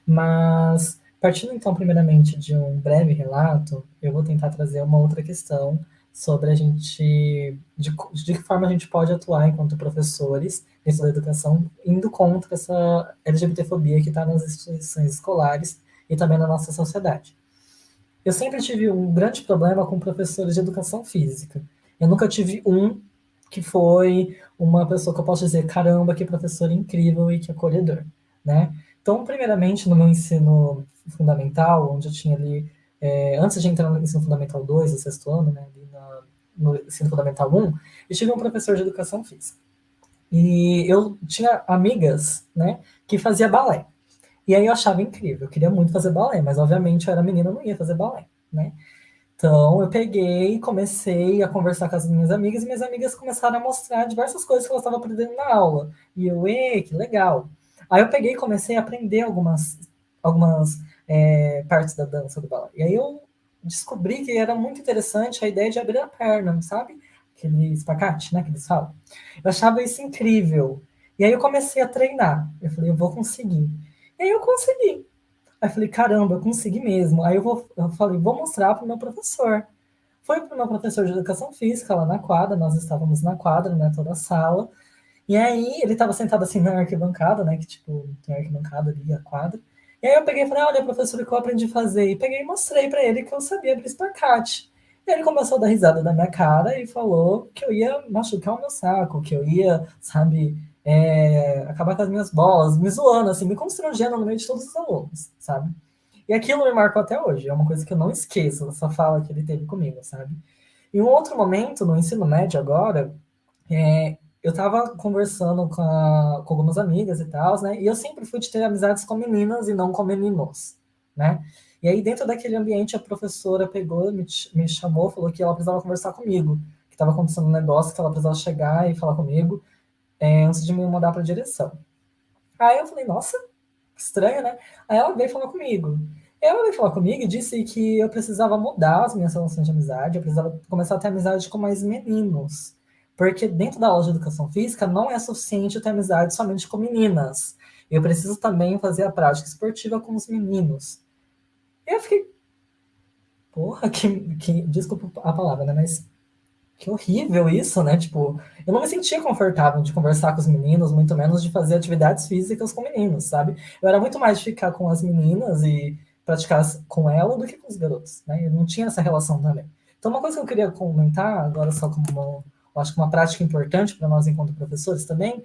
E: Mas, partindo então, primeiramente, de um breve relato, eu vou tentar trazer uma outra questão sobre a gente, de que forma a gente pode atuar enquanto professores dentro da educação, indo contra essa LGBTfobia que está nas instituições escolares e também na nossa sociedade. Eu sempre tive um grande problema com professores de educação física. Eu nunca tive um que foi uma pessoa que eu posso dizer, caramba, que professor incrível e que acolhedor, né? Então, primeiramente, no meu ensino fundamental, onde eu tinha ali, antes de entrar no ensino fundamental 2, o sexto ano, né, ali no ensino fundamental 1, eu tive um professor de educação física. E eu tinha amigas, né, que fazia balé. E aí eu achava incrível, eu queria muito fazer balé, mas obviamente eu era menina, eu não ia fazer balé, né? Então eu peguei e comecei a conversar com as minhas amigas, e minhas amigas começaram a mostrar diversas coisas que elas estavam aprendendo na aula. E eu, que legal. Aí eu peguei e comecei a aprender algumas partes da dança do balé. E aí eu descobri que era muito interessante a ideia de abrir a perna, sabe? Aquele espacate, né, que eles falam. Eu achava isso incrível. E aí eu comecei a treinar. Eu falei, eu vou conseguir. E aí eu consegui. Aí eu falei, caramba, eu consegui mesmo. Aí eu falei, vou mostrar para o meu professor. Foi para o meu professor de educação física lá na quadra, nós estávamos na quadra, né, toda a sala. E aí ele estava sentado assim na arquibancada, né, que tipo, tem a arquibancada ali, a quadra. E aí eu peguei e falei, olha, professor, o que eu aprendi a fazer? E peguei e mostrei para ele que eu sabia abrir espacate. E ele começou a dar risada da minha cara e falou que eu ia machucar o meu saco, que eu ia, sabe, acabar com as minhas bolas, me zoando, assim, me constrangendo no meio de todos os alunos, sabe? E aquilo me marcou até hoje, é uma coisa que eu não esqueço, essa fala que ele teve comigo, sabe? Em um outro momento, no ensino médio agora, eu estava conversando com algumas amigas e tal, né? E eu sempre fui de ter amizades com meninas e não com meninos, né? E aí, dentro daquele ambiente, a professora pegou, me chamou, falou que ela precisava conversar comigo, que estava acontecendo um negócio, que ela precisava chegar e falar comigo antes de me mandar para a direção. Aí eu falei, nossa, que estranho, né? Aí ela veio falar comigo. Ela veio falar comigo e disse que eu precisava mudar as minhas relações de amizade, eu precisava começar a ter amizade com mais meninos. Porque dentro da aula de educação física não é suficiente eu ter amizade somente com meninas. Eu preciso também fazer a prática esportiva com os meninos. E eu fiquei, porra, desculpa a palavra, né? Mas que horrível isso, né? Tipo, eu não me sentia confortável de conversar com os meninos, muito menos de fazer atividades físicas com meninos, sabe? Eu era muito mais de ficar com as meninas e praticar com ela do que com os garotos, né? Eu não tinha essa relação também. Então, uma coisa que eu queria comentar, agora só como eu acho que uma prática importante para nós enquanto professores também,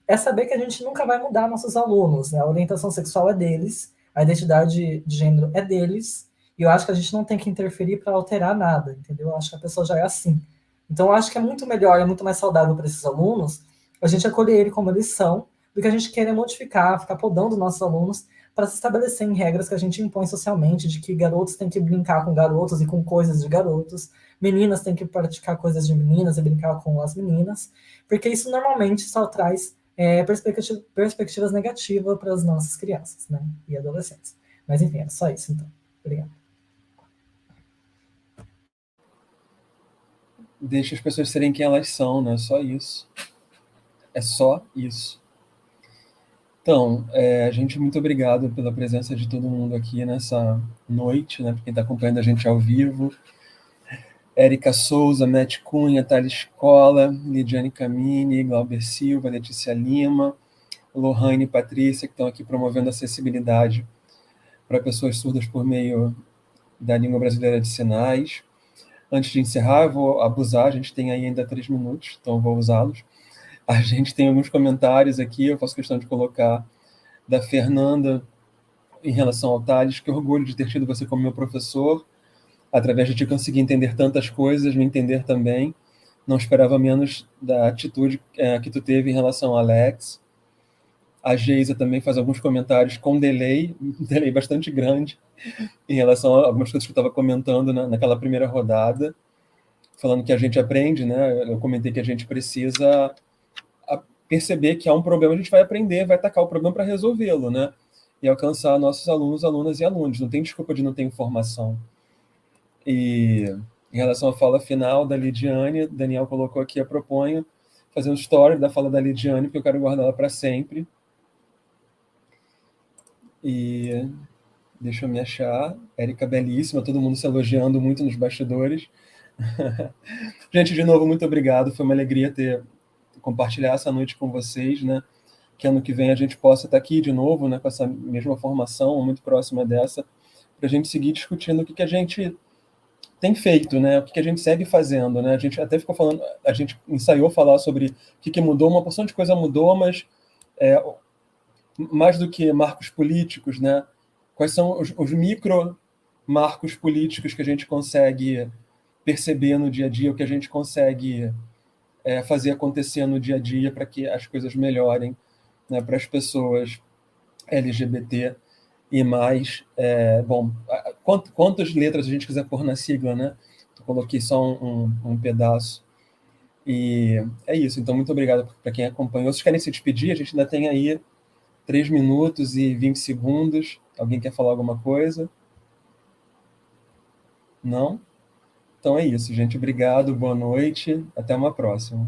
E: é saber que a gente nunca vai mudar nossos alunos, né? A orientação sexual é deles, a identidade de gênero é deles, e eu acho que a gente não tem que interferir para alterar nada, entendeu? Eu acho que a pessoa já é assim. Então, eu acho que é muito melhor, é muito mais saudável para esses alunos a gente acolher ele como eles são, do que a gente querer modificar, ficar podando nossos alunos para se estabelecer em regras que a gente impõe socialmente, de que garotos têm que brincar com garotos e com coisas de garotos, meninas têm que praticar coisas de meninas e brincar com as meninas, porque isso normalmente só traz perspectivas negativas para as nossas crianças, né, e adolescentes. Mas, enfim, era só isso, então. Obrigado.
A: Deixa as pessoas serem quem elas são, né? Só isso. É só isso. Então, gente, muito obrigado pela presença de todo mundo aqui nessa noite, né? Para quem está acompanhando a gente ao vivo. Érica Souza, Matt Cunha, Thales Cola, Lidiane Camini, Glauber Silva, Letícia Lima, Lohane e Patrícia, que estão aqui promovendo acessibilidade para pessoas surdas por meio da língua brasileira de sinais. Antes de encerrar, eu vou abusar, a gente tem aí ainda 3 minutos, então eu vou usá-los. A gente tem alguns comentários aqui, eu faço questão de colocar, da Fernanda, em relação ao Tales: que orgulho de ter tido você como meu professor. Através de ti consegui entender tantas coisas, me entender também. Não esperava menos da atitude que tu teve em relação ao Alex. A Geisa também faz alguns comentários com delay, um delay bastante grande, em relação a algumas coisas que eu estava comentando naquela primeira rodada, falando que a gente aprende, né? Eu comentei que a gente precisa perceber que há um problema, a gente vai aprender, vai atacar o problema para resolvê-lo, né? E alcançar nossos alunos, alunas e alunos. Não tem desculpa de não ter informação. E em relação à fala final da Lidiane, Daniel colocou aqui: eu proponho fazer um story da fala da Lidiane, porque eu quero guardá-la para sempre. E deixa eu me achar. Érica, belíssima, todo mundo se elogiando muito nos bastidores. Gente, de novo, muito obrigado. Foi uma alegria compartilhar essa noite com vocês, né? Que ano que vem a gente possa estar aqui de novo, né? Com essa mesma formação, muito próxima dessa, para a gente seguir discutindo o que a gente tem feito, né? O que a gente segue fazendo, né? A gente até ficou falando, a gente ensaiou falar sobre o que mudou, uma porção de coisa mudou, mas mais do que marcos políticos, né? Quais são os micro marcos políticos que a gente consegue perceber no dia a dia, o que a gente consegue fazer acontecer no dia a dia para que as coisas melhorem, né, para as pessoas LGBT e mais. Bom, quantas letras a gente quiser pôr na sigla, né? Eu coloquei só um pedaço. E é isso. Então, muito obrigado para quem acompanhou. Vocês querem se despedir? A gente ainda tem aí 3 minutos e 20 segundos. Alguém quer falar alguma coisa? Não? Então é isso, gente. Obrigado, boa noite. Até uma próxima.